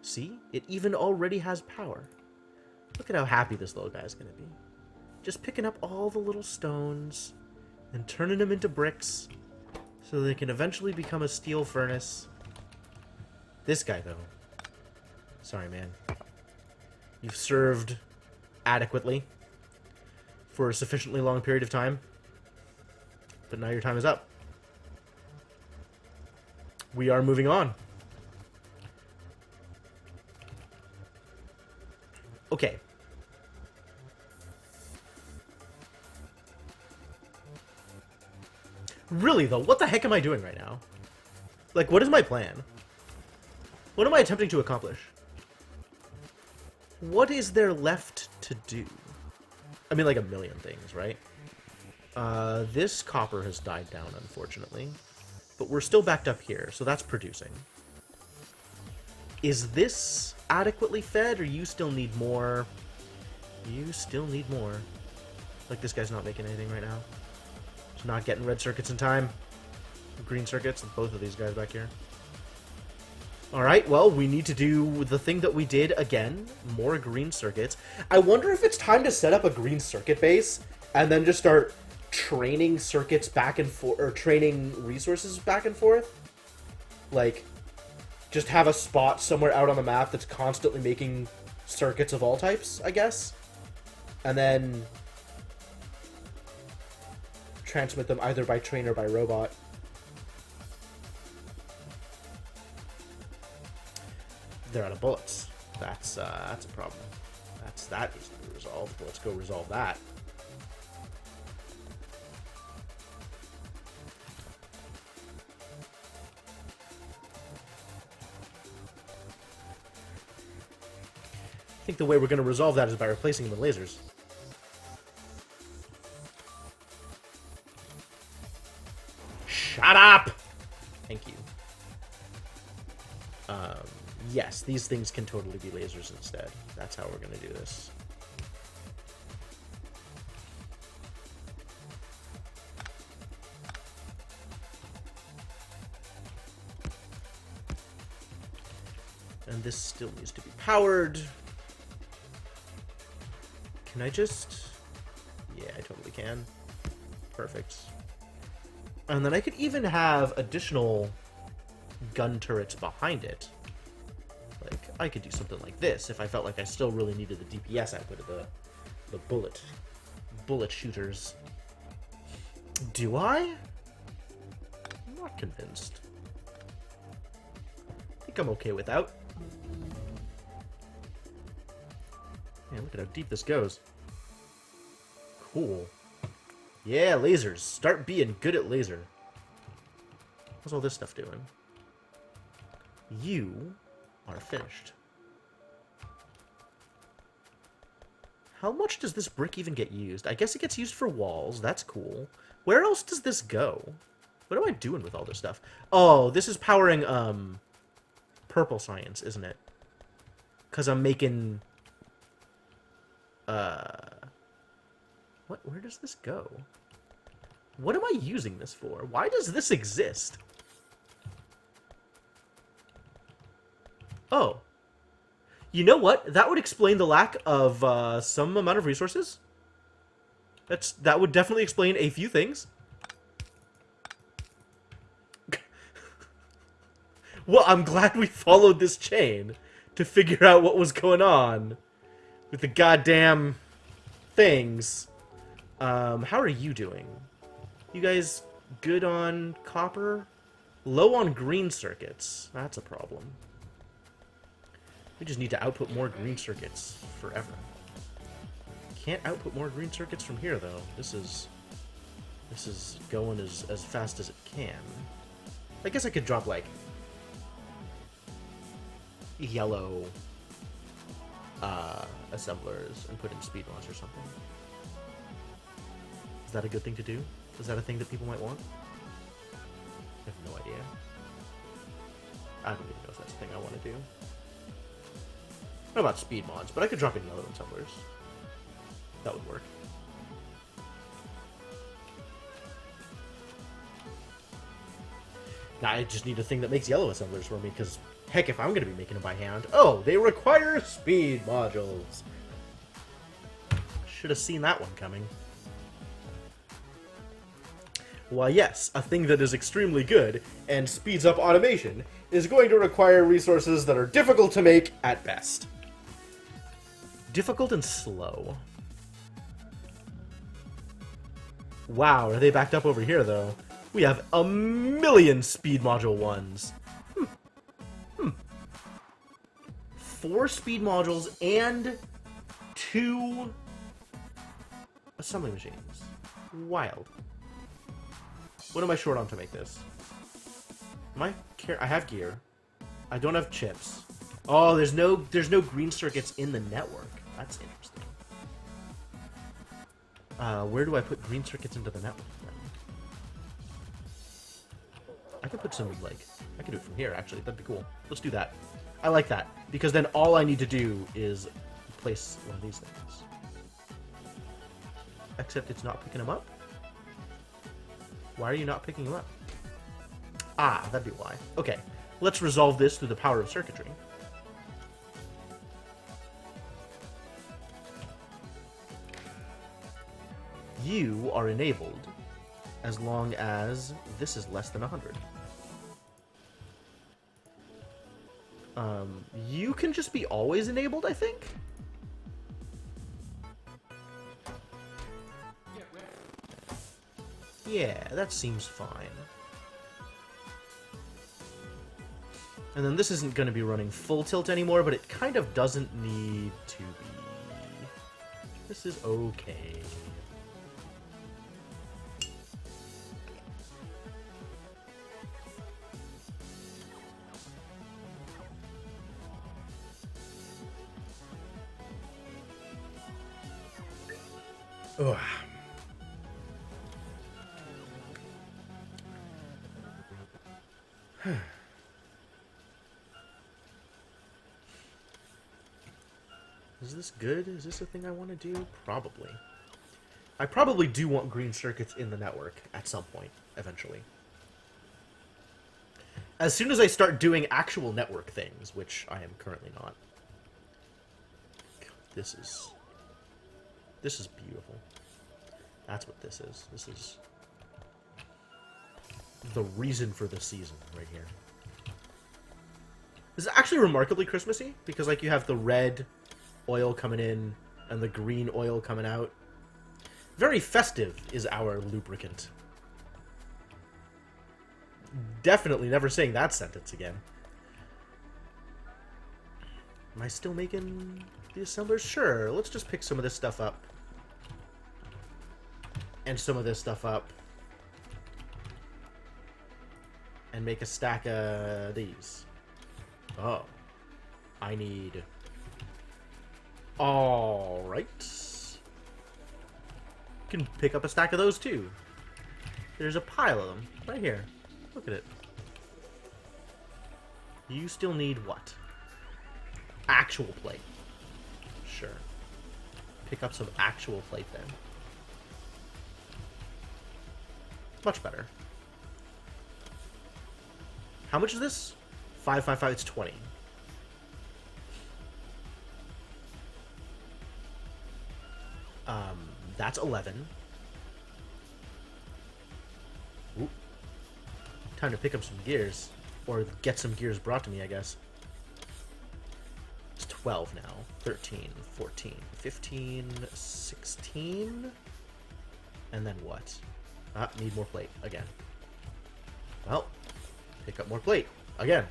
See? It even already has power. Look at how happy this little guy's going to be. Just picking up all the little stones and turning them into bricks so they can eventually become a steel furnace. This guy, though. Sorry, man. You've served adequately. for a sufficiently long period of time. But now your time is up. We are moving on. Okay. Really, though, what the heck am I doing right now? Like, what is my plan? What am I attempting to accomplish? What is there left to do? I mean, like a million things, right? This copper has died down, unfortunately. But we're still backed up here, so that's producing. Is this adequately fed, or you still need more? You still need more. Like, this guy's not making anything right now. He's not getting red circuits in time. Green circuits, both of these guys back here. Alright, well, we need to do the thing that we did again. More green circuits. I wonder if it's time to set up a green circuit base, and then just start training circuits back and forth, or training resources back and forth. Like, just have a spot somewhere out on the map that's constantly making circuits of all types, I guess. And then transmit them either by train or by robot. They're out of bullets. That's a problem. That needs to be resolved. Let's go resolve that. I think the way we're going to resolve that is by replacing them with lasers. Shut up! Thank you. Yes, these things can totally be lasers instead. That's how we're going to do this. And this still needs to be powered. Can I just... Yeah, I totally can. Perfect. And then I could even have additional gun turrets behind it. Like, I could do something like this if I felt like I still really needed the DPS output of the bullet shooters. Do I? I'm not convinced. I think I'm okay without. Man, look at how deep this goes. Cool. Yeah, lasers. Start being good at laser. What's all this stuff doing? You are finished. How much does this brick even get used? I guess it gets used for walls. That's cool. Where else does this go? What am I doing with all this stuff? Oh, this is powering, purple science, isn't it? Because I'm making... Where does this go? What am I using this for? Why does this exist? Oh. You know what? That would explain the lack of some amount of resources. That would definitely explain a few things. Well, I'm glad we followed this chain to figure out what was going on with the goddamn things. How are you doing? You guys good on copper? Low on green circuits. That's a problem. We just need to output more green circuits forever. Can't output more green circuits from here, though. This is going as fast as it can. I guess I could drop, like, yellow assemblers and put in speed mods or something. Is that a good thing to do? Is that a thing that people might want? I have no idea. I don't even know if that's a thing I want to do. I don't know about speed mods, but I could drop in yellow assemblers. That would work. Now I just need a thing that makes yellow assemblers for me, because heck, if I'm going to be making them by hand... Oh, they require speed modules! Should have seen that one coming. Why, yes, a thing that is extremely good and speeds up automation is going to require resources that are difficult to make at best. Difficult and slow. Wow, are they backed up over here, though? We have a million speed module 1s. 4 speed modules and 2 assembly machines. Wild. What am I short on to make this? I have gear. I don't have chips. Oh, there's no green circuits in the network. That's interesting. Where do I put green circuits into the network then? I can put some, like, I can do it from here, actually. That'd be cool. Let's do that. I like that, because then all I need to do is place one of these things. Except it's not picking them up? Why are you not picking them up? Ah, that'd be why. Okay, let's resolve this through the power of circuitry. You are enabled as long as this is less than 100. You can just be always enabled, I think? Yeah, that seems fine. And then this isn't going to be running full tilt anymore, but it kind of doesn't need to be. This is okay. Ugh. Is this good? Is this a thing I want to do? Probably. I probably do want green circuits in the network at some point, eventually. As soon as I start doing actual network things, which I am currently not. This is beautiful. That's what this is. This is the reason for the season right here. This is actually remarkably Christmassy, because like you have the red oil coming in and the green oil coming out. Very festive is our lubricant. Definitely never saying that sentence again. Am I still making the assemblers? Sure, let's just pick some of this stuff up. And some of this stuff up. And make a stack of these. Oh. I need... Alright. Can pick up a stack of those too. There's a pile of them. Right here. Look at it. You still need what? Actual plate. Sure. Pick up some actual plate then. Much better. How much is this? 555, it's 20. That's 11. Ooh. Time to pick up some gears. Or get some gears brought to me, I guess. It's 12 now. 13, 14, 15, 16. And then what? Ah, need more plate. Again. Well, pick up more plate. Again.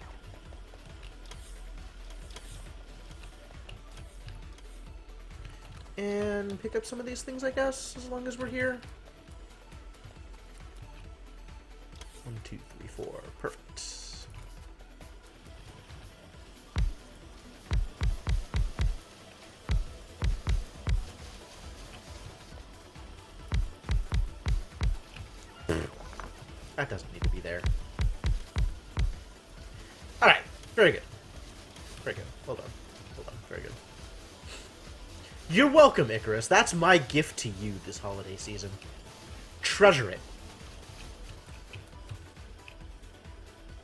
And pick up some of these things, I guess, as long as we're here. 1, 2, 3, 4. Perfect. That doesn't need to be there. Alright. Very good. Very good. Hold on. Hold on. Very good. You're welcome, Icarus. That's my gift to you this holiday season. Treasure it.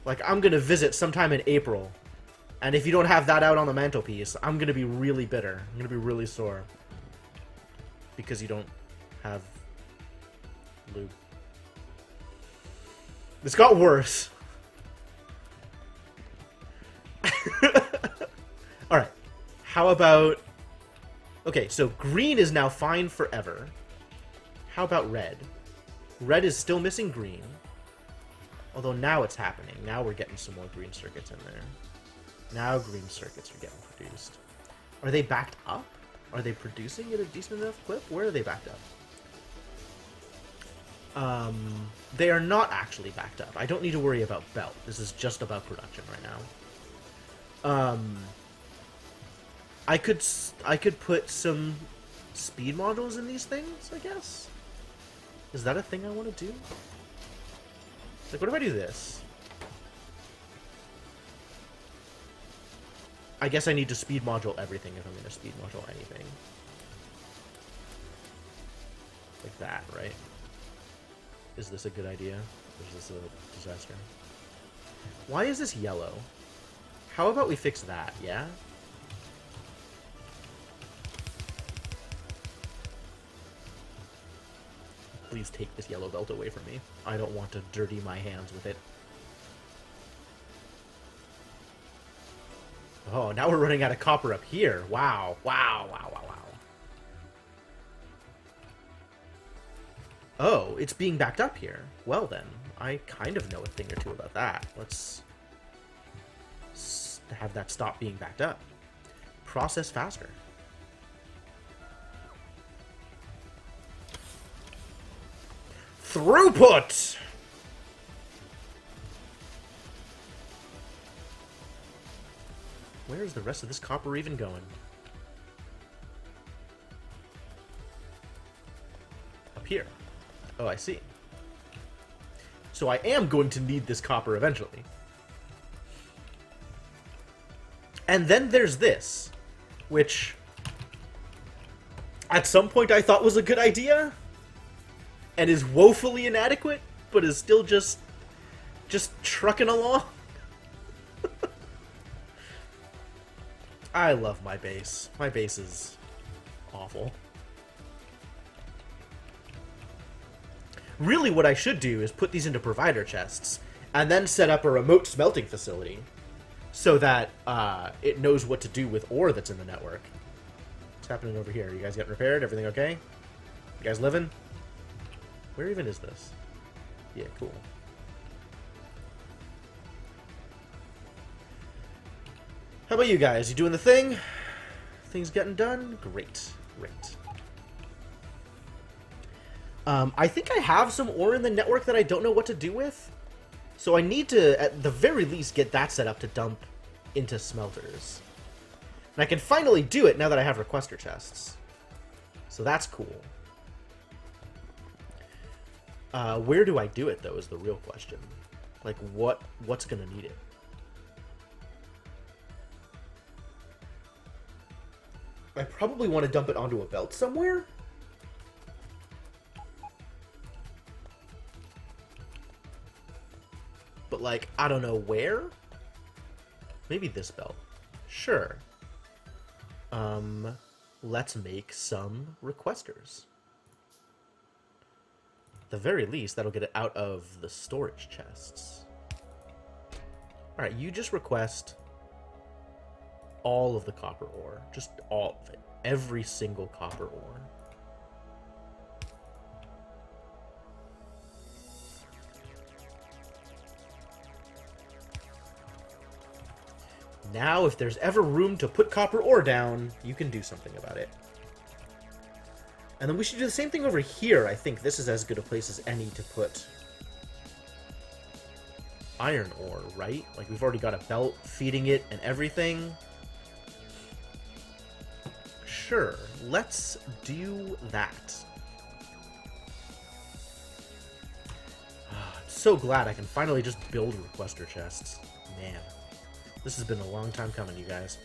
Like, I'm gonna visit sometime in April. And if you don't have that out on the mantelpiece, I'm gonna be really bitter. I'm gonna be really sore. Because you don't have lube. This got worse. Alright. How about... Okay, so green is now fine forever. How about red? Red is still missing green. Although now it's happening. Now we're getting some more green circuits in there. Now green circuits are getting produced. Are they backed up? Are they producing at a decent enough clip? Where are they backed up? They are not actually backed up. I don't need to worry about belt. This is just about production right now. I could put some speed modules in these things, I guess? Is that a thing I want to do? Like, what if I do this? I guess I need to speed module everything if I'm going to speed module anything. Like that, right? Is this a good idea? Or is this a disaster? Why is this yellow? How about we fix that, yeah? Please take this yellow belt away from me. I don't want to dirty my hands with it. Oh, now we're running out of copper up here. Wow, wow, wow, wow, wow. Oh, it's being backed up here. Well then, I kind of know a thing or two about that. Let's have that stop being backed up. Process faster. Throughput! Where is the rest of this copper even going? Up here. Oh, I see. So I am going to need this copper eventually. And then there's this, which at some point I thought was a good idea, and is woefully inadequate, but is still just trucking along. I love my base. My base is awful. Really, what I should do is put these into provider chests, and then set up a remote smelting facility, so that it knows what to do with ore that's in the network. What's happening over here? You guys getting repaired? Everything okay? You guys living? Where even is this? Yeah, cool. How about you guys? You doing the thing? Things getting done? Great. Great. I think I have some ore in the network that I don't know what to do with. So I need to, at the very least, get that set up to dump into smelters. And I can finally do it now that I have requester chests. So that's cool. Where do I do it, though, is the real question. Like, what's gonna need it? I probably want to dump it onto a belt somewhere. But, like, I don't know where? Maybe this belt. Sure. Let's make some requesters. At the very least, that'll get it out of the storage chests. Alright, you just request all of the copper ore. Just all of it. Every single copper ore. Now, if there's ever room to put copper ore down, you can do something about it. And then we should do the same thing over here. I think this is as good a place as any to put iron ore, right? Like, we've already got a belt feeding it and everything. Sure, let's do that. I'm so glad I can finally just build requester chests. Man. This has been a long time coming, you guys.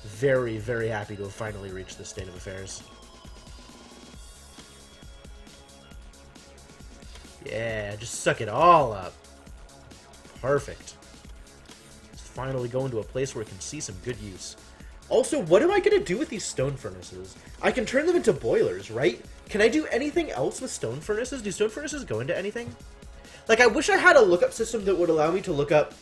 Very, very happy to have finally reached this state of affairs. Yeah, just suck it all up. Perfect. Let's finally go into a place where we can see some good use. Also, what am I going to do with these stone furnaces? I can turn them into boilers, right? Can I do anything else with stone furnaces? Do stone furnaces go into anything? Like, I wish I had a lookup system that would allow me to look up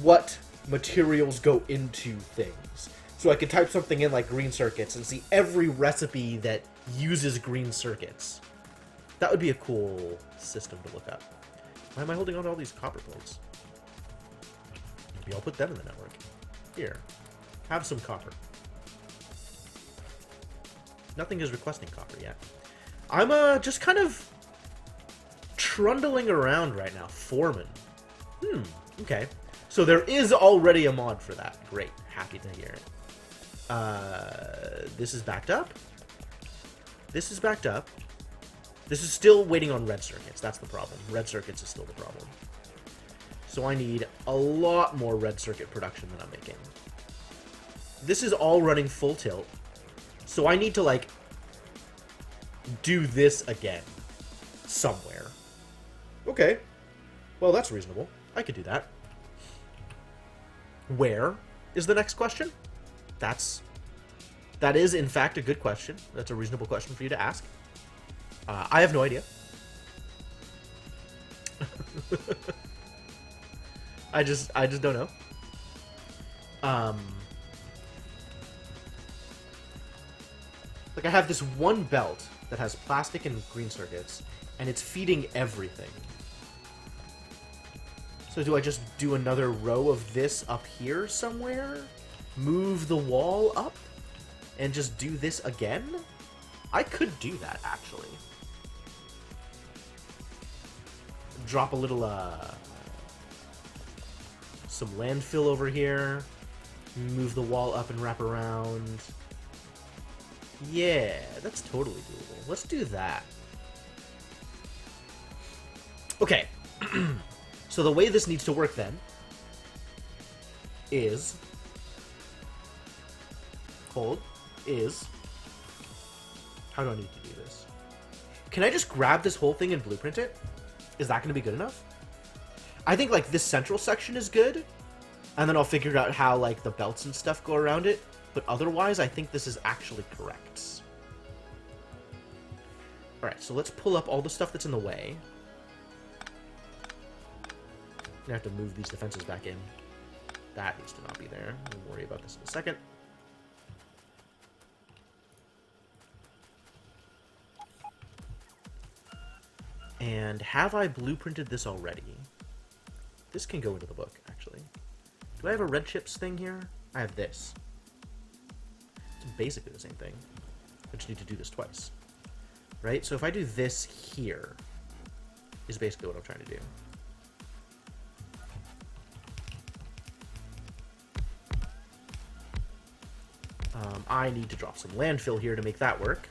what materials go into things. So So I could type something in like green circuits and see every recipe that uses green circuits. That would be a cool system to look up. Why am I holding on to all these copper plates? Maybe I'll put them in the network. Here. Have some copper. Nothing is requesting copper yet. I'm just kind of trundling around right now. Foreman. Okay. So there is already a mod for that. Great. Happy to hear it. This is backed up. This is backed up. This is still waiting on red circuits. That's the problem. Red circuits is still the problem. So I need a lot more red circuit production than I'm making. This is all running full tilt. So I need to, like, do this again. Somewhere. Okay. Well, that's reasonable. I could do that. Where is the next question? That is, in fact, a good question. That's a reasonable question for you to ask. I have no idea. I just don't know. Like, I have this one belt that has plastic and green circuits, and it's feeding everything. So do I just do another row of this up here somewhere? Move the wall up? And just do this again? I could do that, actually. Drop a little, some landfill over here. Move the wall up and wrap around. Yeah, that's totally doable. Let's do that. Okay. So the way this needs to work, then, is... How do I need to do this? Can I just grab this whole thing and blueprint it? Is that going to be good enough? I think, like, this central section is good. And then I'll figure out how, like, the belts and stuff go around it. But otherwise, I think this is actually correct. Alright, so let's pull up all the stuff that's in the way. I'm going to have to move these defenses back in. That needs to not be there. We'll worry about this in a second. And have I blueprinted this already? This can go into the book, actually. Do I have a red chips thing here? I have this. It's basically the same thing. I just need to do this twice. Right? So if I do this here, is basically what I'm trying to do. I need to drop some landfill here to make that work.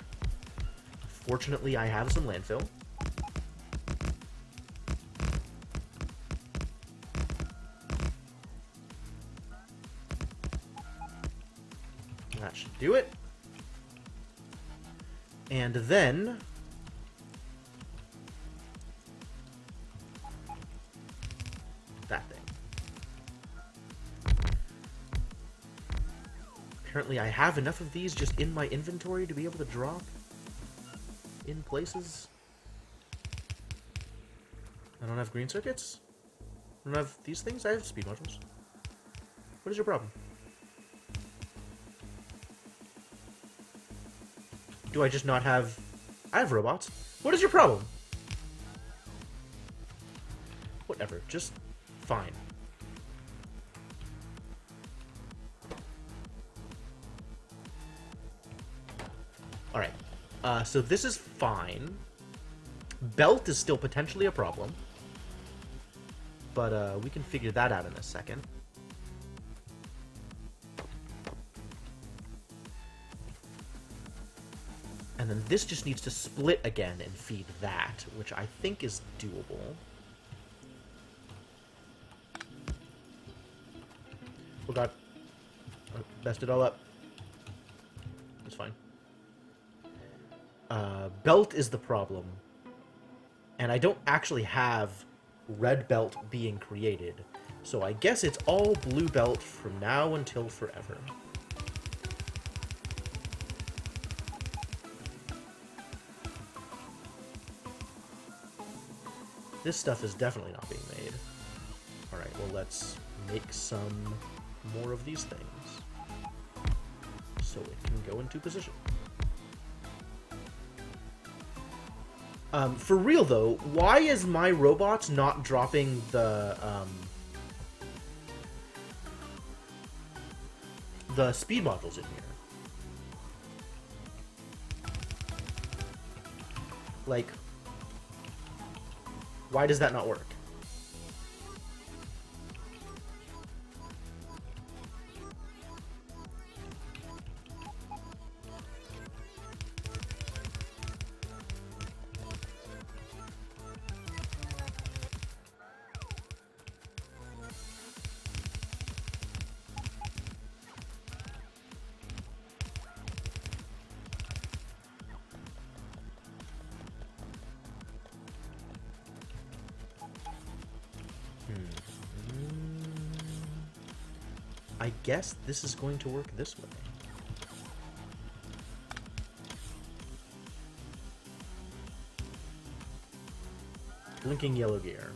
Fortunately, I have some landfill. That should do it. And then... that thing. Apparently I have enough of these just in my inventory to be able to drop in places. I don't have green circuits? I don't have these things? I have speed modules. What is your problem? Do I just not have... I have robots. What is your problem? Whatever, just fine. Alright, so this is fine. Belt is still potentially a problem. But we can figure that out in a second. And then this just needs to split again and feed that, which I think is doable. Oh god. I messed it all up. It's fine. Belt is the problem. And I don't actually have red belt being created. So I guess it's all blue belt from now until forever. This stuff is definitely not being made. Alright, well let's make some more of these things. go into position. For real though, why is my robot not dropping the speed modules in here? Like, why does that not work? I guess this is going to work this way. Blinking yellow gear.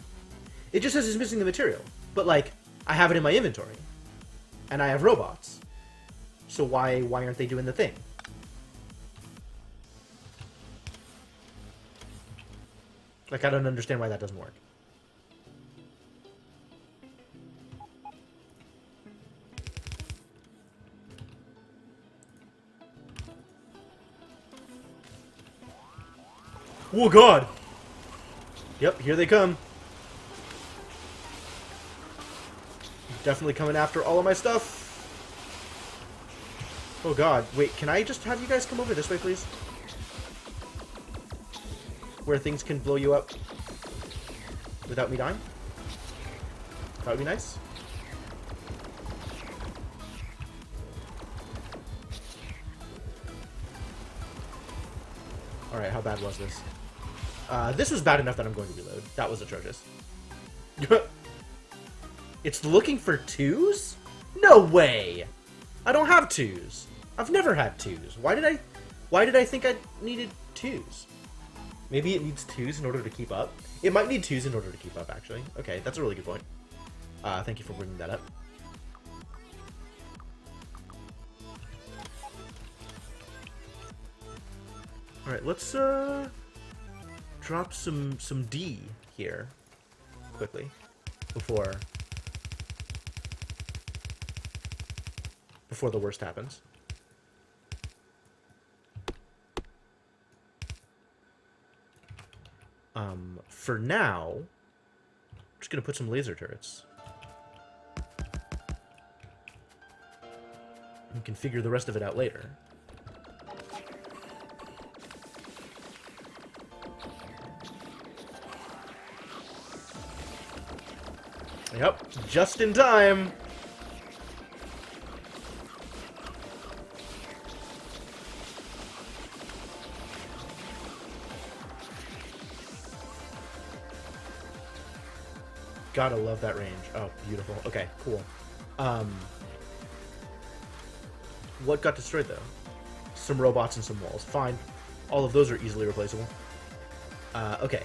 It just says it's missing the material. But, like, I have it in my inventory. And I have robots. So why aren't they doing the thing? Like, I don't understand why that doesn't work. Oh god! Yep, here they come. Definitely coming after all of my stuff. Oh god, wait, can I just have you guys come over this way, please? Where things can blow you up without me dying? That would be nice. Alright, how bad was this? This was bad enough that I'm going to reload. That was atrocious. It's looking for twos? No way! I don't have twos. I've never had twos. Why did I think I needed twos? Maybe it needs twos in order to keep up. It might need twos in order to keep up, actually. Okay, that's a really good point. Thank you for bringing that up. Alright, let's drop some D here quickly before the worst happens. For now, I'm just gonna put some laser turrets. We can figure the rest of it out later. Yep, just in time. Gotta love that range. Oh, beautiful. Okay, cool. What got destroyed, though? Some robots and some walls. Fine. All of those are easily replaceable. Okay.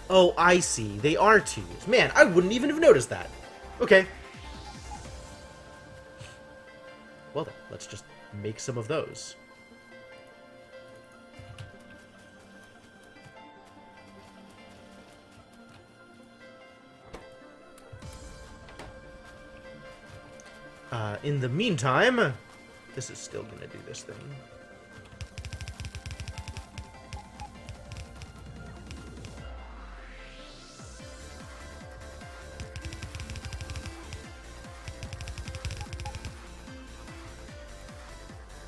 Oh, I see. They are twos. Man, I wouldn't even have noticed that. Okay. Well then, let's just make some of those. In the meantime, this is still gonna do this thing.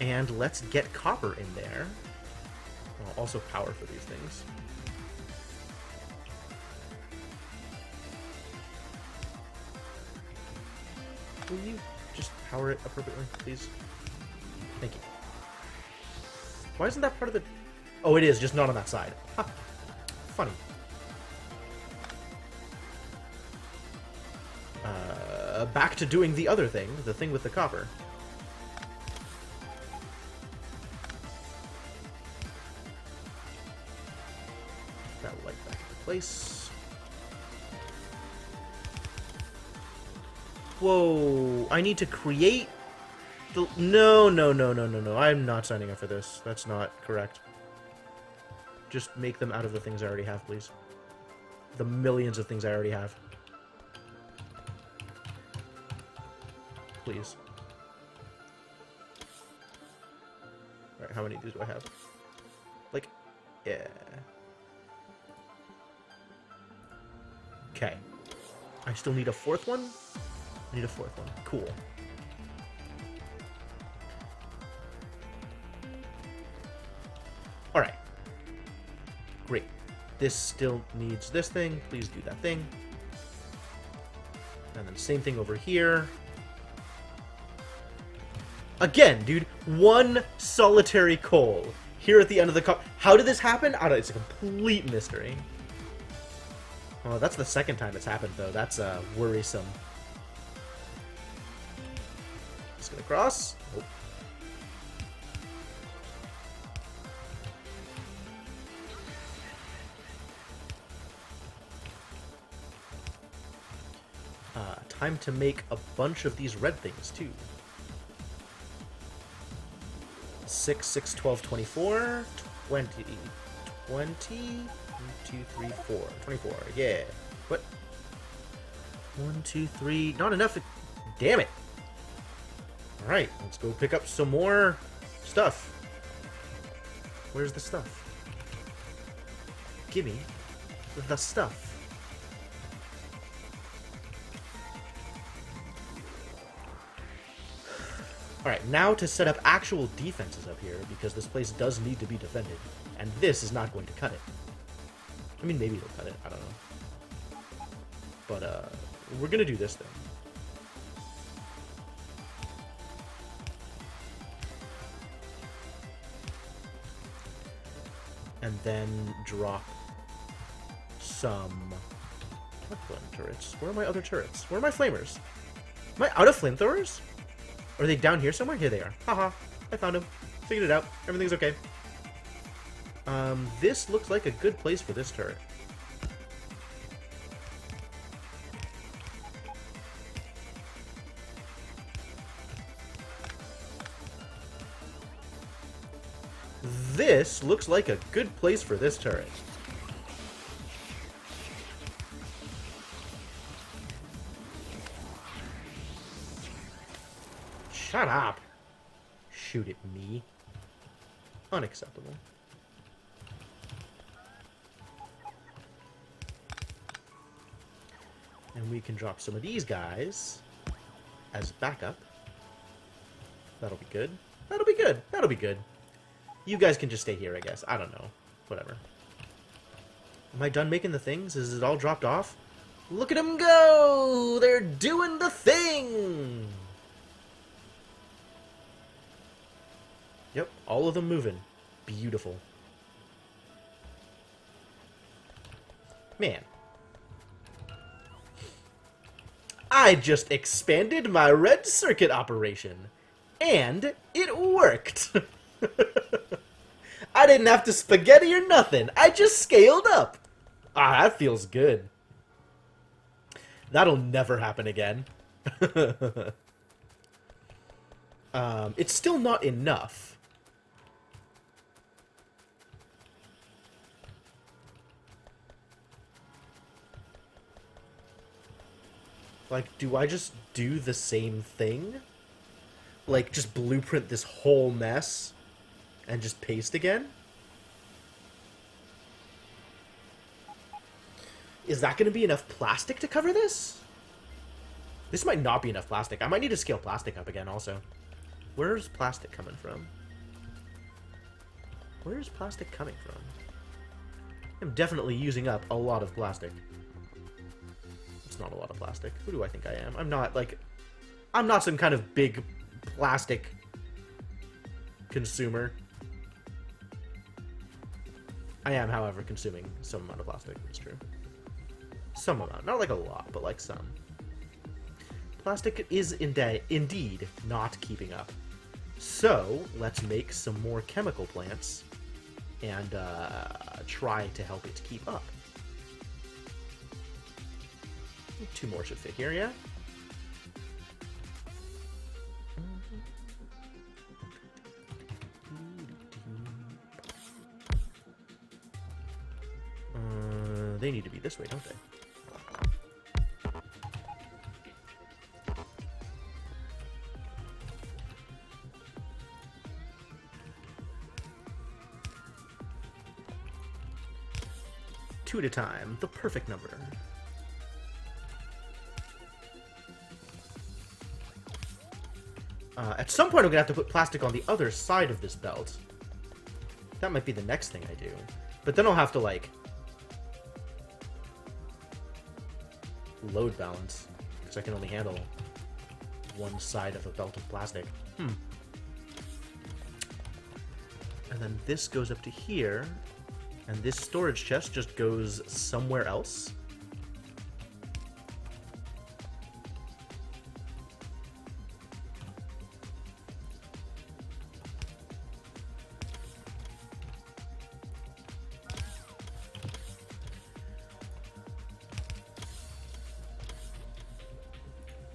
And let's get copper in there. Well, also power for these things. Will you just power it appropriately, please? Thank you. Why isn't that part of the... Oh, it is, just not on that side. Huh. Funny. Back to doing the other thing, the thing with the copper. That light back into place. Whoa, I need to create the... No, no, no, no, no, no. I'm not signing up for this. That's not correct. Just make them out of the things I already have, please. The millions of things I already have. Please. Alright, how many of these do I have? Like, yeah. Okay. I still need a fourth one? I need a fourth one. Cool. Alright. Great. This still needs this thing. Please do that thing. And then same thing over here. Again, dude, one solitary coal here at the end of the cup. How did this happen? I don't know. It's a complete mystery. Oh, that's the second time it's happened, though. That's worrisome. Just gonna cross. Oh. Time to make a bunch of these red things, too. 6, 6, 12, 24, 20, 20, 2, 3, 4, 24, yeah. What? 1, 2, 3, not enough. Damn it. Alright, let's go pick up some more stuff. Where's the stuff? Gimme the stuff. Alright, now to set up actual defenses up here, because this place does need to be defended. And this is not going to cut it. I mean, maybe it'll cut it. I don't know. But, we're gonna do this thing. And then drop some... What flame turrets? Where are my other turrets? Where are my flamers? Am I out of flamethrowers? Are they down here somewhere? Here they are. Haha. I found them. Figured it out. Everything's okay. This looks like a good place for this turret. This looks like a good place for this turret. Shut up. Shoot at me. Unacceptable. And we can drop some of these guys as backup. That'll be good. That'll be good. That'll be good. You guys can just stay here, I guess. I don't know. Whatever. Am I done making the things? Is it all dropped off? Look at them go! They're doing the thing! Yep, all of them moving. Beautiful. Man. I just expanded my red circuit operation. And it worked! I didn't have to spaghetti or nothing. I just scaled up. Ah, that feels good. That'll never happen again. It's still not enough. Like, do I just do the same thing? Like, just blueprint this whole mess and just paste again? Is that going to be enough plastic to cover this? This might not be enough plastic. I might need to scale plastic up again also. Where's plastic coming from? Where's plastic coming from? I'm definitely using up a lot of plastic. It's not a lot of plastic. Who do I think I am? I'm not some kind of big plastic consumer. I am, however, consuming some amount of plastic. It's true. Some amount. Not like a lot, but like some. Plastic is indeed not keeping up. So, let's make some more chemical plants and try to help it keep up. 2 more should fit here, yeah? They need to be this way, don't they? Two at a time, the perfect number. At some point, I'm gonna have to put plastic on the other side of this belt. That might be the next thing I do. But then I'll have to, like, load balance, because I can only handle one side of a belt of plastic. And then this goes up to here, and this storage chest just goes somewhere else.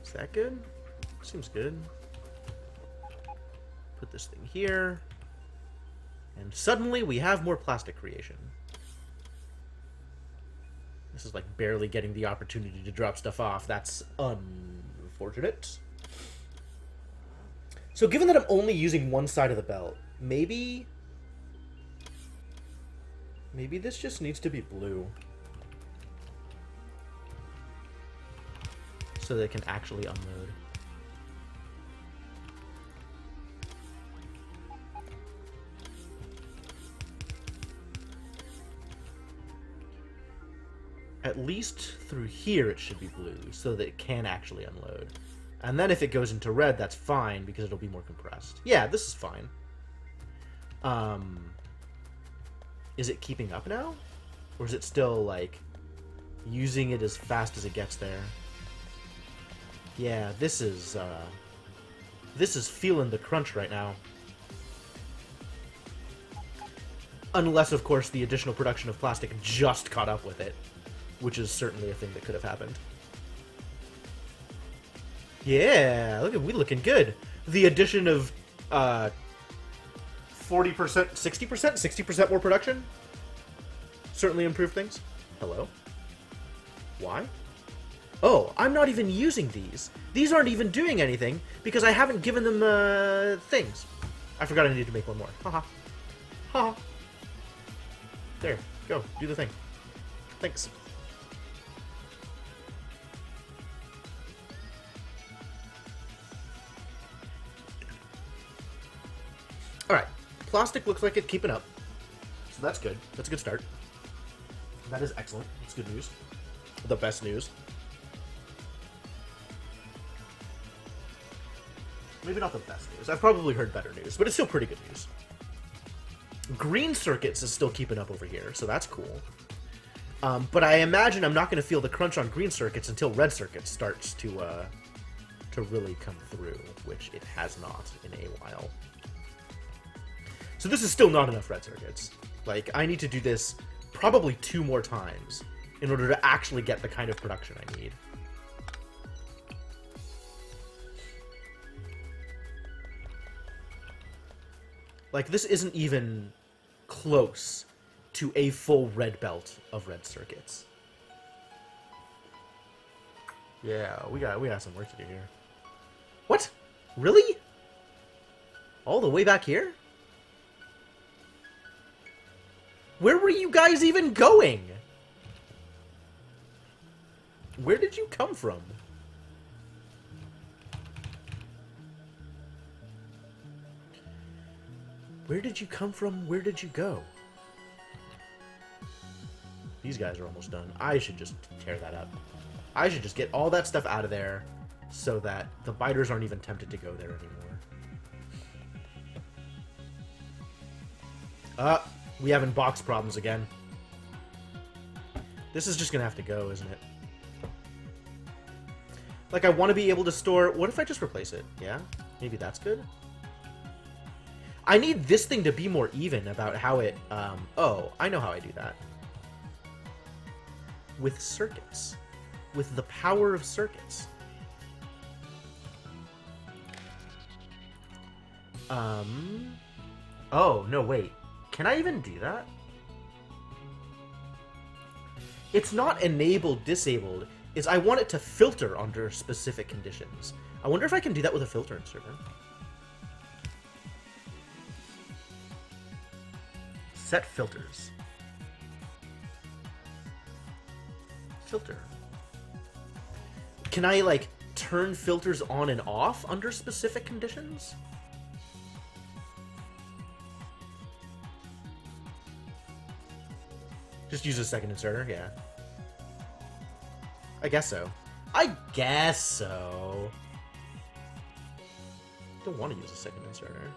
Is that good? Seems good. Put this thing here. And suddenly we have more plastic creation. This is like barely getting the opportunity to drop stuff off. That's unfortunate. So given that I'm only using one side of the belt, maybe this just needs to be blue. So that it can actually unload. At least through here it should be blue, so that it can actually unload. And then if it goes into red, that's fine, because it'll be more compressed. Yeah, this is fine. Is it keeping up now? Or is it still, like, using it as fast as it gets there? Yeah, this is feeling the crunch right now. Unless, of course, the additional production of plastic just caught up with it. Which is certainly a thing that could have happened. Yeah, look at we looking good. The addition of 40%, 60%, 60% more production certainly improved things. Hello? Why? Oh, I'm not even using these. These aren't even doing anything because I haven't given them things. I forgot I needed to make one more. Haha. Haha. There, go, do the thing. Thanks. Alright, plastic looks like it's keeping up. So that's good. That's a good start. That is excellent. That's good news. The best news. Maybe not the best news. I've probably heard better news, but it's still pretty good news. Green circuits is still keeping up over here, so that's cool. But I imagine I'm not going to feel the crunch on green circuits until red circuits starts to really come through, which it has not in a while. So this is still not enough red circuits. Like, I need to do this probably 2 more times in order to actually get the kind of production I need. Like, this isn't even close to a full red belt of red circuits. Yeah, we got some work to do here. What? Really? All the way back here? Where were you guys even going? Where did you come from? Where did you come from? Where did you go? These guys are almost done. I should just tear that up. I should just get all that stuff out of there so that the biters aren't even tempted to go there anymore. We having box problems again. This is just gonna have to go, isn't it? Like, I want to be able to store... What if I just replace it? Yeah? Maybe that's good? I need this thing to be more even about how it... Oh, I know how I do that. With circuits. With the power of circuits. Oh, no, wait. Can I even do that? It's not enabled, disabled. It's I want it to filter under specific conditions. I wonder if I can do that with a filter inserter. Set filters. Filter. Can I, like, turn filters on and off under specific conditions? Just use a second inserter, yeah. I guess so. I guess so. Don't want to use a second inserter.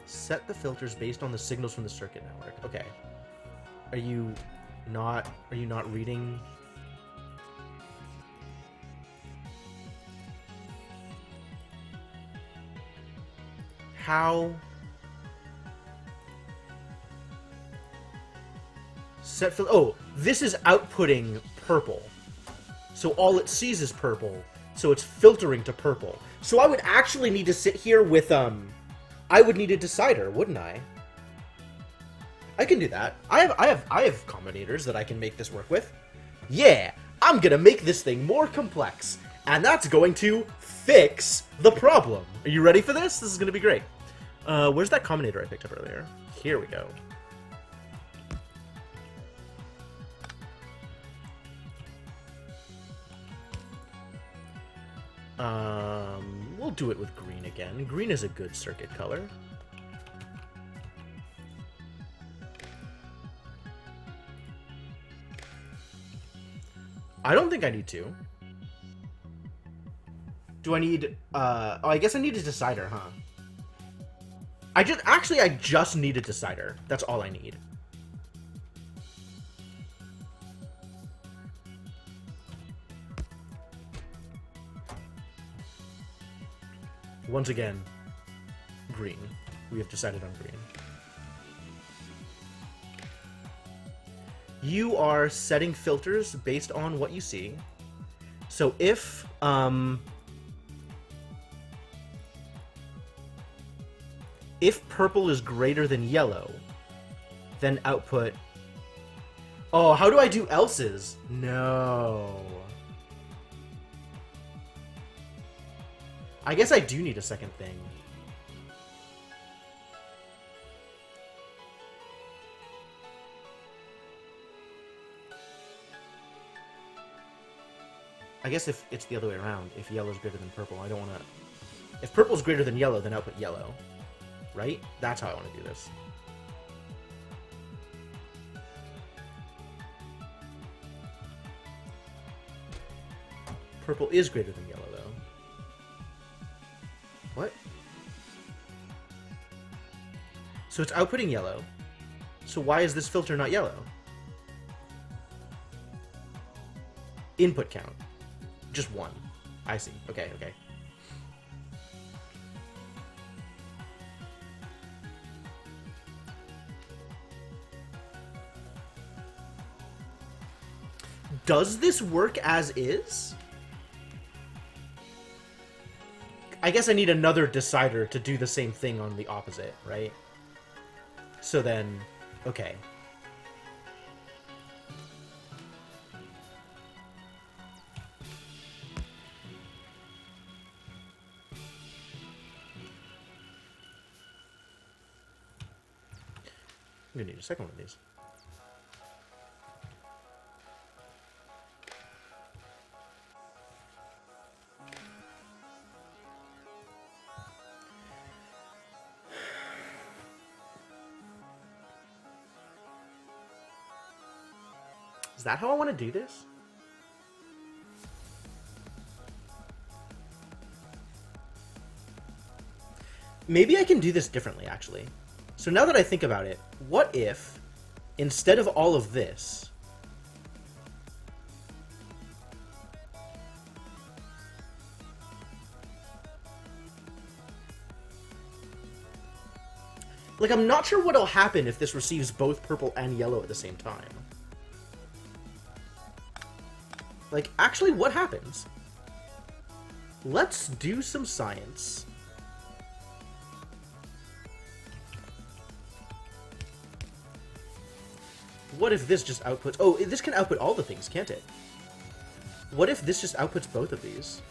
Set the filters based on the signals from the circuit network. Okay. Are you not reading? How? Oh, this is outputting purple. So all it sees is purple. So it's filtering to purple. So I would actually need to sit here with, I would need a decider, wouldn't I? I can do that. I have combinators that I can make this work with. Yeah, I'm gonna make this thing more complex. And that's going to fix the problem. Are you ready for this? This is gonna be great. Where's that combinator I picked up earlier? Here we go. We'll do it with green again. Green is a good circuit color. I don't think I need to. Do I need, oh, I guess I need a decider, huh? I just need a decider. That's all I need. Once again, green. We have decided on green. You are setting filters based on what you see. So if purple is greater than yellow, then output... Oh, how do I do else's? No. I guess I do need a second thing. I guess if it's the other way around, if yellow is greater than purple, I don't want to... If purple is greater than yellow, then output yellow. Right? That's how I want to do this. Purple is greater than yellow, though. What? So it's outputting yellow. So why is this filter not yellow? Input count. Just one. I see. Okay, okay. Does this work as is? I guess I need another decider to do the same thing on the opposite, right? So then, okay. I'm gonna need a second one of these. Is that how I want to do this? Maybe I can do this differently, actually. So now that I think about it, what if, instead of all of this, like, I'm not sure what'll happen if this receives both purple and yellow at the same time. Like, actually, what happens? Let's do some science. What if this just outputs... Oh, this can output all the things, can't it? What if this just outputs both of these?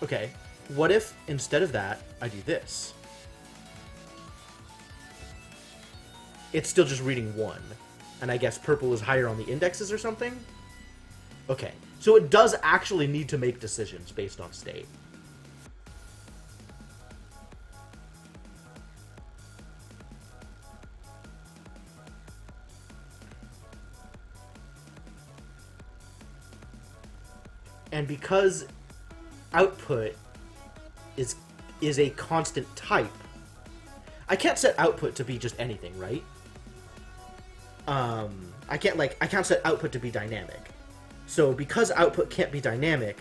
Okay, what if instead of that, I do this? It's still just reading 1. And I guess purple is higher on the indexes or something? Okay, so it does actually need to make decisions based on state. And because output is a constant type, I can't set output to be just anything, right? I can't set output to be dynamic. So because output can't be dynamic,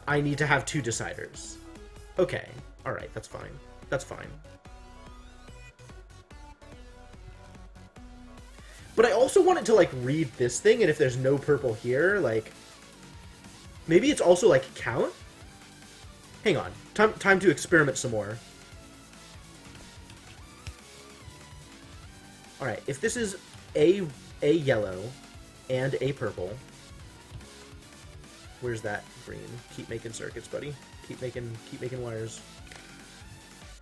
I need to have 2 deciders. Okay, alright, that's fine. That's fine. But I also want it to, like, read this thing, and if there's no purple here, like... Maybe it's also, like, count? Hang on. Time to experiment some more. Alright, if this is a yellow and a purple... Where's that green? Keep making circuits, buddy. Keep making wires.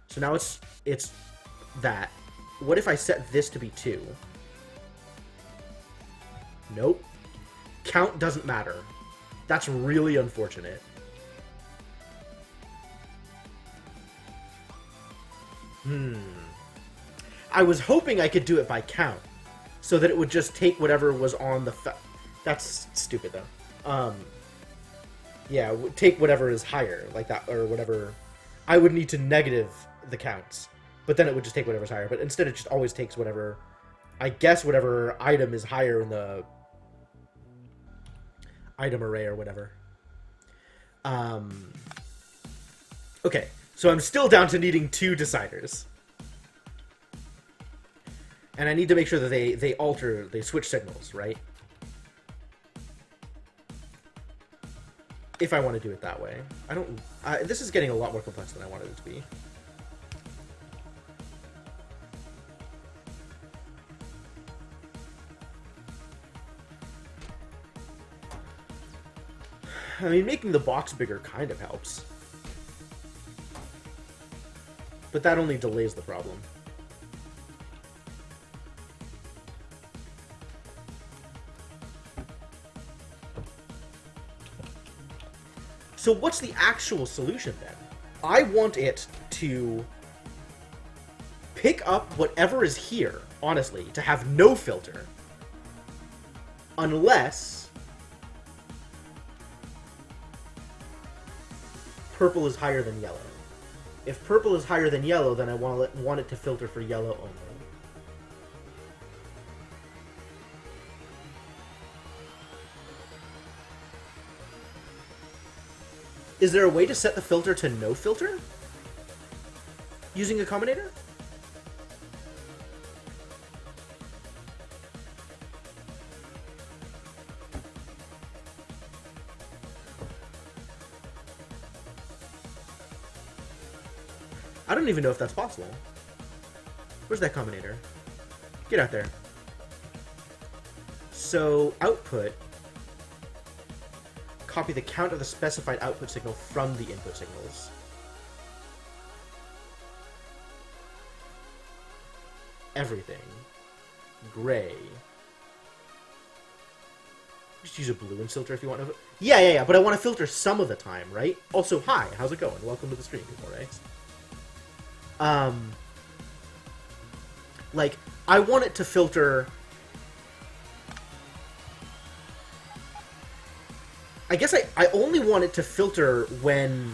So now it's that. What if I set this to be 2? Nope. Count doesn't matter. That's really unfortunate. I was hoping I could do it by count, so that it would just take whatever was on the... That's stupid, though. Yeah, take whatever is higher, like that, or whatever. I would need to negative the counts, but then it would just take whatever's higher. But instead, it just always takes whatever... I guess whatever item is higher in the item array or whatever. Okay, so I'm still down to needing 2 deciders. And I need to make sure that they switch signals, right? If I want to do it that way. This is getting a lot more complex than I wanted it to be. I mean, making the box bigger kind of helps. But that only delays the problem. So what's the actual solution then? I want it to pick up whatever is here, honestly, to have no filter. Unless purple is higher than yellow. If purple is higher than yellow, then I want it to filter for yellow only. Is there a way to set the filter to no filter? Using a combinator? I don't even know if that's possible. Where's that combinator? Get out there. So, output. Copy the count of the specified output signal from the input signals. Everything. Gray. Just use a blue and filter if you want to. Yeah, but I want to filter some of the time, right? Also, hi, how's it going? Welcome to the stream, people, right? Like, I want it to filter... I guess I only want it to filter when,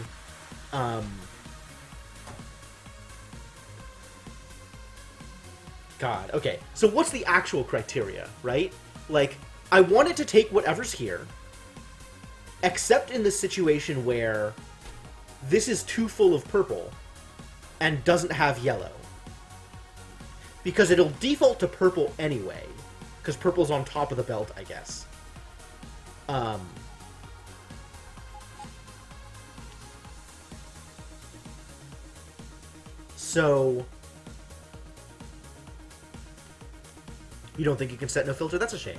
God, okay. So what's the actual criteria, right? Like, I want it to take whatever's here, except in the situation where this is too full of purple and doesn't have yellow. Because it'll default to purple anyway, because purple's on top of the belt, I guess. Um, so you don't think you can set no filter? That's a shame.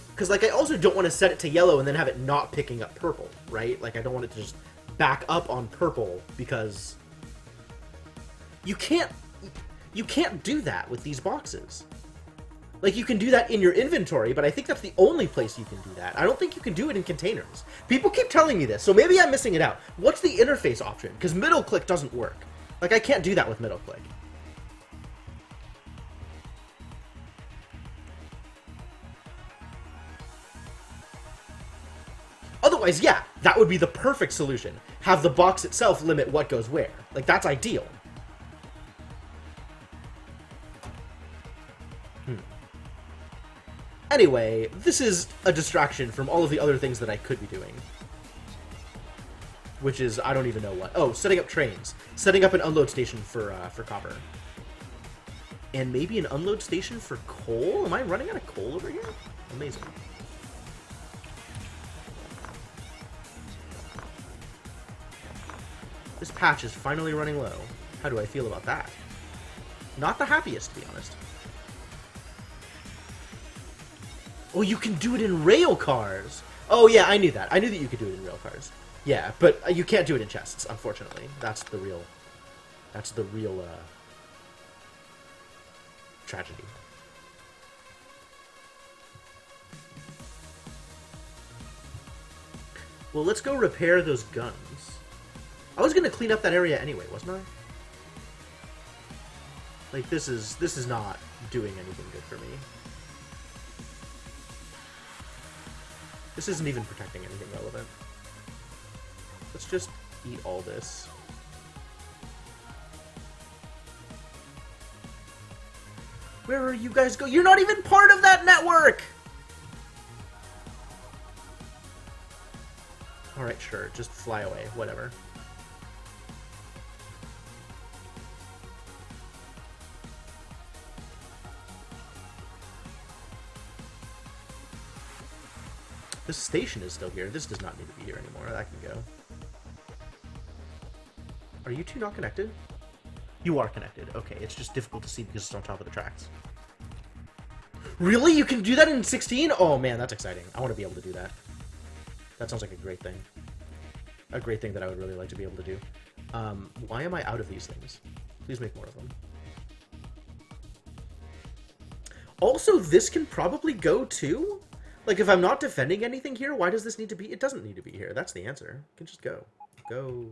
Because, like, I also don't want to set it to yellow and then have it not picking up purple, right? Like, I don't want it to just back up on purple because you can't do that with these boxes. Like, you can do that in your inventory, but I think that's the only place you can do that. I don't think you can do it in containers. People keep telling me this, so maybe I'm missing it out. What's the interface option? Because middle click doesn't work. Like, I can't do that with middle click. Otherwise, yeah, that would be the perfect solution. Have the box itself limit what goes where. Like, that's ideal. Anyway, this is a distraction from all of the other things that I could be doing. Which is, I don't even know what. Oh, setting up trains. Setting up an unload station for copper. And maybe an unload station for coal? Am I running out of coal over here? Amazing. This patch is finally running low. How do I feel about that? Not the happiest, to be honest. Oh, you can do it in rail cars! Oh, yeah, I knew that. I knew that you could do it in rail cars. Yeah, but you can't do it in chests, unfortunately. That's the real tragedy. Well, let's go repair those guns. I was gonna clean up that area anyway, wasn't I? Like, this is not doing anything good for me. This isn't even protecting anything relevant. Let's just eat all this. Where are you guys going? You're not even part of that network! Alright, sure. Just fly away. Whatever. This station is still here. This does not need to be here anymore. That can go. Are you two not connected? You are connected. Okay, it's just difficult to see because it's on top of the tracks. Really? You can do that in 16? Oh man, that's exciting. I want to be able to do that. That sounds like a great thing. A great thing that I would really like to be able to do. Why am I out of these things? Please make more of them. Also, this can probably go too? Like, if I'm not defending anything here, why does this need to be? It doesn't need to be here. That's the answer. It can just go. Go.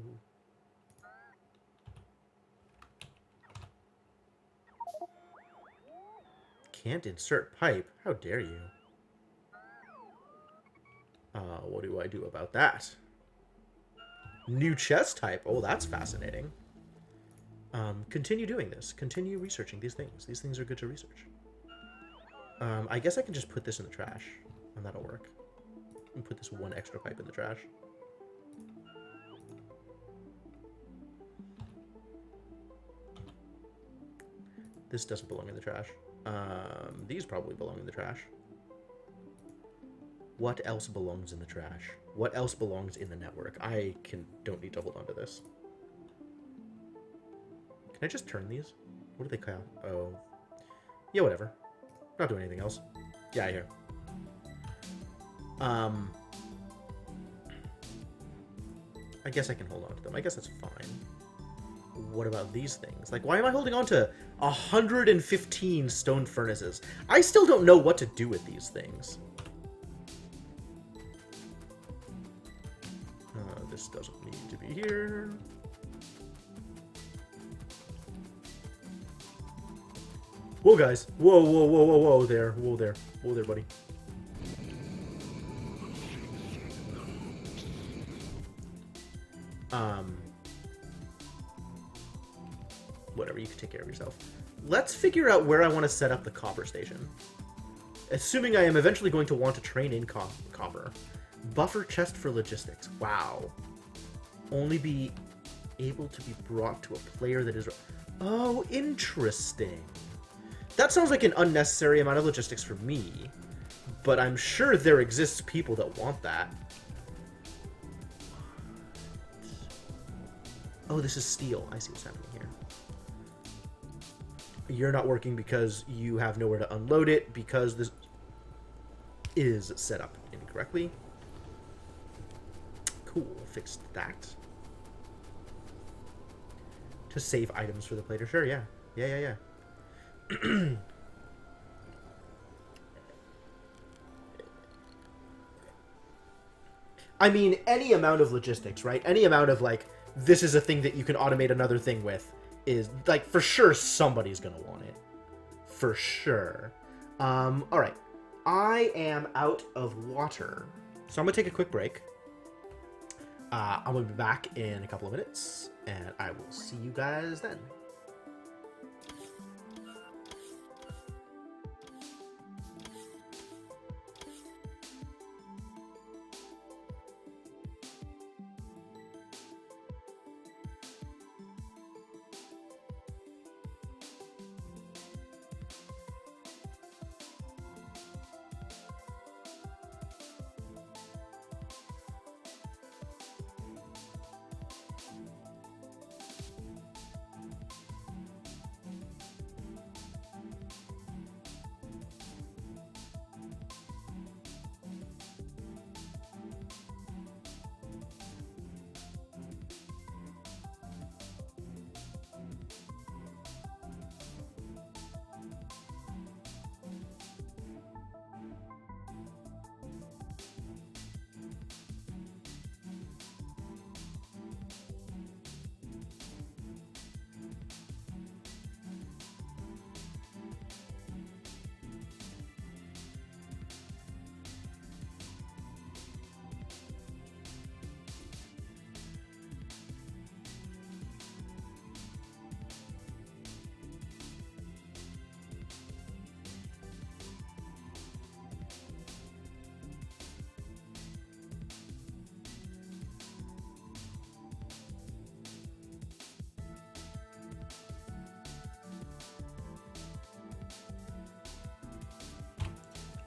Can't insert pipe. How dare you? What do I do about that? New chest type. Oh, that's fascinating. Continue doing this. Continue researching these things. These things are good to research. I guess I can just put this in the trash. And that'll work. And put this one extra pipe in the trash. This doesn't belong in the trash. These probably belong in the trash. What else belongs in the trash? What else belongs in the network? I don't need to hold on to this. Can I just turn these? What do they call? Oh. Yeah, whatever. Not doing anything else. Get out of here. I guess I can hold on to them. I guess that's fine. What about these things? Like, why am I holding on to 115 stone furnaces? I still don't know what to do with these things. This doesn't need to be here. Whoa, guys. Whoa, whoa, whoa, whoa, whoa there. Whoa there. Whoa there, buddy. Whatever, you can take care of yourself. Let's figure out where I want to set up the copper station. Assuming I am eventually going to want to train in copper. Buffer chest for logistics. Wow. Only be able to be brought to a player that is... Oh, interesting. That sounds like an unnecessary amount of logistics for me, but I'm sure there exists people that want that. Oh, this is steel. I see what's happening here. You're not working because you have nowhere to unload it, because this is set up incorrectly. Cool, fixed that. To save items for the later. Sure, yeah. Yeah. I mean, any amount of logistics, right? Any amount of, like, this is a thing that you can automate another thing with is, like, for sure somebody's gonna want it. For sure. Alright. I am out of water. So I'm gonna take a quick break. I'm gonna be back in a couple of minutes, and I will see you guys then.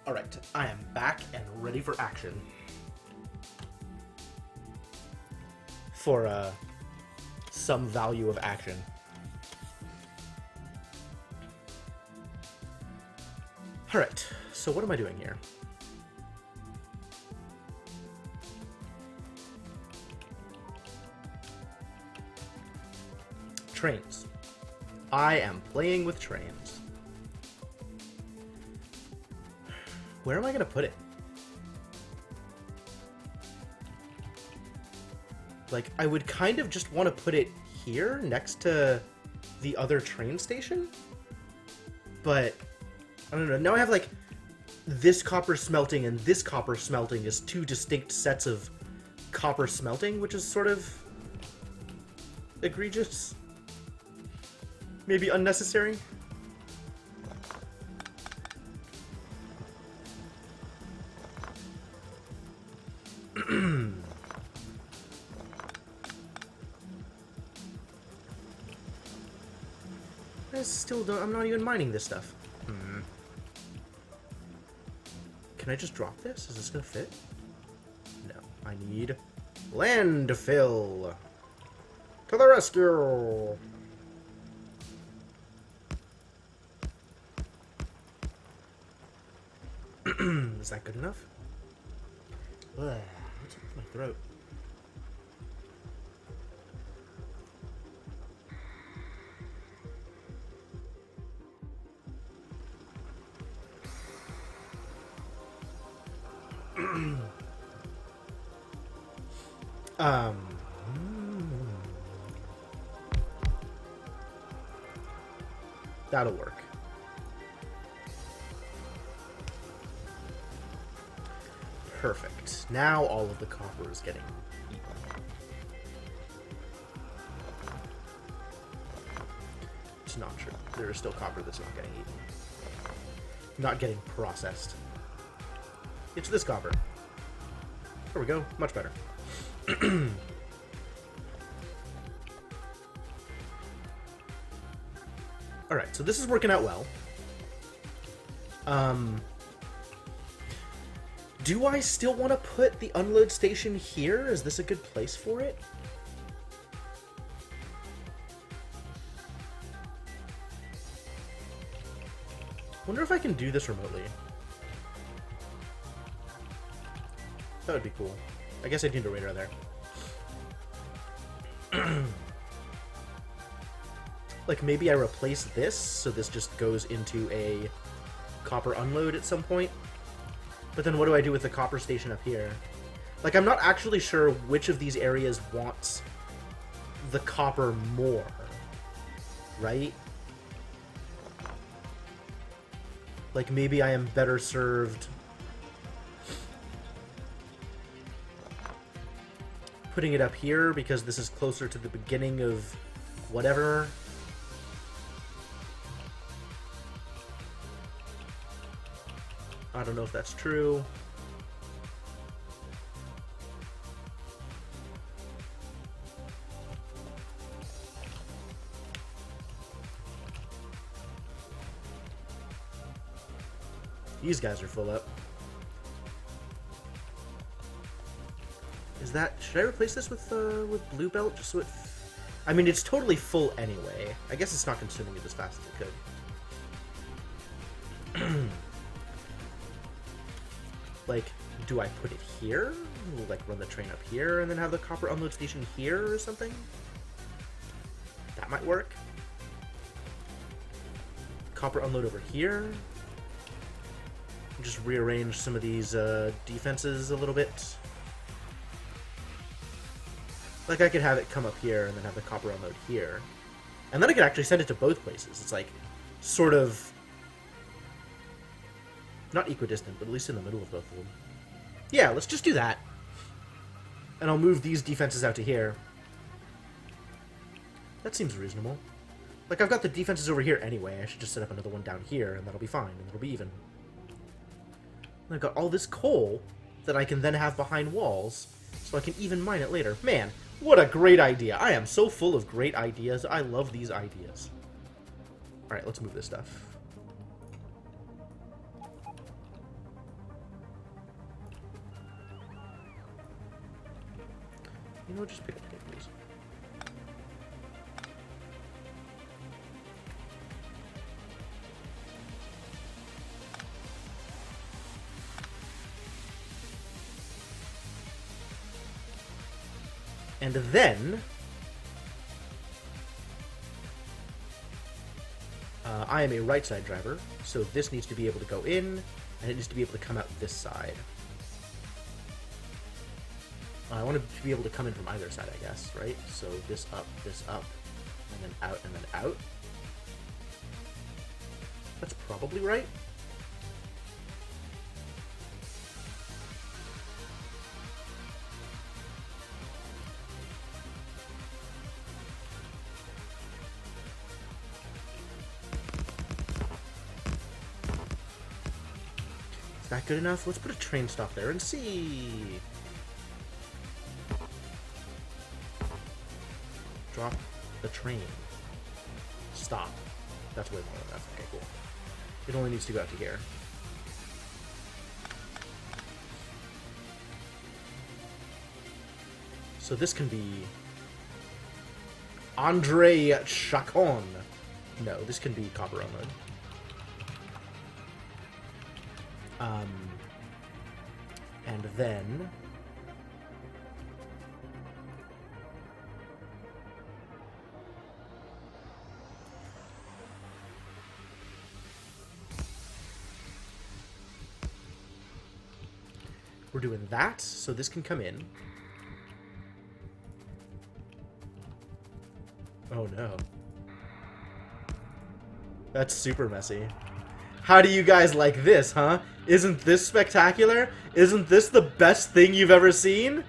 Alright, I am back and ready for action. For, some value of action. Alright, so what am I doing here? Trains. I am playing with trains. Where am I going to put it? Like, I would kind of just want to put it here next to the other train station. But, I don't know. Now I have, like, this copper smelting and this copper smelting as two distinct sets of copper smelting, which is sort of egregious. Maybe unnecessary. I still don't... I'm not even mining this stuff. Can I just drop this? Is this gonna fit? No. I need landfill. To the rescue! Is that good enough? Ugh, what's up with my throat? That'll work. Perfect. Now all of the copper is getting eaten. It's not true. There is still copper that's not getting eaten. Not getting processed. It's this copper. There we go. Much better. Alright, so this is working out well. Do I still want to put the unload station here? Is this a good place for it? Wonder if I can do this remotely. That would be cool. I guess I need a radar there. Like, maybe I replace this, so this just goes into a copper unload at some point. But then what do I do with the copper station up here? Like, I'm not actually sure which of these areas wants the copper more, right? Like, maybe I am better served putting it up here because this is closer to the beginning of whatever. I don't know if that's true. These guys are full up. Is that... should I replace this with blue belt just so it... I mean, it's totally full anyway. I guess it's not consuming it as fast as it could. Like, do I put it here? Like, run the train up here and then have the copper unload station here or something? That might work. Copper unload over here. Just rearrange some of these defenses a little bit. Like, I could have it come up here and then have the copper unload here. And then I could actually send it to both places. It's like, sort of... not equidistant, but at least in the middle of both of them. Yeah, let's just do that. And I'll move these defenses out to here. That seems reasonable. Like, I've got the defenses over here anyway. I should just set up another one down here, and that'll be fine, and it'll be even. And I've got all this coal that I can then have behind walls, so I can even mine it later. Man, what a great idea. I am so full of great ideas. I love these ideas. Alright, let's move this stuff. You know what, just pick up the game, please. And then... I am a right side driver, so this needs to be able to go in, and it needs to be able to come out this side. I want it to be able to come in from either side, I guess, right? So this up, and then out, and then out. That's probably right. Is that good enough? Let's put a train stop there and see. Drop the train. Stop. That's way more than enough. Okay, cool. It only needs to go out to here. So this can be... Andre Chacon. No, this can be Copper Unload. And then... we're doing that, so this can come in. Oh no. That's super messy. How do you guys like this, huh? Isn't this spectacular? Isn't this the best thing you've ever seen?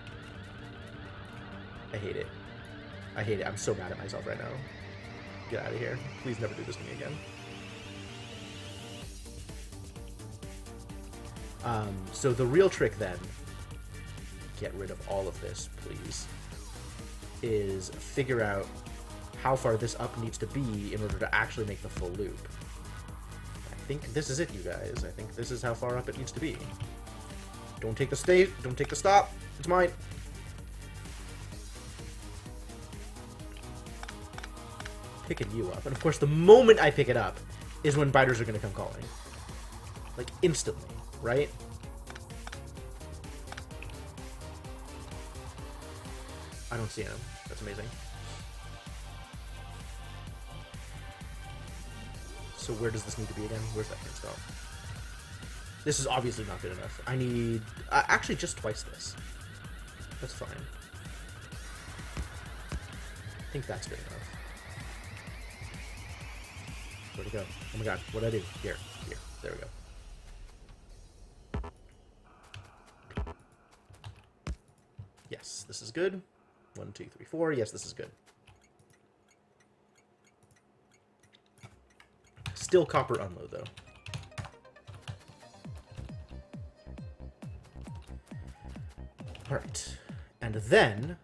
I hate it. I hate it. I'm so mad at myself right now. Get out of here. Please never do this to me again. So the real trick then, get rid of all of this, please, is figure out how far this up needs to be in order to actually make the full loop. think this is it, you guys. I think this is how far up it needs to be. Don't take the state. Don't take the stop. It's mine. Picking you up. And of course, the moment I pick it up is when biters are going to come calling. Like, instantly, right? I don't see him. That's amazing. So where does this need to be again? Where's that stop? This is obviously not good enough. I need... actually, just twice this. That's fine. I think that's good enough. Where'd it go? Oh my god, what'd I do? Here. There we go. Yes, this is good. 1, 2, 3, 4. Yes, this is good. Still copper unload, though. Alright. And then...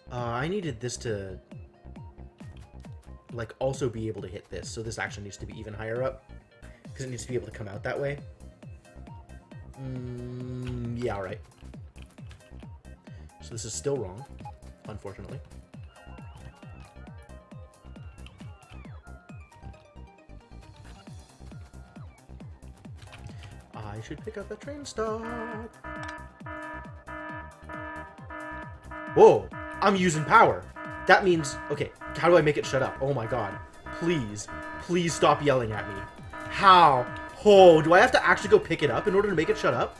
I needed this to... like, also be able to hit this. So this actually needs to be even higher up. Because it needs to be able to come out that way. Yeah, alright. So this is still wrong, unfortunately. I should pick up the train stop. Whoa, I'm using power. That means, okay, how do I make it shut up? Oh my god. Please, please stop yelling at me. How? Oh, do I have to actually go pick it up in order to make it shut up?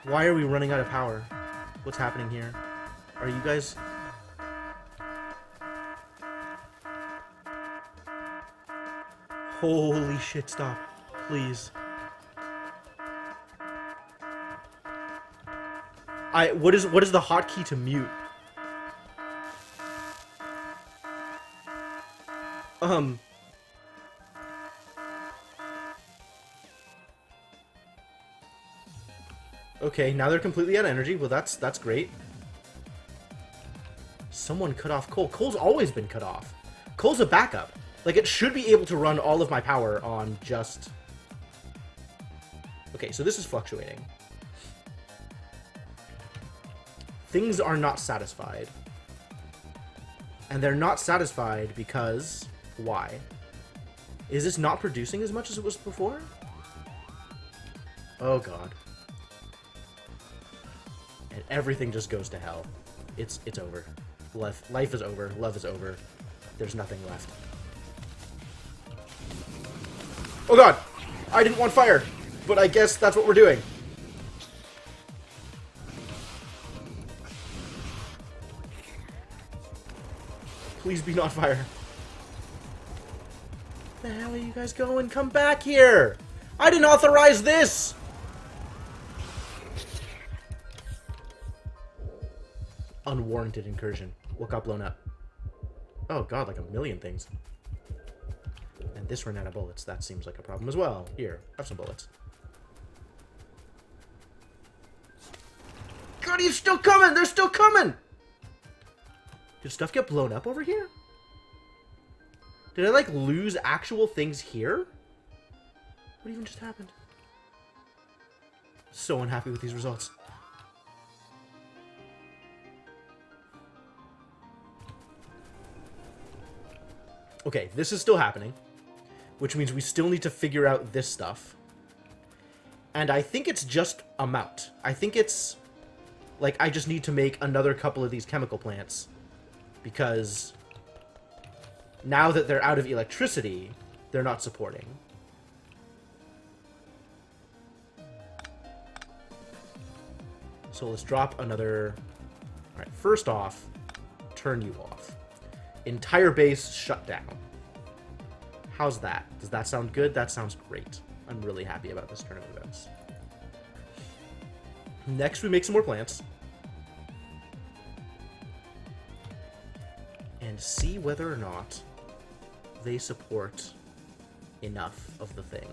Why are we running out of power? What's happening here? Are you guys... Holy shit, stop. Please. What is the hotkey to mute? Okay, now they're completely out of energy. Well, that's great. Someone cut off coal. Coal's always been cut off. Coal's a backup. Like, it should be able to run all of my power on just... Okay, so this is fluctuating. Things are not satisfied. And they're not satisfied because... Why? Is this not producing as much as it was before? Oh, God. And everything just goes to hell. It's over. Life is over. Love is over. There's nothing left. Oh god! I didn't want fire! But I guess that's what we're doing. Please be not fire. Where the hell are you guys going? Come back here! I didn't authorize this! Unwarranted incursion. What got blown up? Oh god, like a million things. And this ran out of bullets. That seems like a problem as well. Here, have some bullets. God, he's still coming! They're still coming! Did stuff get blown up over here? Did I, like, lose actual things here? What even just happened? So unhappy with these results. Okay, this is still happening, which means we still need to figure out this stuff. And I think it's just amount. I think it's, like, I just need to make another couple of these chemical plants, because now that they're out of electricity, they're not supporting. So let's drop another... Alright, first off, turn you off. Entire base shut down. How's that? Does that sound good? That sounds great. I'm really happy about this turn of events. Next, we make some more plants. And see whether or not they support enough of the thing.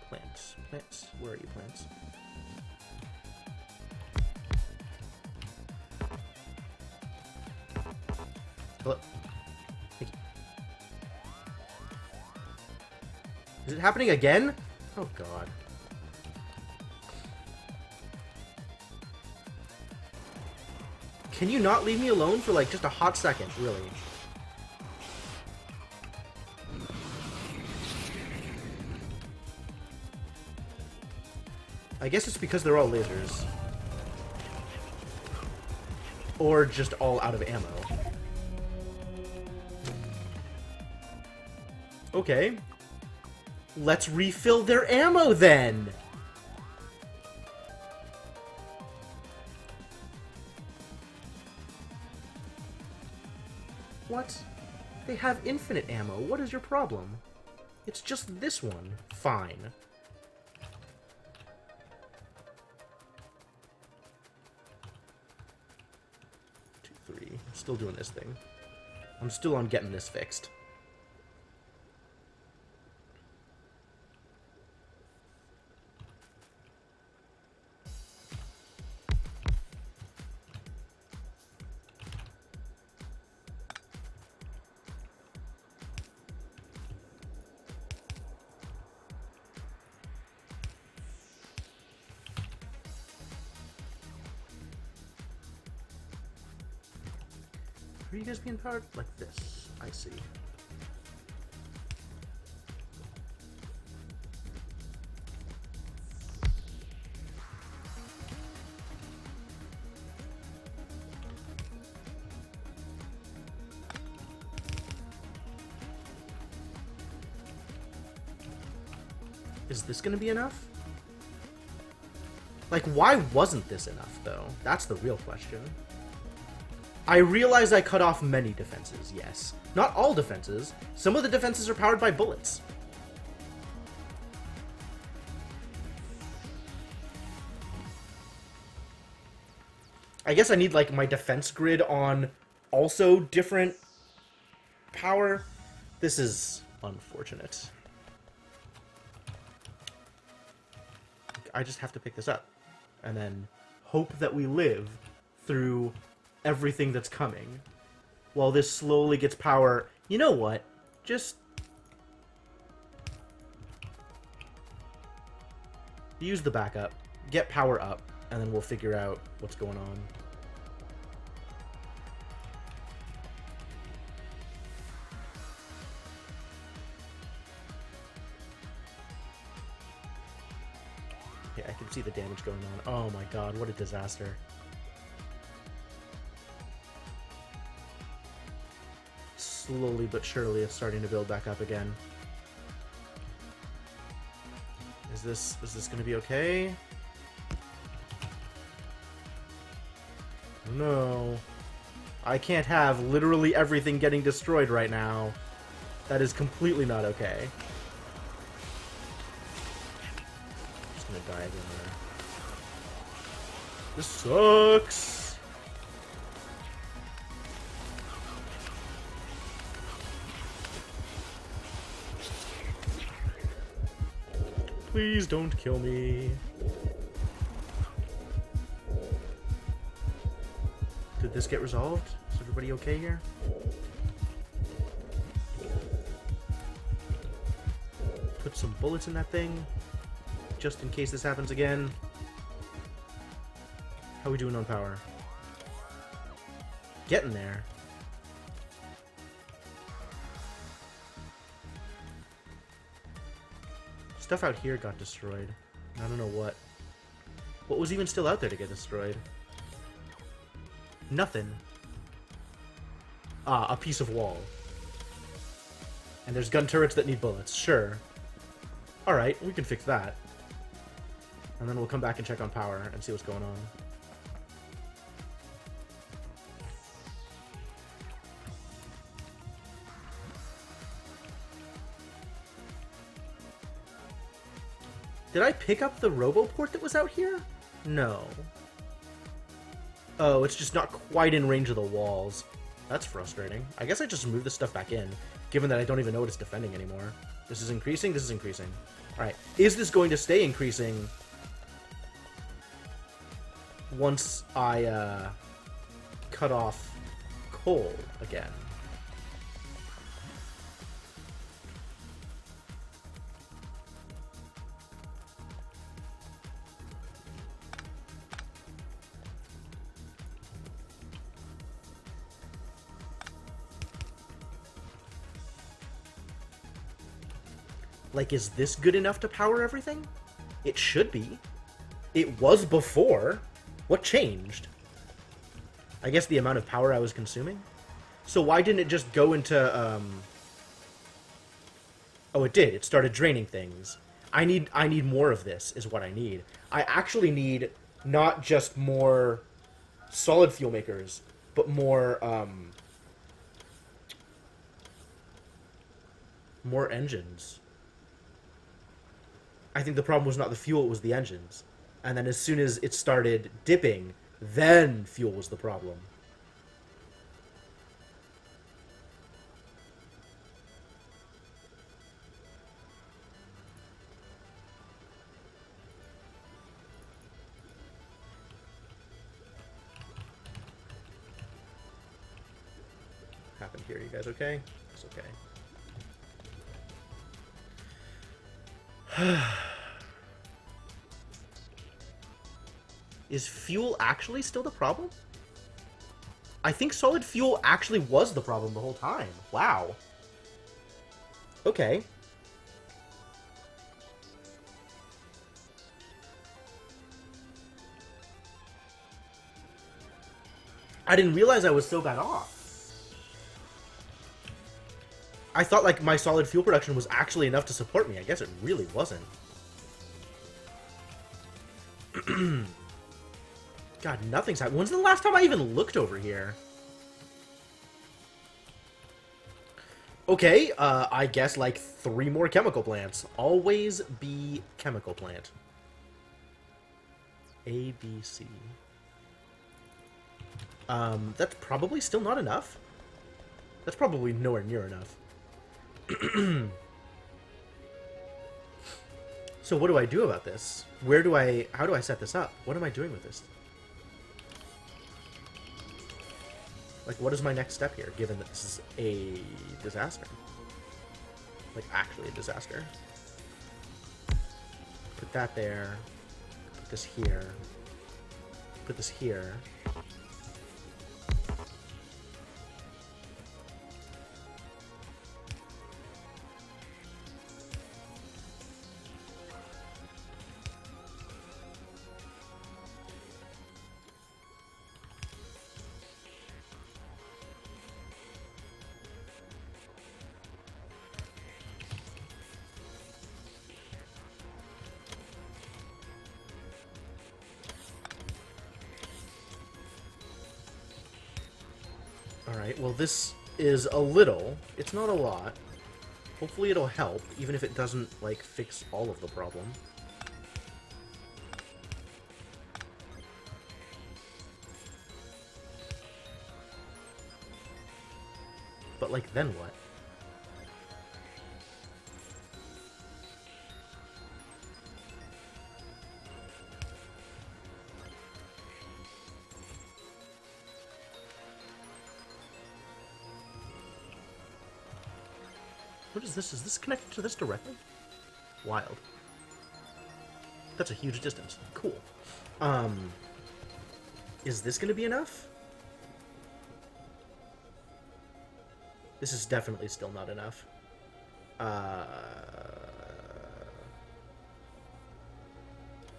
Plants. Plants. Where are you, plants? Hello? Thank you. Is it happening again? Oh, God. Can you not leave me alone for, like, just a hot second, really? I guess it's because they're all lasers. Or just all out of ammo. Okay. Let's refill their ammo, then! What? They have infinite ammo. What is your problem? It's just this one. Fine. I'm still doing this thing. I'm still on getting this fixed. Are you guys being powered like this? I see. Is this gonna be enough? Like, why wasn't this enough, though? That's the real question. I realize I cut off many defenses, yes. Not all defenses. Some of the defenses are powered by bullets. I guess I need, like, my defense grid on also different power. This is unfortunate. I just have to pick this up. And then hope that we live through everything that's coming while this slowly gets power. You know what? Just use the backup, get power up, and then we'll figure out what's going on. Yeah, I can see the damage going on. Oh my god, what a disaster. Slowly but surely it's starting to build back up again. Is this gonna be okay? No. I can't have literally everything getting destroyed right now. That is completely not okay. I'm just gonna die again there. This sucks! Please don't kill me. Did this get resolved? Is everybody okay here? Put some bullets in that thing, just in case this happens again. How are we doing on power? Getting there. Stuff out here got destroyed. I don't know what. What was even still out there to get destroyed? Nothing. Ah, a piece of wall. And there's gun turrets that need bullets. Sure. Alright, we can fix that. And then we'll come back and check on power and see what's going on. Did I pick up the RoboPort that was out here? No. Oh, it's just not quite in range of the walls. That's frustrating. I guess I just move this stuff back in, given that I don't even know what it's defending anymore. This is increasing, this is increasing. Alright, is this going to stay increasing once I cut off coal again? Like, is this good enough to power everything? It should be. It was before. What changed? I guess the amount of power I was consuming? So why didn't it just go into, Oh, it did. It started draining things. I need more of this, is what I need. I actually need not just more solid fuel makers, but more engines. I think the problem was not the fuel, it was the engines. And then as soon as it started dipping, then fuel was the problem. Happened here, you guys okay? It's okay. Is fuel actually still the problem? I think solid fuel actually was the problem the whole time. Wow. Okay. I didn't realize I was so bad off. I thought, like, my solid fuel production was actually enough to support me. I guess it really wasn't. God, nothing's happened. When's the last time I even looked over here? Okay, I guess, like, 3 more chemical plants. Always be chemical plant. A, B, C. That's probably still not enough. That's probably nowhere near enough. So what do I do about this? How do I set this up? What am I doing with this? Like, what is my next step here, given that this is a disaster? Like, actually a disaster. Put that there. Put this here. Put this here. Alright, well this is a little. It's not a lot. Hopefully it'll help, even if it doesn't, like, fix all of the problem. But, like, then what? What is this? Is this connected to this directly? Wild. That's a huge distance. Cool. Is this gonna be enough? This is definitely still not enough.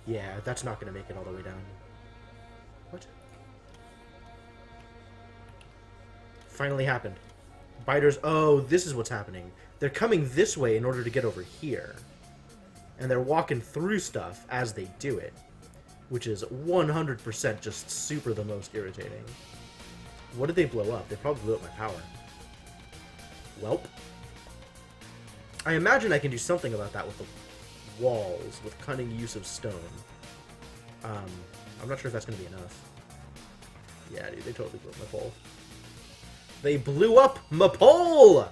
Yeah, that's not gonna make it all the way down. What? Finally happened. Biters, oh, this is what's happening. They're coming this way in order to get over here. And they're walking through stuff as they do it. Which is 100% just super the most irritating. What did they blow up? They probably blew up my power. Welp. I imagine I can do something about that with the walls, with cunning use of stone. I'm not sure if that's going to be enough. Yeah, dude, they totally blew up my pole. They blew up my pole!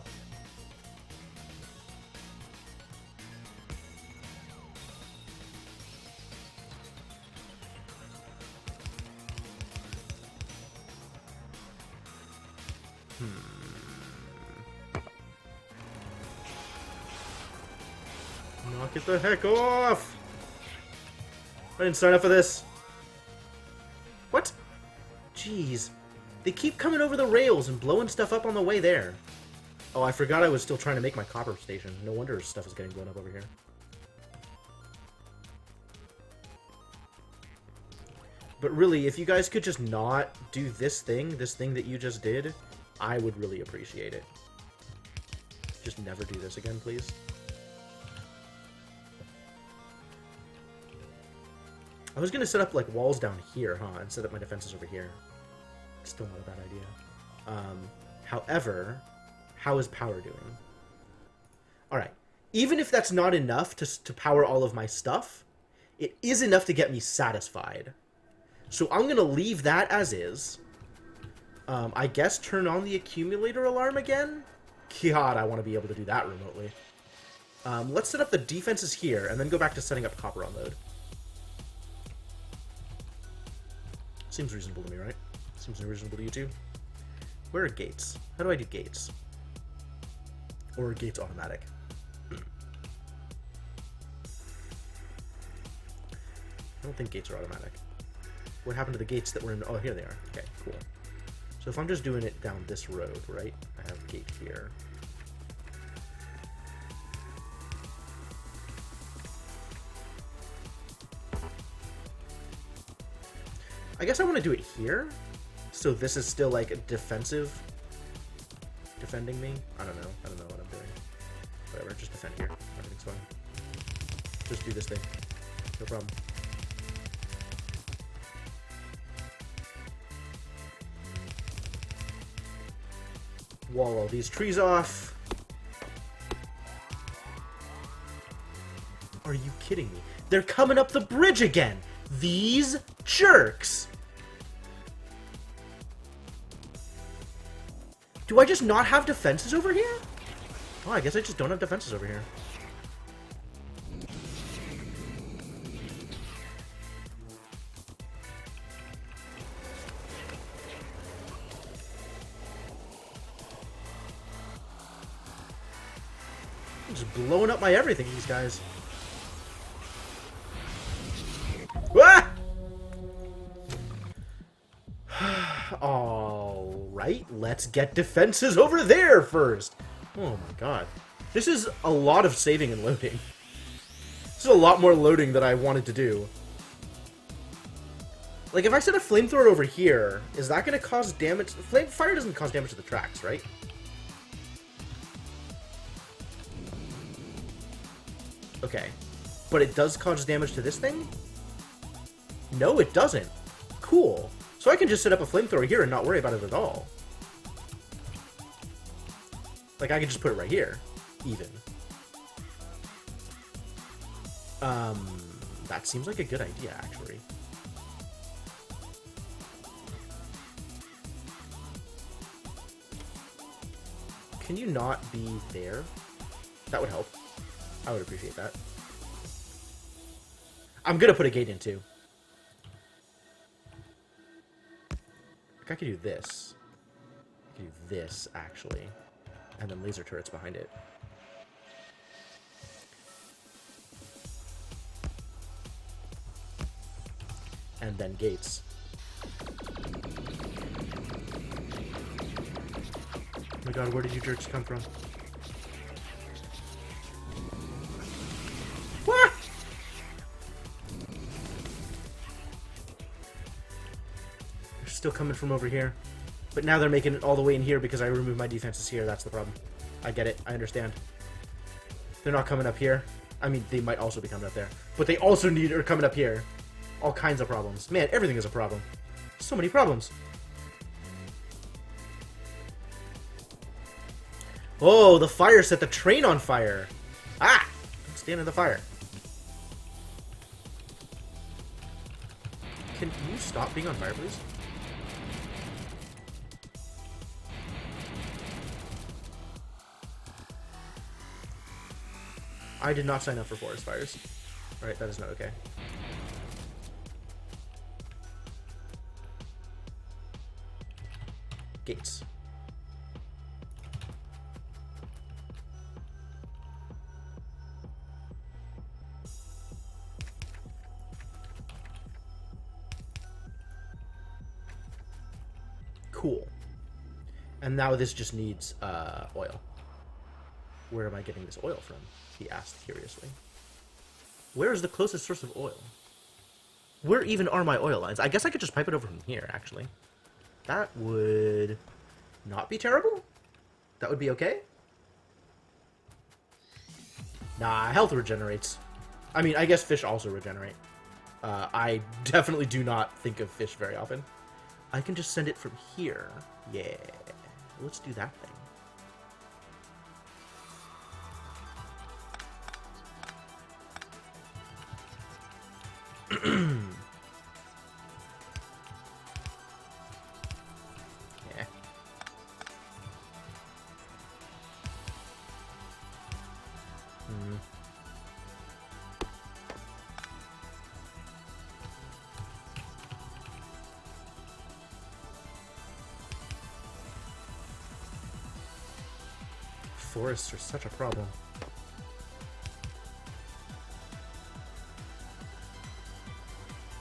Knock it the heck off! I didn't sign up for this. What? Jeez. They keep coming over the rails and blowing stuff up on the way there. Oh, I forgot I was still trying to make my copper station. No wonder stuff is getting blown up over here. But really, if you guys could just not do this thing that you just did, I would really appreciate it. Just never do this again, please. I was gonna set up, like, walls down here, huh? And set up my defenses over here. Still not a bad idea. However, how is power doing? Alright. Even if that's not enough to power all of my stuff, it is enough to get me satisfied. So I'm going to leave that as is. I guess turn on the accumulator alarm again? God, I want to be able to do that remotely. Let's set up the defenses here, and then go back to setting up copper unload. Seems reasonable to me, right? Seems reasonable to you too? Where are gates? How do I do gates? Or are gates automatic? I don't think gates are automatic. What happened to the gates that were in... Oh, here they are. Okay, cool. So if I'm just doing it down this road, right? I have a gate here. I guess I want to do it here. So this is still, like, a defensive... defending me? I don't know. I don't know what I'm doing. Whatever, just defend here. Everything's fine. Just do this thing. No problem. Wall all these trees off. Are you kidding me? They're coming up the bridge again! These jerks! Do I just not have defenses over here? Oh, I guess I just don't have defenses over here. I'm just blowing up my everything, these guys. Ah! Alright, let's get defenses over there first. Oh my god. This is a lot of saving and loading. This is a lot more loading than I wanted to do. Like, if I set a flamethrower over here, is that going to cause damage? Fire doesn't cause damage to the tracks, right? Okay. But it does cause damage to this thing? No, it doesn't. Cool. So I can just set up a flamethrower here and not worry about it at all. Like, I could just put it right here, even. That seems like a good idea, actually. Can you not be there? That would help. I would appreciate that. I'm gonna put a gate in, too. Like, I could do this. I could do this, actually. And then laser turrets behind it. And then gates. Oh my god, where did you jerks come from? What? They're still coming from over here. But now they're making it all the way in here because I removed my defenses here. That's the problem. I get it. I understand. They're not coming up here. I mean, they might also be coming up there. But they also are coming up here. All kinds of problems. Man, everything is a problem. So many problems. Oh, the fire set the train on fire. Ah! Don't stand in the fire. Can you stop being on fire, please? I did not sign up for forest fires. Alright, that is not okay. Gates. Cool. And now this just needs oil. Where am I getting this oil from? He asked curiously. Where is the closest source of oil? Where even are my oil lines? I guess I could just pipe it over from here, actually. That would not be terrible. That would be okay. Nah, health regenerates. I mean, I guess fish also regenerate. I definitely do not think of fish very often. I can just send it from here. Yeah. Let's do that thing. Yeah. Forests are such a problem.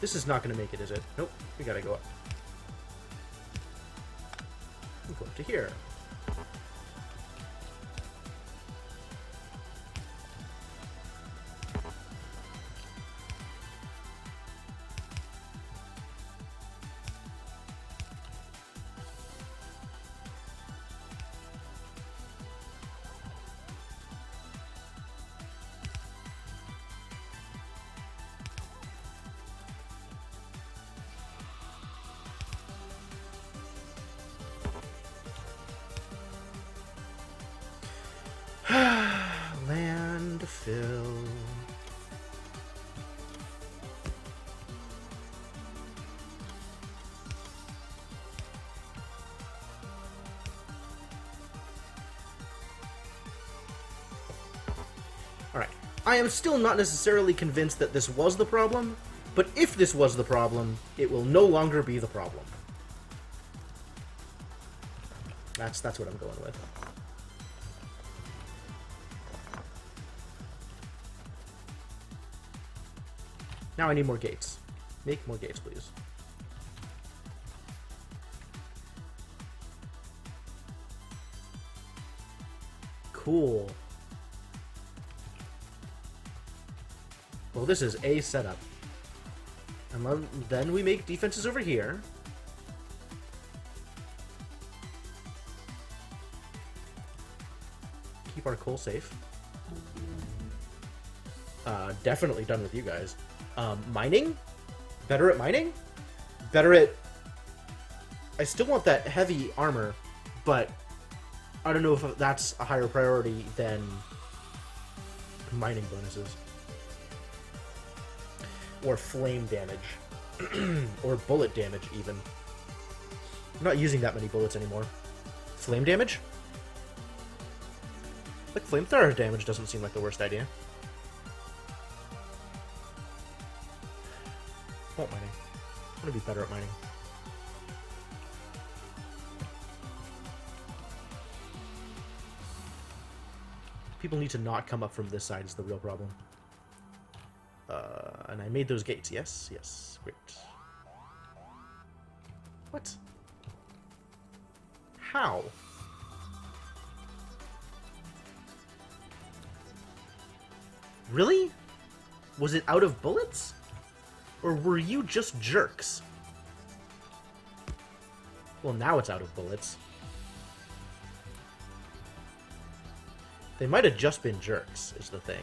This is not going to make it, is it? Nope. We gotta go up. We'll go up to here. Landfill. Alright. I am still not necessarily convinced that this was the problem, but if this was the problem, it will no longer be the problem. That's what I'm going with. Now I need more gates. Make more gates, please. Cool. Well, this is a setup. And then we make defenses over here. Keep our coal safe. Definitely done with you guys. Mining? Better at mining? Better at... I still want that heavy armor, but I don't know if that's a higher priority than mining bonuses. Or flame damage. Or bullet damage, even. I'm not using that many bullets anymore. Flame damage? Like, flamethrower damage doesn't seem like the worst idea. Want mining. I want to be better at mining. People need to not come up from this side is the real problem. And I made those gates. Yes, yes. Great. What? How? Really? Was it out of bullets? Or were you just jerks? Well, now it's out of bullets. They might have just been jerks, is the thing.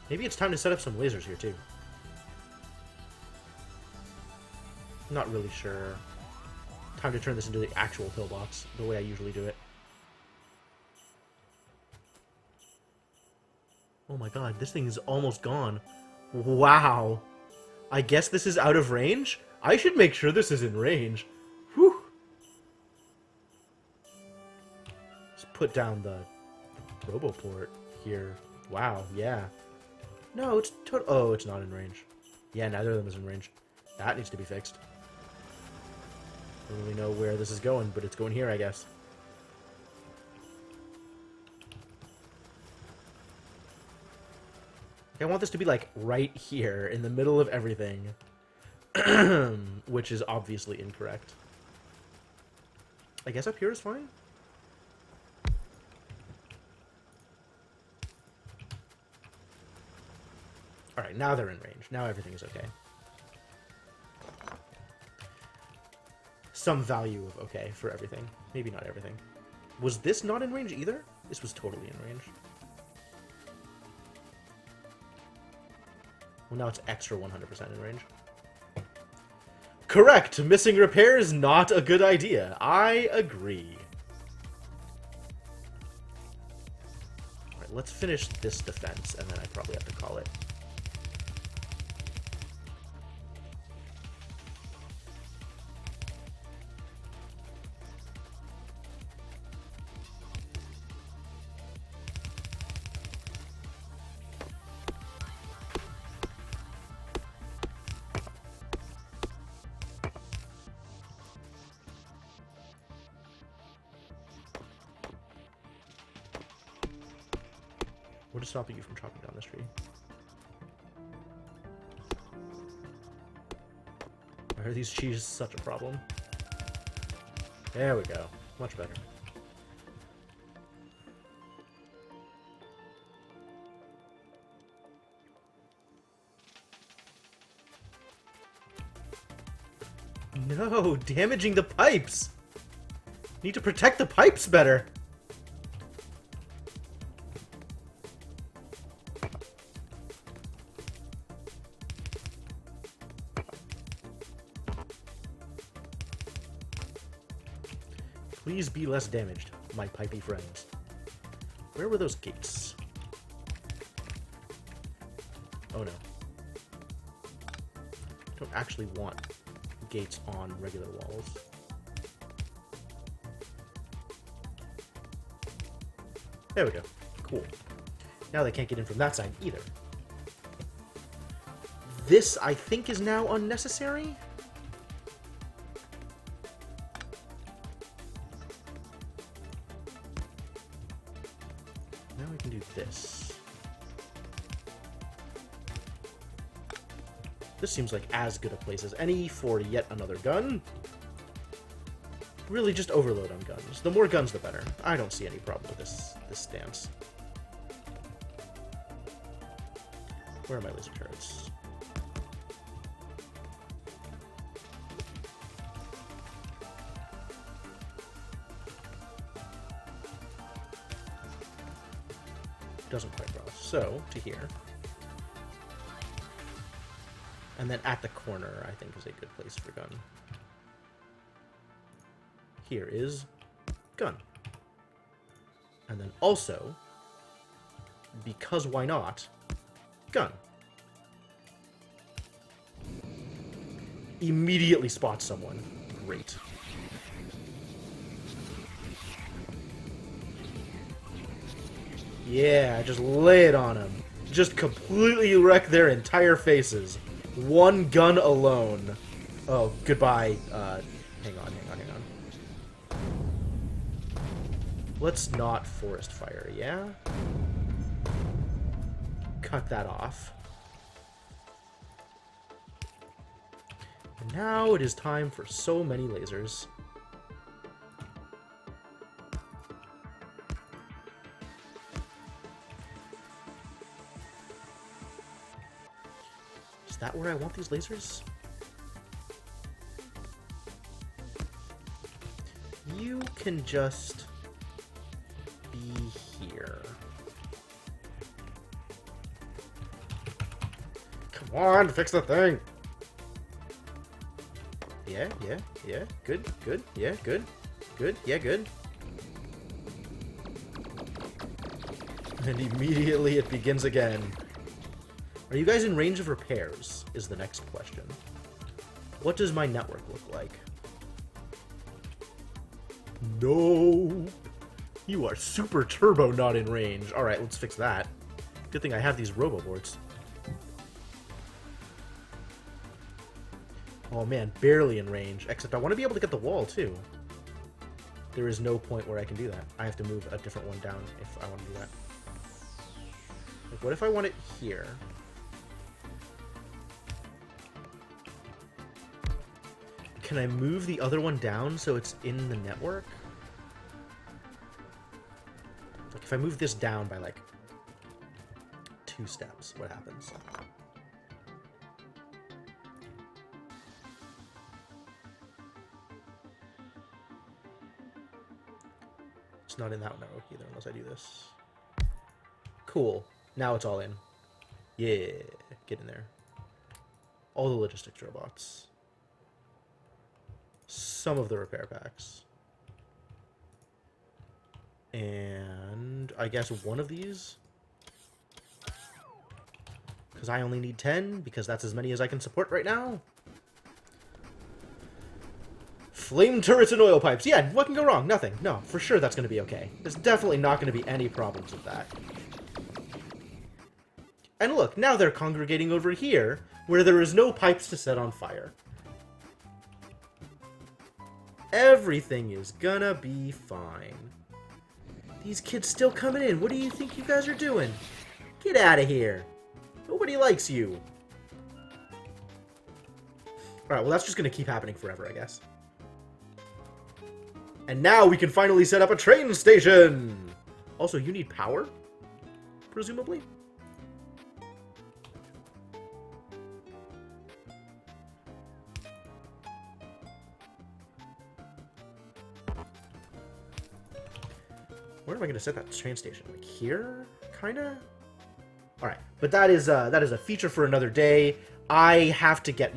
Maybe it's time to set up some lasers here, too. Not really sure. Time to turn this into the actual pillbox, the way I usually do it. Oh my god, this thing is almost gone. Wow. I guess this is out of range? I should make sure this is in range. Whew. Let's put down the Roboport here. Wow, yeah. No, it's oh, it's not in range. Yeah, neither of them is in range. That needs to be fixed. I don't really know where this is going, but it's going here, I guess. I want this to be, like, right here, in the middle of everything. Which is obviously incorrect. I guess up here is fine? Alright, now they're in range. Now everything is okay. Some value of okay for everything. Maybe not everything. Was this not in range either? This was totally in range. Well, now it's extra 100% in range. Correct! Missing repair is not a good idea. I agree. Alright, let's finish this defense, and then I probably have to call it. What is stopping you from chopping down this tree? Are these trees such a problem? There we go. Much better. No, damaging the pipes! Need to protect the pipes better! Please be less damaged, my pipey friends. Where were those gates? Oh no. Don't actually want gates on regular walls. There we go. Cool. Now they can't get in from that side either. This, I think, is now unnecessary? Now we can do this. This seems like as good a place as any for yet another gun. Really just overload on guns. The more guns, the better. I don't see any problem with this stance. Where are my laser turrets? Doesn't quite cross. So, to here. And then at the corner, I think, is a good place for gun. Here is gun. And then also, because why not, gun. Immediately spots someone. Great. Yeah, just lay it on them. Just completely wreck their entire faces. One gun alone. Oh, goodbye. Hang on. Let's not forest fire, yeah? Cut that off. And now it is time for so many lasers. Is that where I want these lasers? You can just be here. Come on, fix the thing! Yeah, good, yeah, good, yeah, good. And immediately it begins again. Are you guys in range of repairs, is the next question. What does my network look like? No! You are super turbo not in range. Alright, let's fix that. Good thing I have these roboboards. Oh man, barely in range. Except I want to be able to get the wall, too. There is no point where I can do that. I have to move a different one down if I want to do that. Like, what if I want it here? Can I move the other one down so it's in the network? Like, if I move this down by, like, 2 steps, what happens? It's not in that network either unless I do this. Cool. Now it's all in. Yeah. Get in there. All the logistics robots. Some of the repair packs. And I guess one of these. Because I only need 10, because that's as many as I can support right now. Flame turrets and oil pipes. Yeah, what can go wrong? Nothing. No, for sure that's going to be okay. There's definitely not going to be any problems with that. And look, now they're congregating over here, where there is no pipes to set on fire. Everything is gonna be fine. These kids still coming in. What do you think you guys are doing? Get out of here. Nobody likes you. Alright, well that's just gonna keep happening forever, I guess. And now we can finally set up a train station! Also, you need power? Presumably? Where am I going to set that train station? Like here? Kinda? Alright, but that is a feature for another day. I have to get